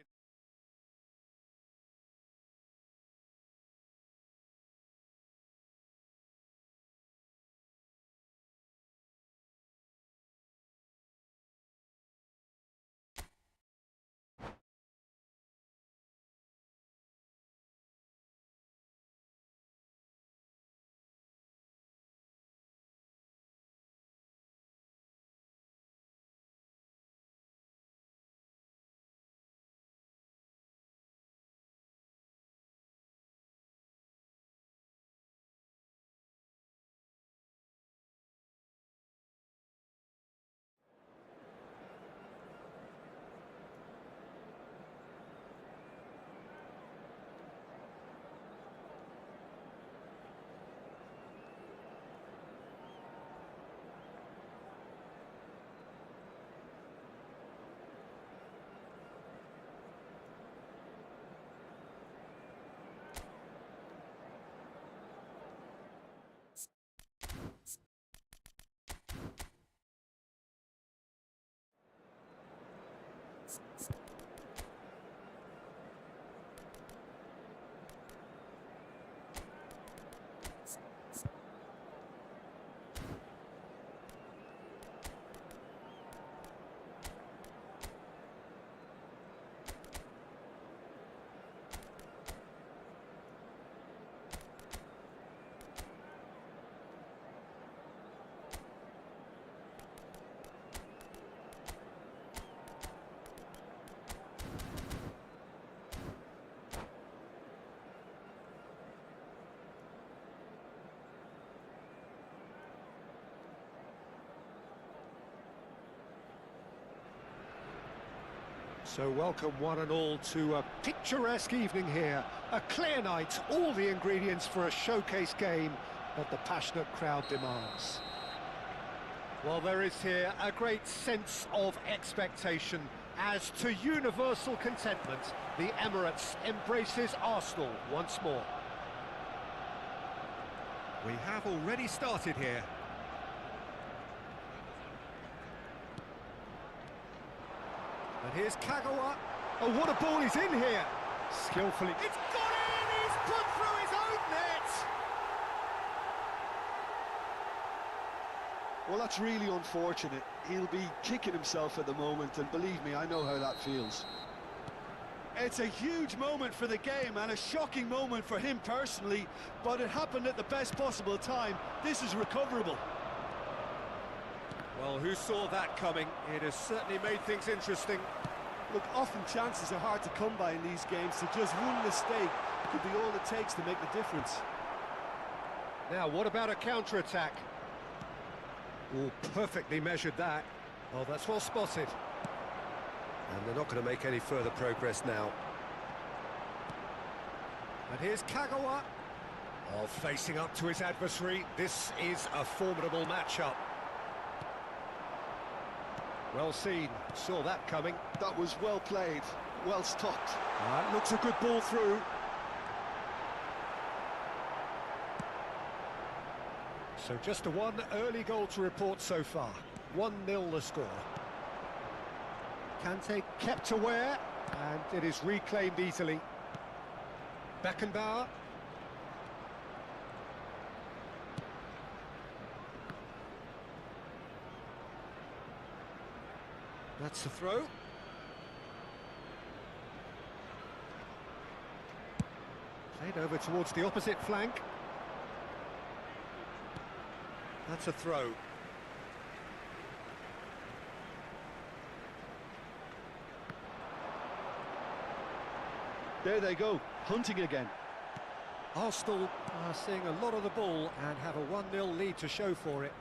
So welcome one and all to a picturesque evening here. A clear night, all the ingredients for a showcase game that the passionate crowd demands. Well, there is here a great sense of expectation as to universal contentment. The Emirates embraces Arsenal once more. We have already started here. And here's Kagawa. Oh, what a ball he's in here! Skillfully. It's got in! He's put through his own net! Well, that's really unfortunate. He'll be kicking himself at the moment, and believe me, I know how that feels. It's a huge moment for the game and a shocking moment for him personally, but it happened at the best possible time. This is recoverable. Well, who saw that coming? It has certainly made things interesting. Look, often chances are hard to come by in these games, so just one mistake could be all it takes to make the difference. Now, what about a counter-attack? Oh, perfectly measured that. Oh, that's well spotted. And they're not going to make any further progress now. And here's Kagawa. Oh, facing up to his adversary. This is a formidable matchup. Well seen, saw that coming. That was well played, well stopped. That looks a good ball through. So just a one early goal to report so far. 1-0 the score. Kante kept aware, and it is reclaimed easily. Beckenbauer. That's the throw. Played over towards the opposite flank. That's a throw. There they go, hunting again. Arsenal are seeing a lot of the ball and have a 1-0 lead to show for it.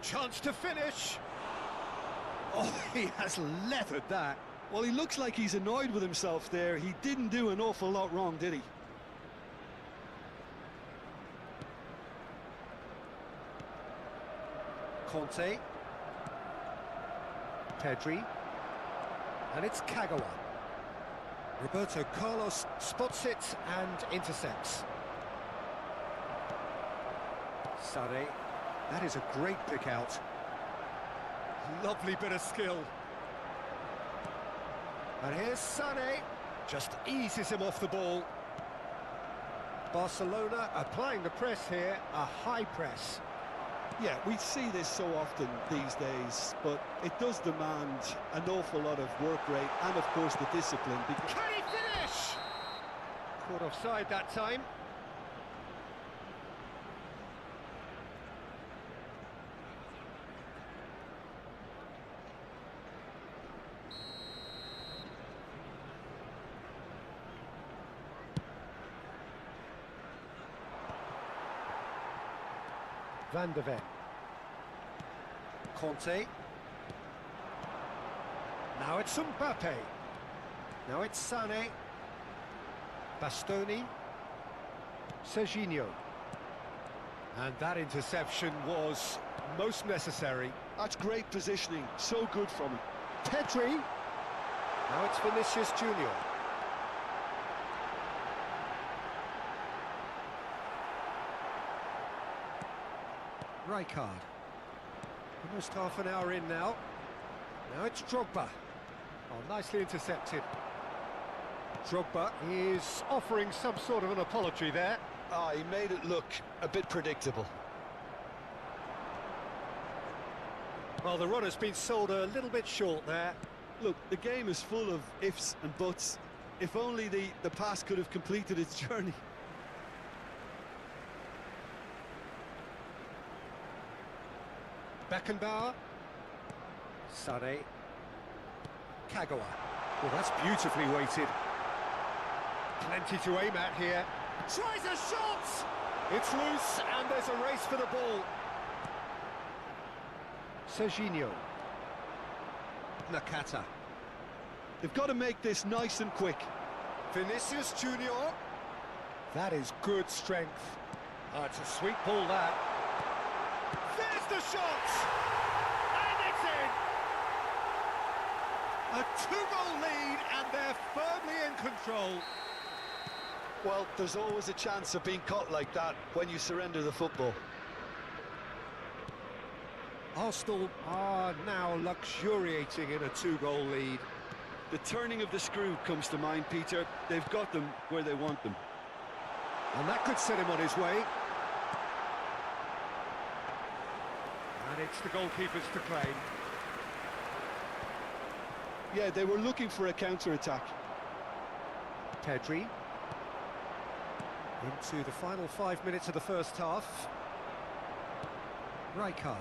Chance to finish. Oh, he has leathered that. Well, he looks like he's annoyed with himself there. He didn't do an awful lot wrong, did he? Conte. Pedri. And it's Kagawa. Roberto Carlos spots it and intercepts. Sade. That is a great pick out. Lovely bit of skill. And here's Sane. Just eases him off the ball. Barcelona applying the press here, a high press. Yeah, we see this so often these days, but it does demand an awful lot of work rate and, of course, the discipline. Can he finish? Caught offside that time. Van de Ven. Conte. Now it's Mbappe. Now it's Sane. Bastoni. Serginho. And that interception was most necessary. That's great positioning, so good from him. Pedri. Now it's Vinicius Junior. Rijkaard. Almost half an hour in now. Now it's Drogba. Oh, nicely intercepted. Drogba is offering some sort of an apology there. Ah, he made it look a bit predictable. Well, the run has been sold a little bit short there. Look, the game is full of ifs and buts. If only the pass could have completed its journey. Beckenbauer. Sade. Kagawa. Well, that's beautifully weighted. Plenty to aim at here. Tries a shot! It's loose, and there's a race for the ball. Serginho. Nakata. They've got to make this nice and quick. Vinicius Junior. That is good strength. Oh, it's a sweet ball, that. There's the shot! And it's in! A two-goal lead, and they're firmly in control. Well, there's always a chance of being caught like that when you surrender the football. Arsenal are now luxuriating in a two-goal lead. The turning of the screw comes to mind, Peter. They've got them where they want them. And that could set him on his way. And it's the goalkeepers to claim. Yeah, they were looking for a counter-attack. Pedri. Into the final 5 minutes of the first half. Rijkaard.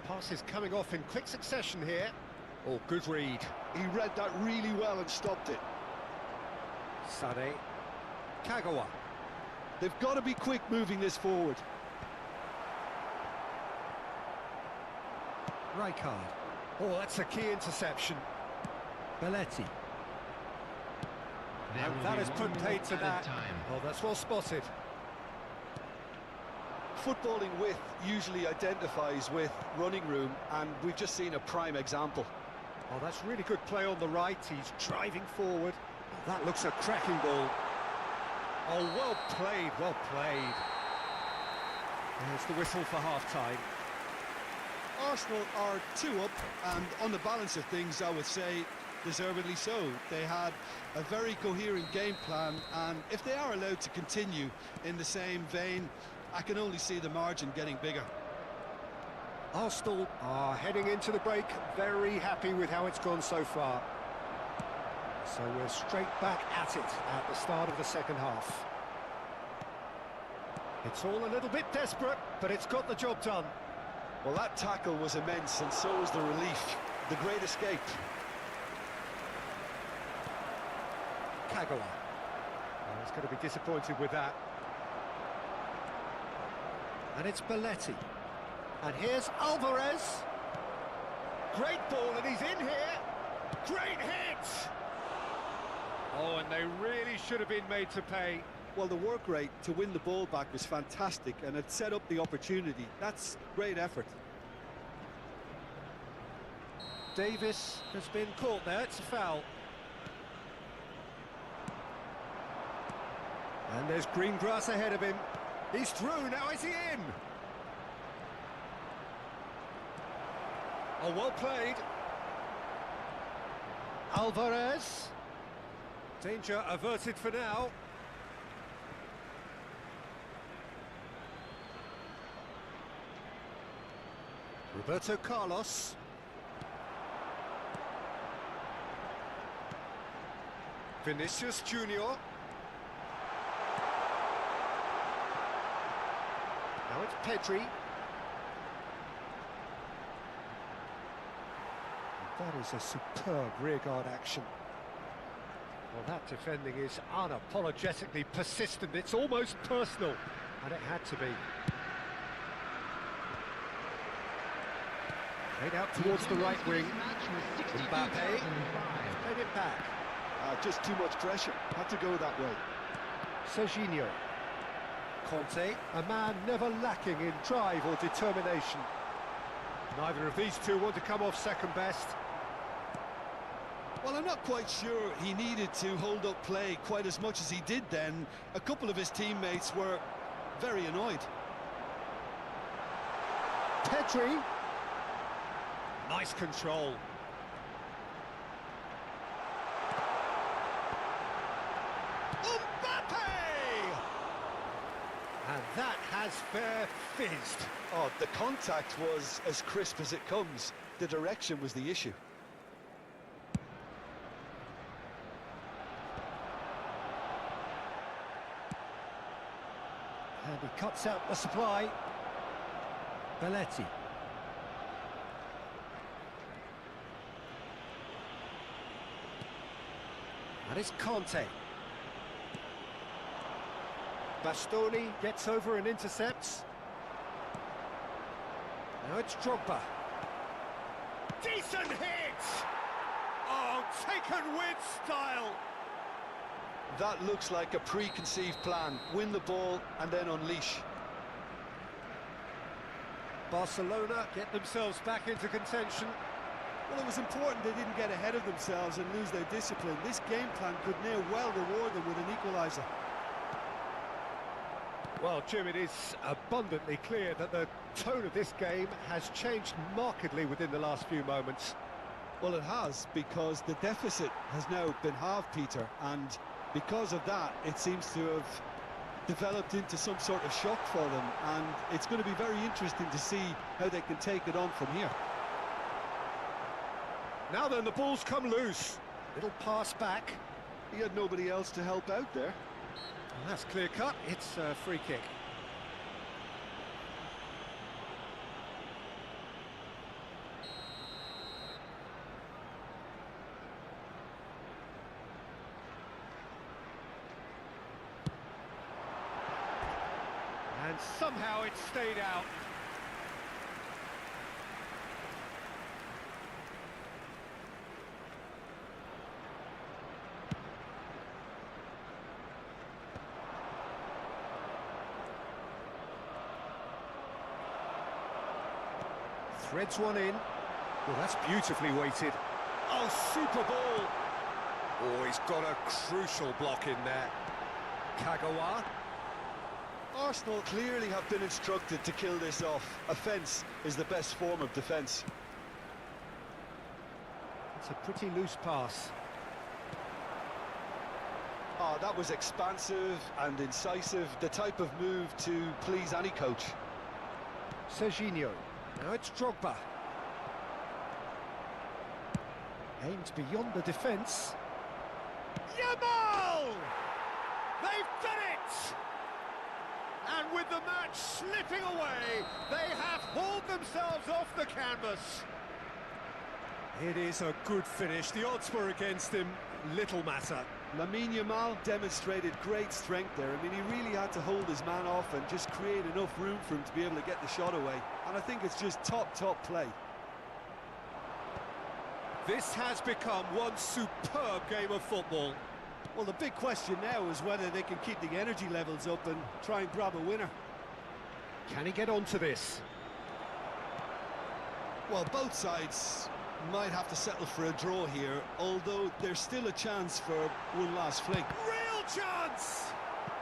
Pass is coming off in quick succession here. Oh, good read. He read that really well and stopped it. Sade. Kagawa. They've got to be quick moving this forward. Rijkaard. Oh, that's a key interception. Belletti. And that has put paid to that. Oh, that's well spotted. Footballing width usually identifies with running room, and we've just seen a prime example. Oh, that's really good play on the right. He's driving forward. Oh, that looks a cracking ball. Oh, well played, well played. There's the whistle for half-time. Arsenal are 2 up, and on the balance of things, I would say deservedly so. They had a very coherent game plan, and if they are allowed to continue in the same vein, I can only see the margin getting bigger. Arsenal are heading into the break, very happy with how it's gone so far. So we're straight back at it at the start of the second half. It's all a little bit desperate, but it's got the job done. Well, that tackle was immense, and so was the relief. The great escape. Kagawa. Oh, he's going to be disappointed with that. And it's Belletti. And here's Alvarez. Great ball, and he's in here. Great hit! Oh, and they really should have been made to pay. Well, the work rate to win the ball back was fantastic, and it set up the opportunity. That's great effort. Davis has been caught there. It's a foul. And there's green grass ahead of him. He's through, now is he in? Oh, well played. Alvarez. Danger averted for now. Roberto Carlos. Vinicius Junior. Now it's Pedri. That is a superb rearguard action. Well, that defending is unapologetically persistent. It's almost personal, and it had to be. Played out towards the right wing. Mbappe played it back. Just too much pressure. Had to go that way. Serginho. Conte, a man never lacking in drive or determination. Neither of these two want to come off second best. Well, I'm not quite sure he needed to hold up play quite as much as he did then. A couple of his teammates were very annoyed. Pedri. Nice control. And that has fair fizzed. Oh, the contact was as crisp as it comes. The direction was the issue. And he cuts out the supply. Belletti. And it's Conte. Bastoni gets over and intercepts. Now it's Drogba. Decent hit! taken with style. That looks like a preconceived plan. Win the ball and then unleash. Barcelona get themselves back into contention. Well, it was important they didn't get ahead of themselves and lose their discipline. This game plan could near well reward them with an equaliser. Well, Jim, it is abundantly clear that the tone of this game has changed markedly within the last few moments. Well, it has, because the deficit has now been halved, Peter, and because of that, it seems to have developed into some sort of shock for them, and it's going to be very interesting to see how they can take it on from here. Now then, the ball's come loose. Little pass back. He had nobody else to help out there. And that's clear cut. It's a free kick. And somehow it stayed out. Threads one in. Well, that's beautifully weighted. Oh, super ball. Oh, he's got a crucial block in there. Kagawa. Arsenal clearly have been instructed to kill this off. Offence is the best form of defence. It's a pretty loose pass. Oh, that was expansive and incisive, the type of move to please any coach. Serginho. Now it's Drogba. Aimed beyond the defence. Yamal! They've done it! And with the match slipping away, they have hauled themselves off the canvas. It is a good finish. The odds were against him. Little matter. Lamine Yamal demonstrated great strength there. I mean, he really had to hold his man off and just create enough room for him to be able to get the shot away. And I think it's just top play. This has become one superb game of football. Well, the big question now is whether they can keep the energy levels up and try and grab a winner. Can he get onto this? Well, both sides might have to settle for a draw here, although there's still a chance for one last fling. Real chance!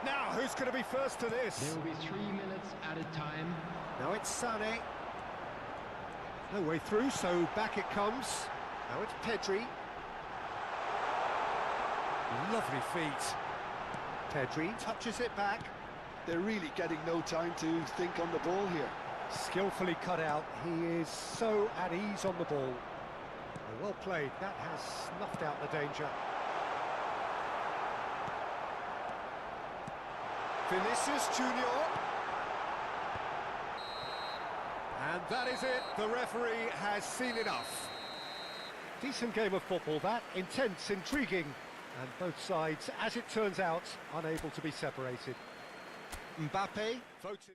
Now, who's going to be first to this? There will be 3 minutes at a time. Now it's Sané. No way through, so back it comes. Now it's Pedri. Lovely feet. Pedri touches it back. They're really getting no time to think on the ball here. Skillfully cut out. He is so at ease on the ball. Well played. That has snuffed out the danger. Vinicius Junior. And that is it. The referee has seen enough. Decent game of football, that. Intense, intriguing. And both sides, as it turns out, unable to be separated. Mbappe voted.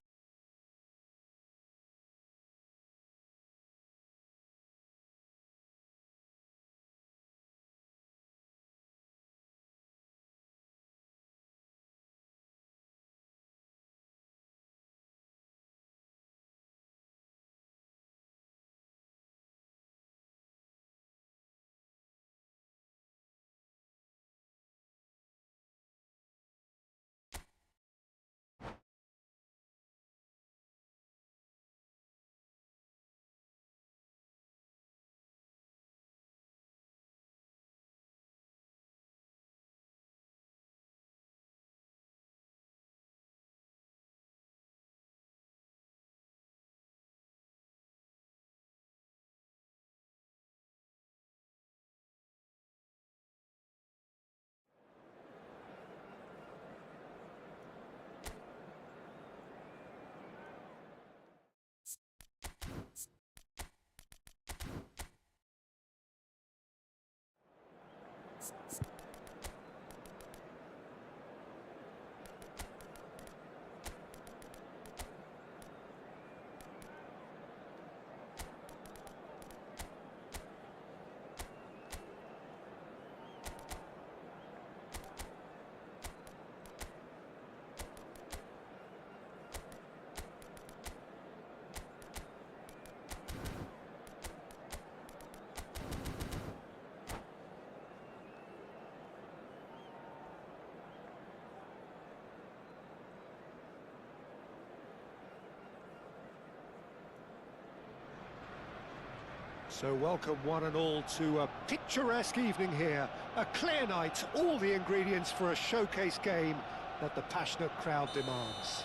So welcome one and all to a picturesque evening here. A clear night, all the ingredients for a showcase game that the passionate crowd demands.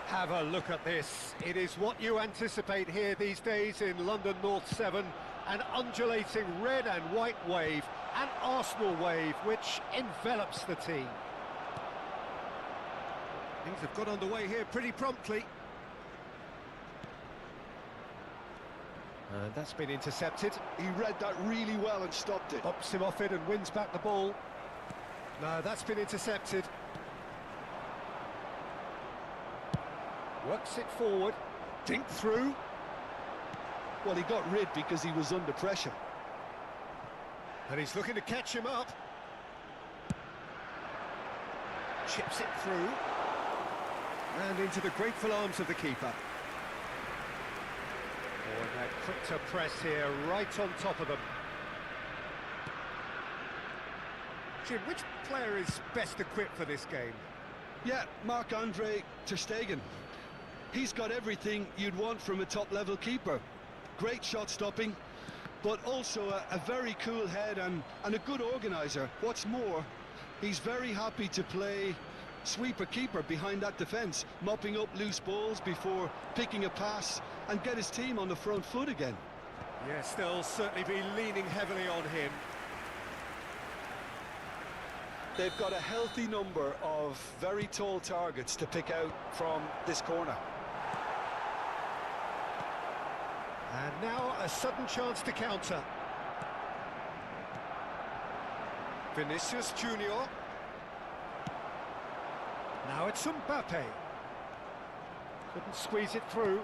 Have a look at this. It is what you anticipate here these days in London North 7. An undulating red and white wave, an Arsenal wave which envelops the team. Things have got underway here pretty promptly. And that's been intercepted. He read that really well and stopped it. Bops him off it and wins back the ball. No, that's been intercepted. Works it forward. Dink through. Well, he got rid because he was under pressure. And he's looking to catch him up. Chips it through. And into the grateful arms of the keeper. Oh, and they're quick to press here, right on top of them. Jim, which player is best equipped for this game? Yeah, Marc-Andre ter Stegen. He's got everything you'd want from a top-level keeper. Great shot stopping, but also a very cool head and a good organiser. What's more, he's very happy to play sweeper-keeper behind that defence, mopping up loose balls before picking a pass and get his team on the front foot again. Yes, they'll certainly be leaning heavily on him. They've got a healthy number of very tall targets to pick out from this corner. And now a sudden chance to counter. Vinicius Junior. Now it's Mbappe. Couldn't squeeze it through.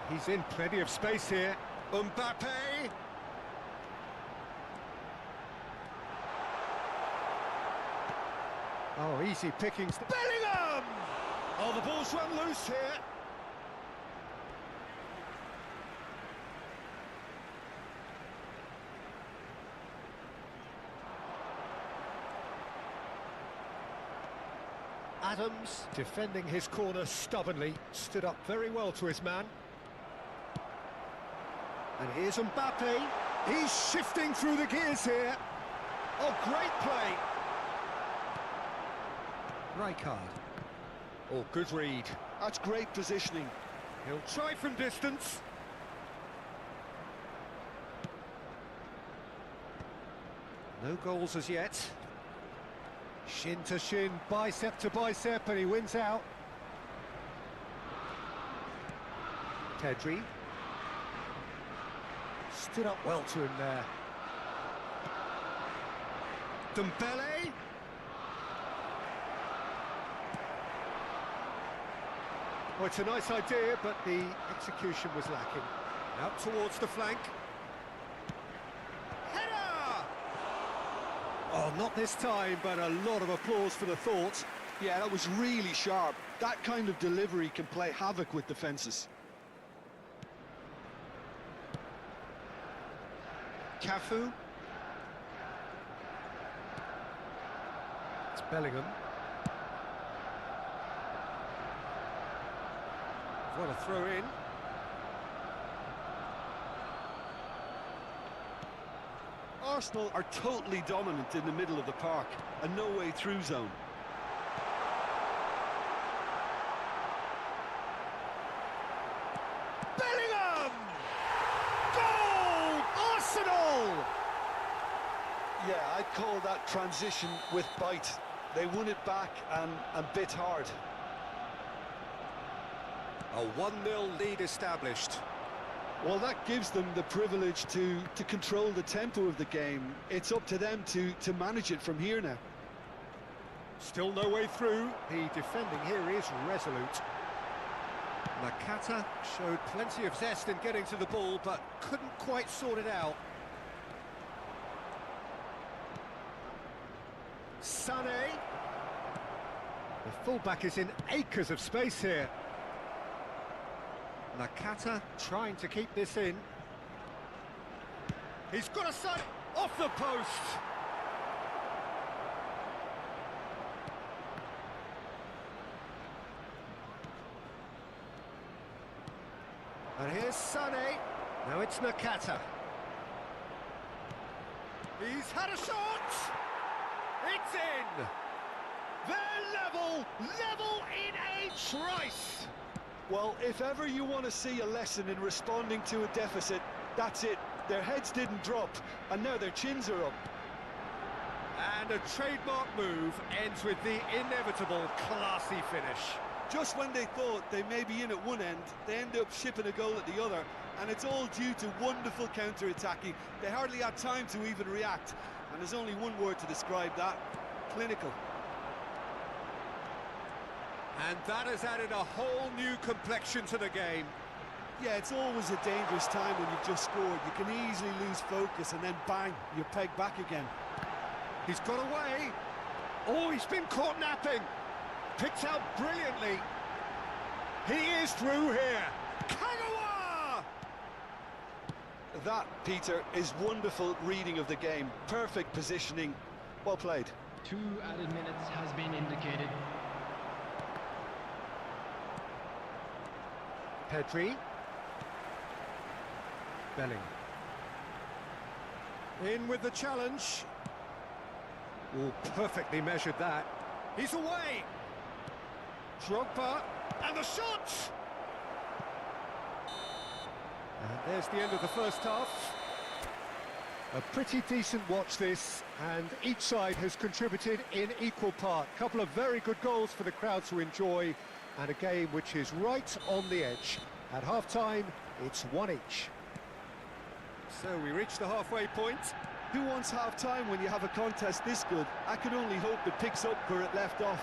He's in plenty of space here. Mbappe! Oh, easy pickings. Bellingham! Oh, the ball's run loose here. Adams, defending his corner stubbornly, stood up very well to his man. And here's Mbappe. He's shifting through the gears here. Oh, great play. Rijkaard. Oh, good read. That's great positioning. He'll try from distance. No goals as yet. Shin to shin, bicep to bicep, and he wins out. Pedri. Stood up well to him there. Dembele. Well, it's a nice idea, but the execution was lacking. Out towards the flank. Header! Oh, not this time, but a lot of applause for the thought. Yeah, that was really sharp. That kind of delivery can play havoc with defences. Cafu. It's Bellingham. What a throw in. Arsenal are totally dominant in the middle of the park, a no-way through zone. Bellingham! Goal! Arsenal! Yeah, I'd call that transition with bite. They won it back and bit hard. A 1-0 lead established. Well, that gives them the privilege to control the tempo of the game. It's up to them to manage it from here now. Still no way through. The defending here is resolute. Nakata showed plenty of zest in getting to the ball, but couldn't quite sort it out. Sané. The fullback is in acres of space here. Nakata trying to keep this in. He's got a side off the post. And here's Sané. Now it's Nakata. He's had a shot! It's in! They're level in a trice! Well, if ever you want to see a lesson in responding to a deficit, that's it. Their heads didn't drop, and now their chins are up. And a trademark move ends with the inevitable classy finish. Just when they thought they may be in at one end, they end up shipping a goal at the other, and it's all due to wonderful counter-attacking. They hardly had time to even react, and there's only one word to describe that: clinical. And that has added a whole new complexion to the game. Yeah, it's always a dangerous time when you've just scored. You can easily lose focus, and then bang, you're pegged back again. He's got away. Oh, he's been caught napping. Picked out brilliantly. He is through here. Kagawa! That, Peter, is wonderful reading of the game. Perfect positioning. Well played. 2 added minutes has been indicated. Pedri. Belling. In with the challenge. Oh, perfectly measured that. He's away. Drogba, and the shot! And there's the end of the first half. A pretty decent watch this, and each side has contributed in equal part. A couple of very good goals for the crowd to enjoy, and a game which is right on the edge. At half-time, it's 1 each. So we reach the halfway point. Who wants half-time when you have a contest this good? I can only hope it picks up where it left off.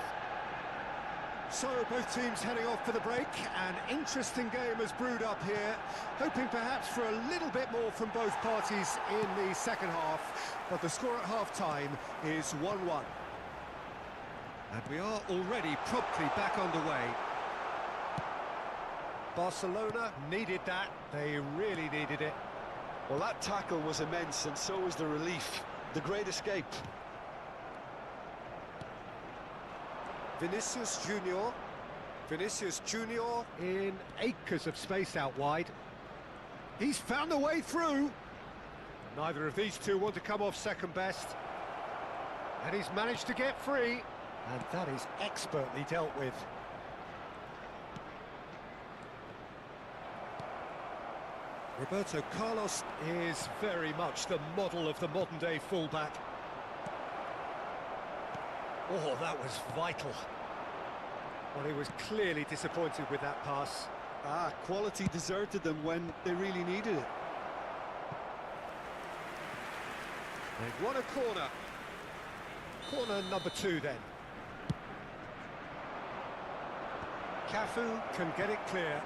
So both teams heading off for the break. An interesting game has brewed up here, hoping perhaps for a little bit more from both parties in the second half, but the score at half-time is 1-1. And we are already promptly back underway. Barcelona needed that, they really needed it. Well, that tackle was immense, and so was the relief. The great escape. Vinicius Junior. Vinicius Junior in acres of space out wide. He's found a way through. Neither of these two want to come off second best. And he's managed to get free. And that is expertly dealt with. Roberto Carlos is very much the model of the modern-day fullback. Oh, that was vital. Well, he was clearly disappointed with that pass. Quality deserted them when they really needed it. They've won a corner. Corner number 2 then. Cafu can get it clear.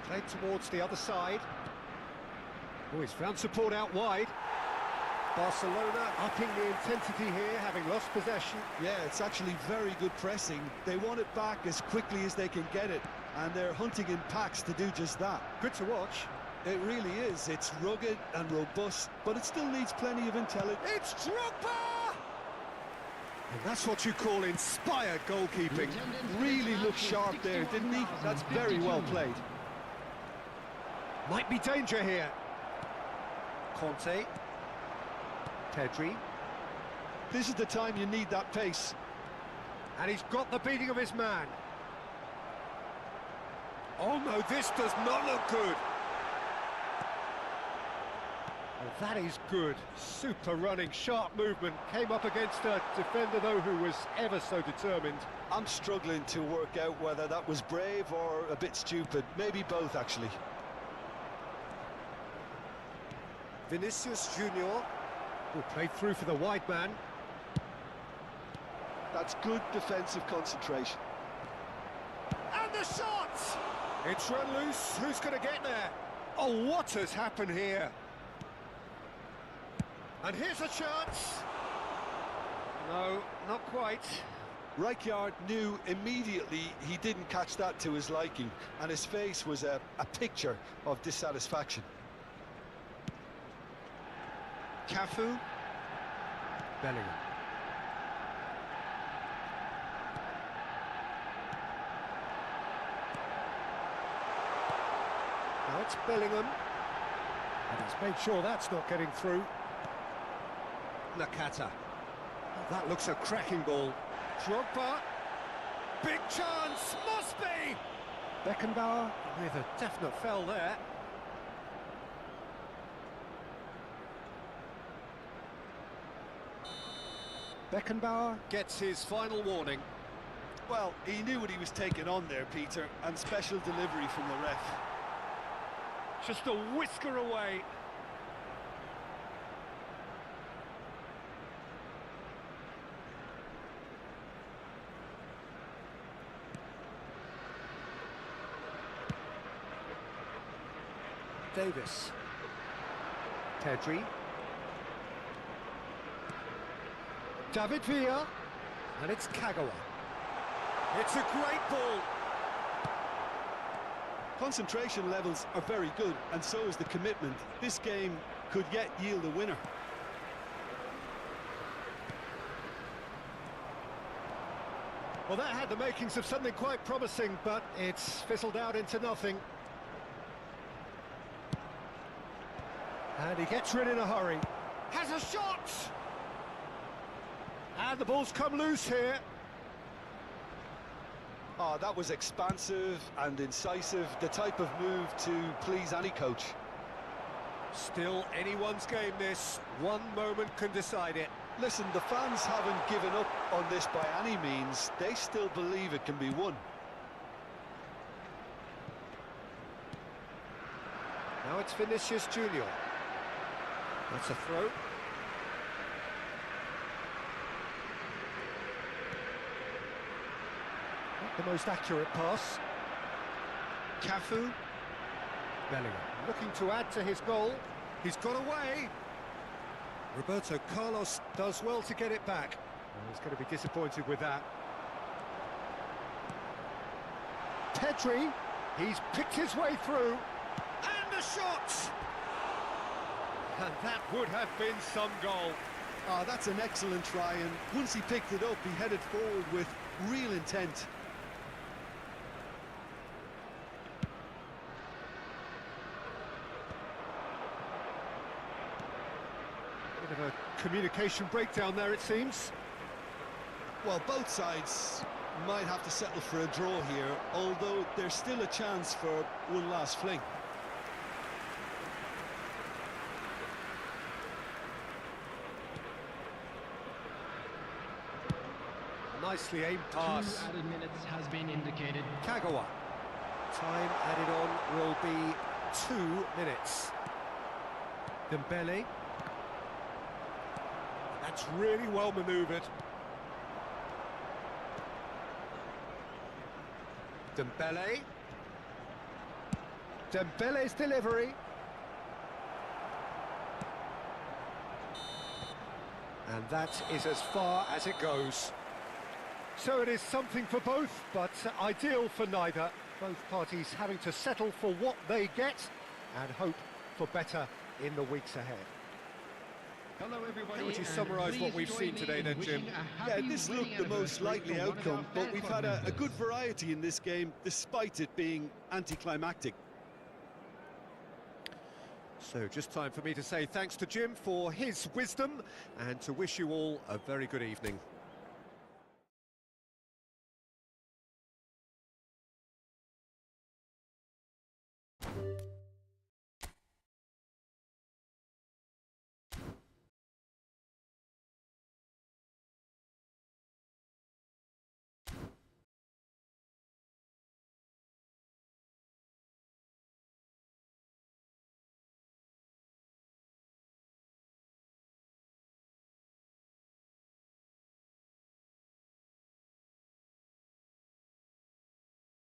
Played towards the other side. Oh, he's found support out wide. Barcelona upping the intensity here, having lost possession. Yeah, it's actually very good pressing. They want it back as quickly as they can get it, and they're hunting in packs to do just that. Good to watch. It really is. It's rugged and robust, but it still needs plenty of intelligence. It's Drogba! And that's what you call inspired goalkeeping. Really looked sharp there, didn't he? That's very well played. Might be danger here. Conte. Pedri. This is the time you need that pace. And he's got the beating of his man. Oh no, this does not look good. Well, that is good. Super running, sharp movement. Came up against a defender, though, who was ever so determined. I'm struggling to work out whether that was brave or a bit stupid. Maybe both, actually. Vinicius Junior. Will play through for the wide man. That's good defensive concentration. And the shot! It's run loose. Who's going to get there? Oh, what has happened here? And here's a chance. No, not quite. Rijkaard knew immediately he didn't catch that to his liking, and his face was a picture of dissatisfaction. Cafu. Bellingham. Now it's Bellingham. And he's made sure that's not getting through. Nakata. Oh, that looks a cracking ball. Drogba. Big chance, must be! Beckenbauer with a definite foul there. Beckenbauer gets his final warning. Well, he knew what he was taking on there, Peter, and special delivery from the ref. Just a whisker away. Davis. Pedri. David Villa. And it's Kagawa. It's a great ball. Concentration levels are very good, and so is the commitment. This game could yet yield a winner. Well, that had the makings of something quite promising, but it's fizzled out into nothing. And he gets rid in a hurry. Has a shot! And the ball's come loose here. Oh, that was expansive and incisive, the type of move to please any coach. Still anyone's game, this. One moment can decide it. Listen, the fans haven't given up on this by any means. They still believe it can be won. Now it's Vinicius Junior. That's a throw. Not the most accurate pass. Cafu. Bellingham looking to add to his goal. He's got away. Roberto Carlos does well to get it back. Well, he's going to be disappointed with that. Pedri. He's picked his way through. And the shot! And that would have been some goal. Ah, that's an excellent try, and once he picked it up, he headed forward with real intent. Bit of a communication breakdown there, it seems. Well, both sides might have to settle for a draw here, although there's still a chance for one last fling. Nicely aimed pass. 2 added minutes has been indicated. Kagawa. Time added on will be 2 minutes. Dembele. That's really well manoeuvred. Dembele. Dembele's delivery. And that is as far as it goes. So it is something for both, but ideal for neither. Both parties having to settle for what they get and hope for better in the weeks ahead. Hello everybody. How would you summarise what we've seen today then, Jim? Yeah, this looked the most likely outcome, but we've had a good variety in this game, despite it being anticlimactic. So just time for me to say thanks to Jim for his wisdom and to wish you all a very good evening.